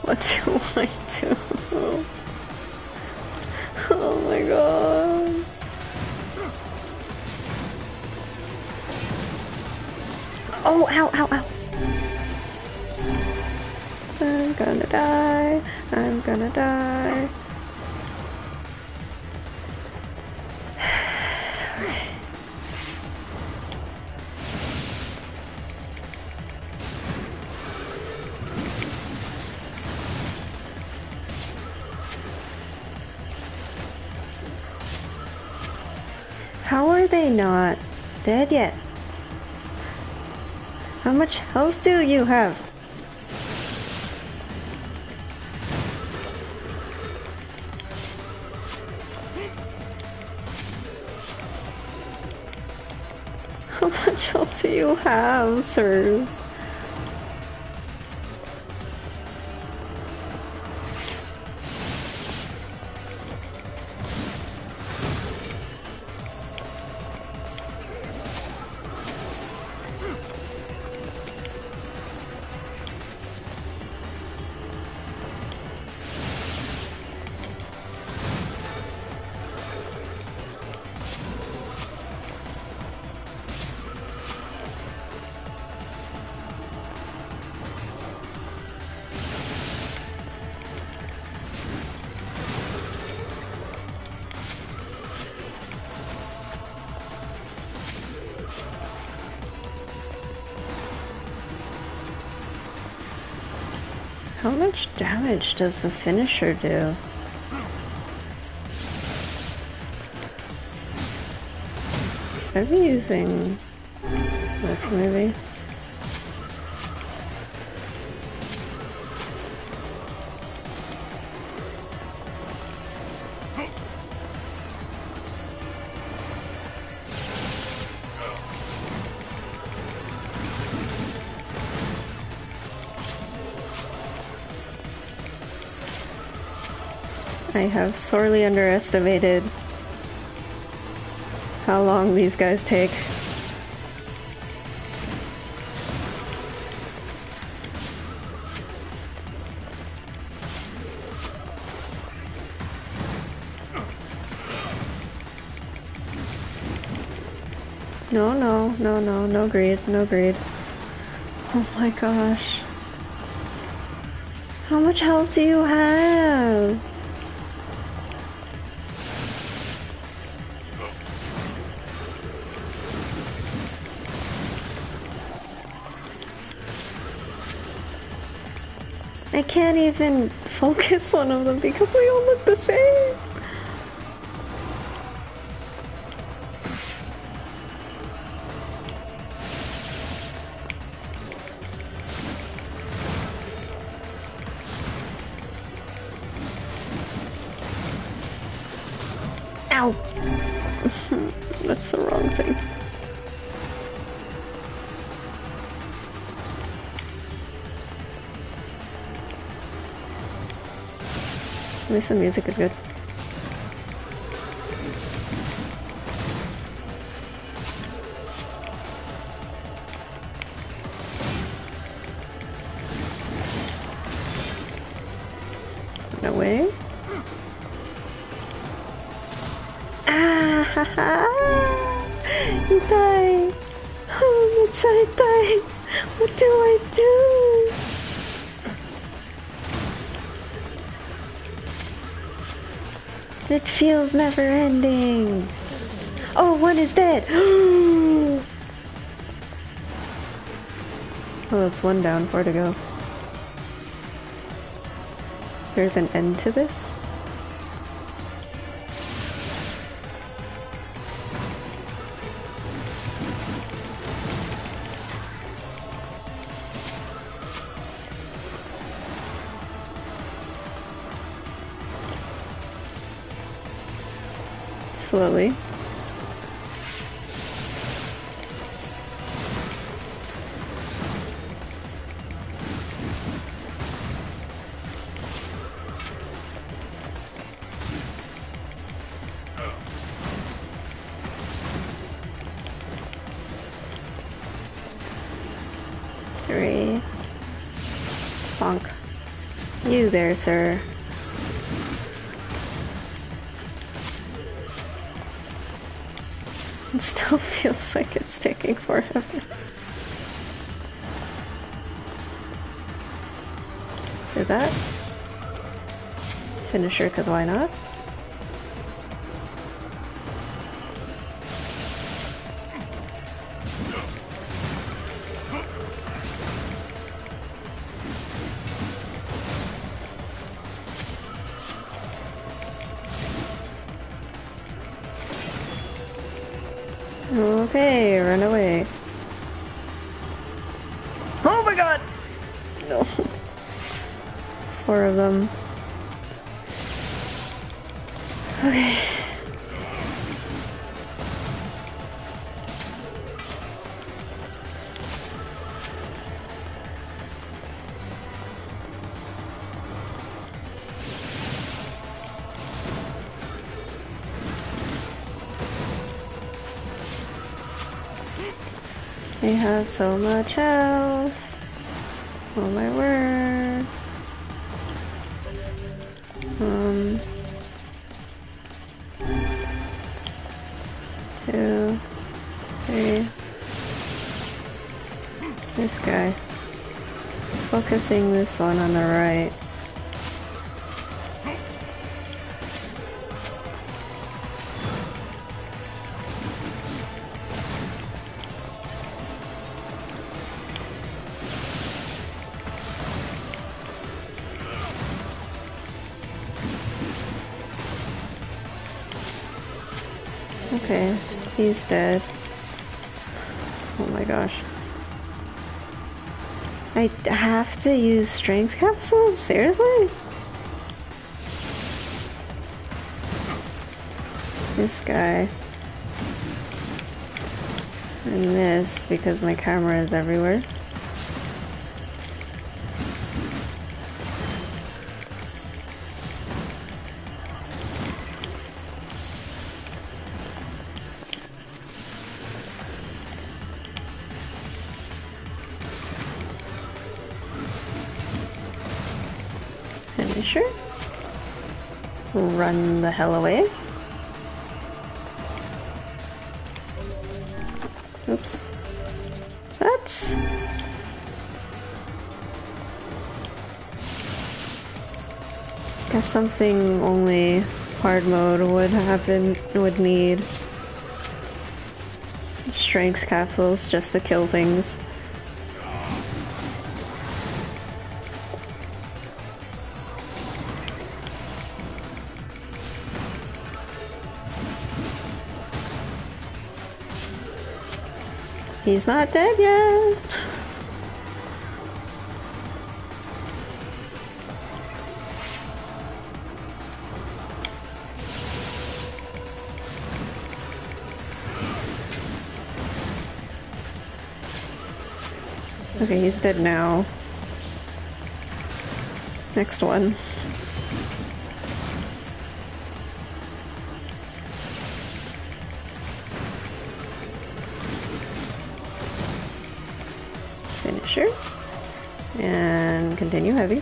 What do I do? Oh my god. Oh, ow, ow, ow. I'm gonna die. I'm gonna die. How are they not dead yet? How much health do you have? How much health do you have, sirs? How much damage does the finisher do? I'd be using this maybe. I have sorely underestimated how long these guys take. No, no, no, no, no greed, no greed. Oh my gosh. How much health do you have? I can't even focus one of them because we all look the same. Ow! That's the wrong thing. At least the music is good. No way. Ah ha ha! Itay! Oh, itay! What do I do? It feels never ending. Oh, one is dead. Oh, that's one down, 4 to go. There's an end to this? Slowly. Three. Bonk. You there, sir. It still feels like it's taking forever. Do that. Finisher, because why not? Okay, run away. Oh my god! No. 4 of them. Okay. I have so much health. Oh my word. 2, 3. This guy. Focusing this one on the right. Okay, he's dead. Oh my gosh. I have to use strength capsules? Seriously? This guy. And this, because my camera is everywhere. Finisher. Run the hell away. Oops. That's... Guess something only hard mode would need. Strength capsules just to kill things. He's not dead yet! Okay, he's dead now. Next one. Finisher. And continue heavy.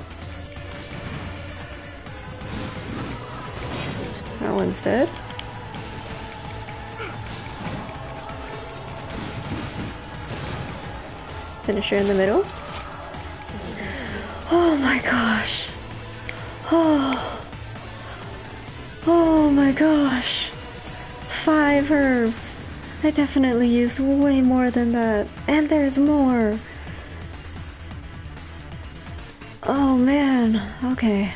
That one's dead. Finisher in the middle. Oh my gosh. Oh my gosh. 5 herbs. I definitely used way more than that. And there's more. Oh man. Okay.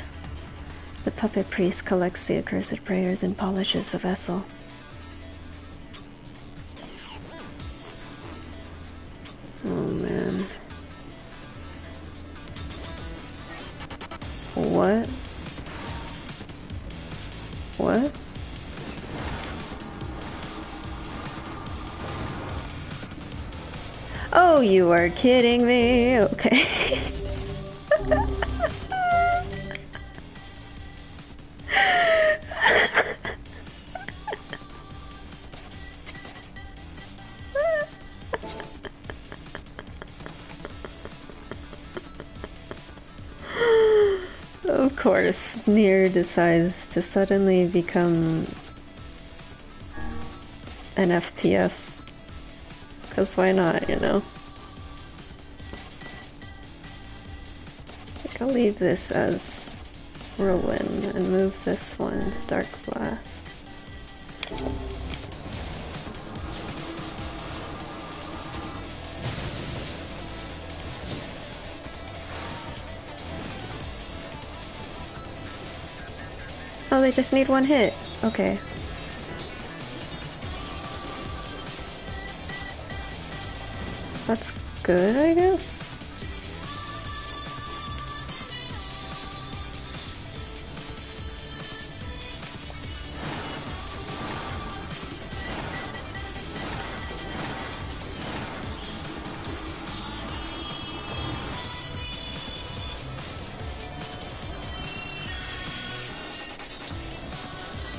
The puppet priest collects the accursed prayers and polishes the vessel. Oh man. What? What? Oh, you are kidding me. Okay. Of course, NieR decides to suddenly become an FPS. Because why not, you know? I think I'll leave this as Ruin and move this one to Dark Blast. Oh, they just need one hit. Okay. That's good, I guess?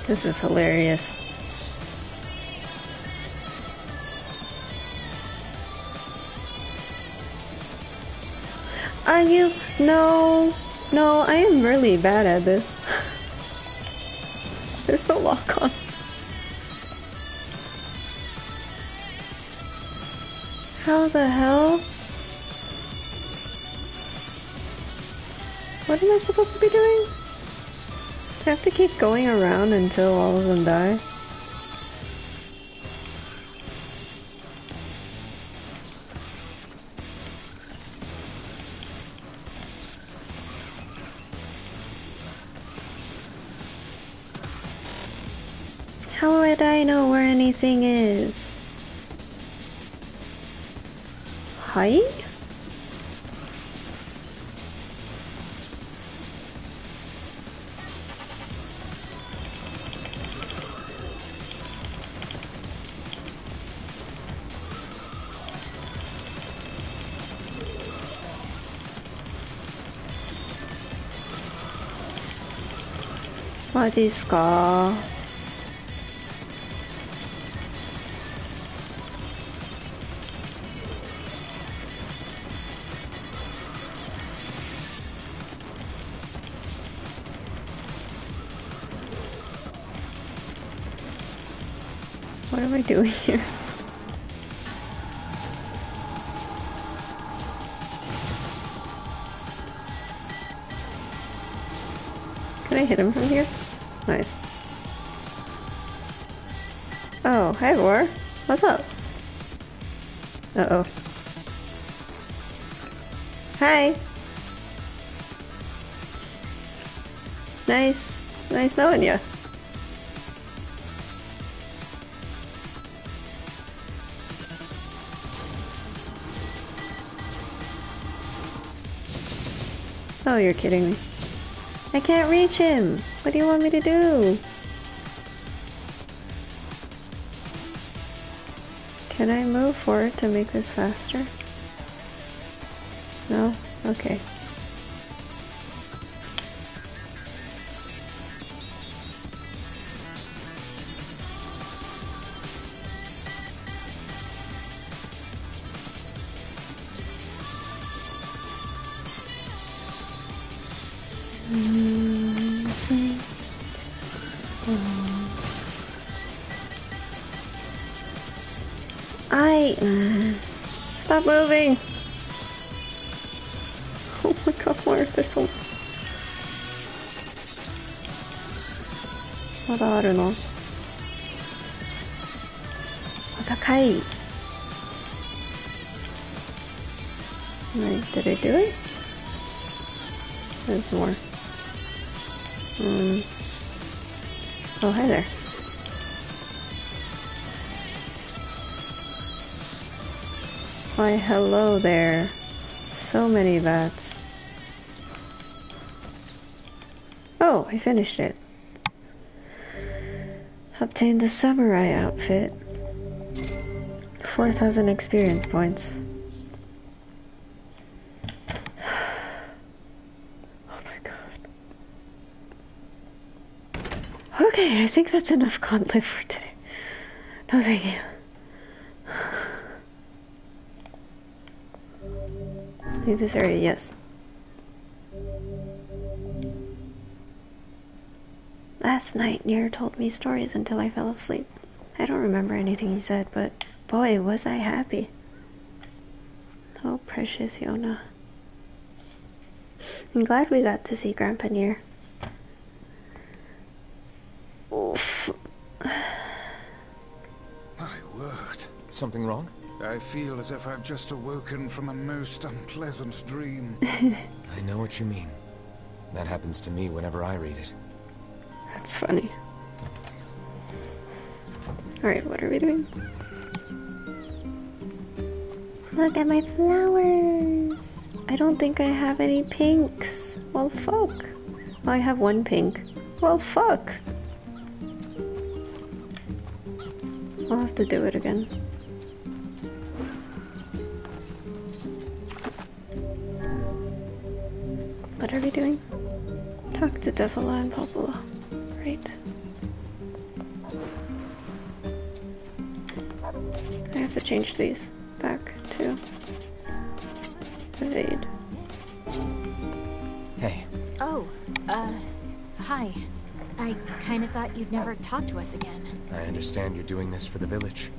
This is hilarious. Are you? No, I am really bad at this. There's no lock on. How the hell? What am I supposed to be doing? Do I have to keep going around until all of them die? How would I know where anything is? Height? What isか? What am I doing here? Can I hit him from here? Nice. Oh, hey, War. What's up? Uh-oh. Hi! Nice knowing ya. Oh, you're kidding me. I can't reach him! What do you want me to do? Can I move forward to make this faster? No? Okay. Stop moving! Oh my god, why are there so many? まだあるの？高い。Wait, did I do it? There's more. Oh, hi there. Why, hello there. So many bats. Oh, I finished it. Obtained the samurai outfit. 4,000 experience points. Oh my god. Okay, I think that's enough gauntlet for today. No, thank you. Leave this area, yes. Last night, NieR told me stories until I fell asleep. I don't remember anything he said, but boy, was I happy. Oh, precious Yona. I'm glad we got to see Grandpa NieR. Oof. My word. Something wrong? I feel as if I've just awoken from a most unpleasant dream. I know what you mean. That happens to me whenever I read it. That's funny. Alright, what are we doing? Look at my flowers! I don't think I have any pinks. Well, fuck. Oh, I have one pink. Well, fuck. I'll have to do it again. What are we doing? Talk to Devila and Popola. Right. I have to change these back to evade. Hey. Oh, hi. I kinda thought you'd never talk to us again. I understand you're doing this for the village,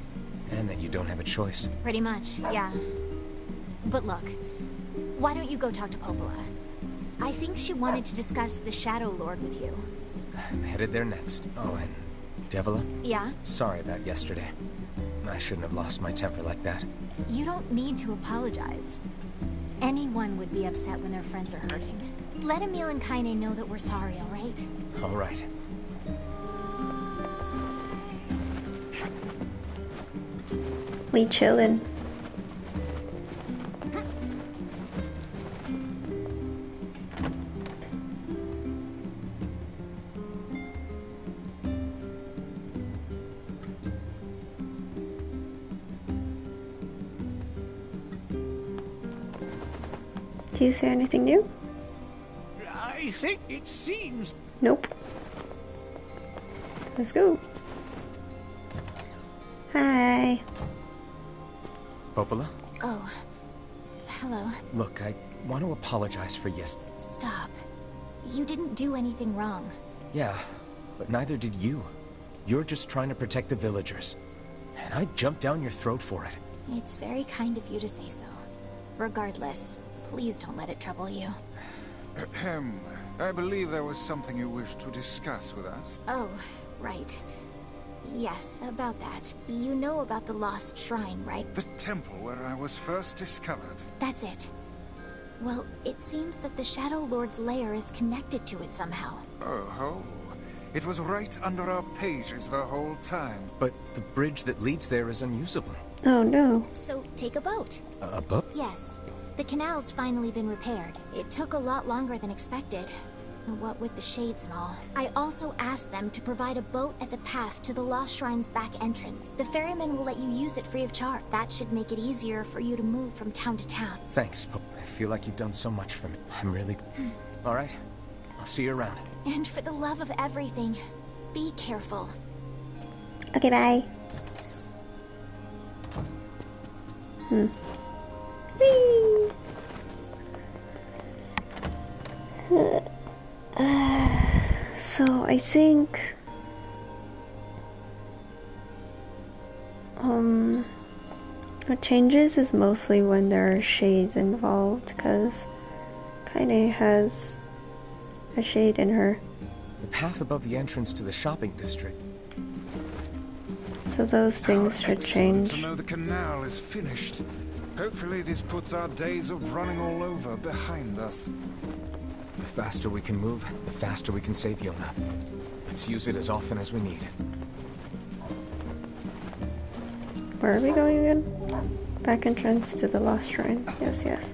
and that you don't have a choice. Pretty much, yeah. But look, why don't you go talk to Popola? I think she wanted to discuss the Shadow Lord with you. I'm headed there next. Oh, and Devila? Yeah? Sorry about yesterday. I shouldn't have lost my temper like that. You don't need to apologize. Anyone would be upset when their friends are hurting. Let Emil and Kaine know that we're sorry, alright? Alright. We chillin'. Do you say anything new? I think it seems... Nope. Let's go. Hi. Popola? Oh. Hello. Look, I want to apologize for Stop. You didn't do anything wrong. Yeah, but neither did you. You're just trying to protect the villagers. And I'd jump down your throat for it. It's very kind of you to say so. Regardless, please don't let it trouble you. Ahem. I believe there was something you wished to discuss with us. Oh, right. Yes, about that. You know about the lost shrine, right? The temple where I was first discovered. That's it. Well, it seems that the Shadow Lord's lair is connected to it somehow. Oh, it was right under our pages the whole time. But the bridge that leads there is unusable. Oh no. So, take a boat. A boat? Yes. The canal's finally been repaired. It took a lot longer than expected. What with the shades and all. I also asked them to provide a boat at the path to the Lost Shrine's back entrance. The ferryman will let you use it free of charge. That should make it easier for you to move from town to town. Thanks, Pope. I feel like you've done so much for me. I'm really... All right. I'll see you around. And for the love of everything, be careful. Okay, bye. Whee! So I think what changes is mostly when there are shades involved, because Kaine has a shade in her. The path above the entrance to the shopping district. So those things should change. To know the canal is finished. Hopefully this puts our days of running all over behind us. The faster we can move, the faster we can save Yona. Let's use it as often as we need. Where are we going again? Back entrance to the Lost Shrine. Yes, yes.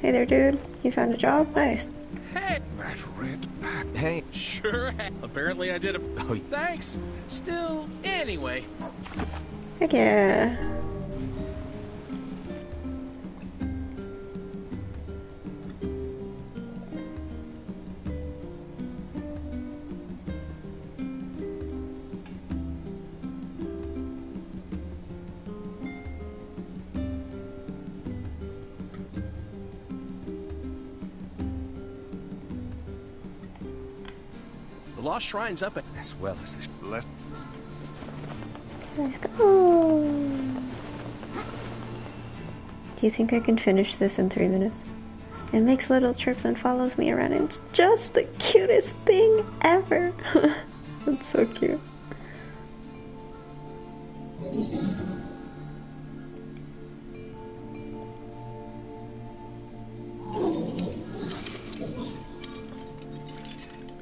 Hey there, dude. You found a job? Nice. Hey! That red pack. Hey. Sure. Apparently I did a... Oh, Thanks. Still, anyway. Heck yeah. The Lost Shrine's up at... as well as the... Let Let's go. Do you think I can finish this in 3 minutes? It makes little trips and follows me around. It's just the cutest thing ever. It's so cute.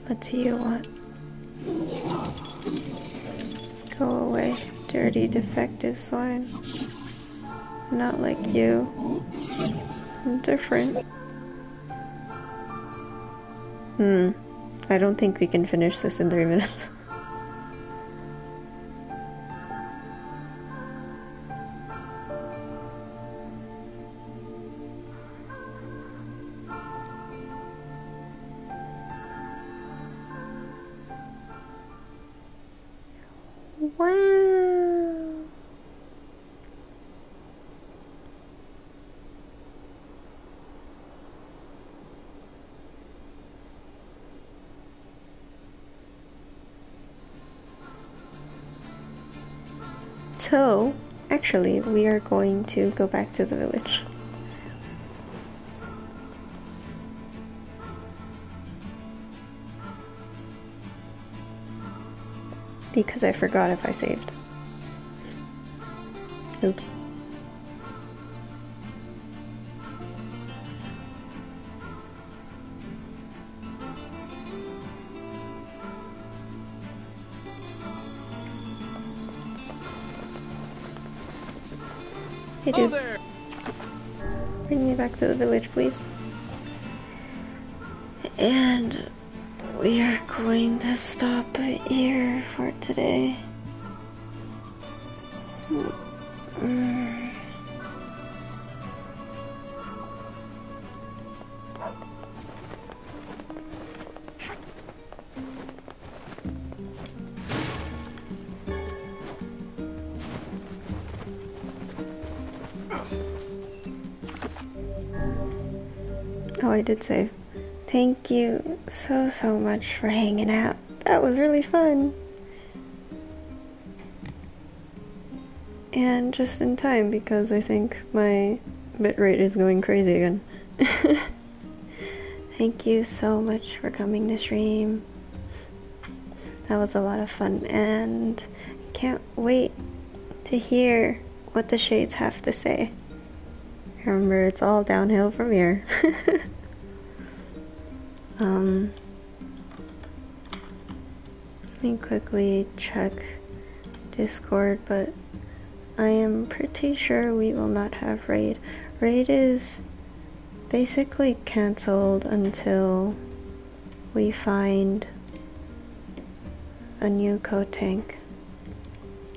What do you want? Go away, dirty, defective swine. Not like you. I'm different. I don't think we can finish this in 3 minutes. Wow. So, actually, we are going to go back to the village. Because I forgot if I saved. Oops. Hey, Oh dude. there! Bring me back to the village, please. And we are going to stop here for today. Oh, I did save. thank you so much for hanging out. That was really fun. And just in time, because I think my bitrate is going crazy again. Thank you so much for coming to stream. That was a lot of fun, and I can't wait to hear what the shades have to say. Remember, it's all downhill from here. Let me quickly check Discord, but I am pretty sure we will not have raid. Raid is basically cancelled until we find a new code tank.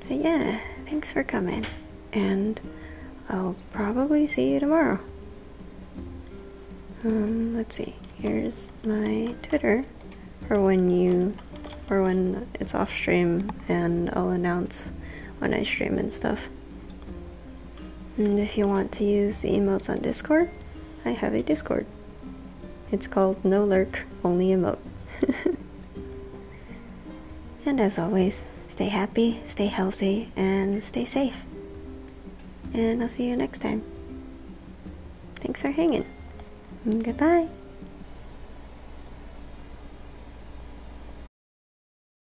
But yeah, thanks for coming, and I'll probably see you tomorrow. Let's see. Here's my Twitter for when it's off stream, and I'll announce when I stream and stuff. And if you want to use the emotes on Discord, I have a Discord. It's called No Lurk, Only Emote. And as always, stay happy, stay healthy, and stay safe. And I'll see you next time. Thanks for hanging. Goodbye.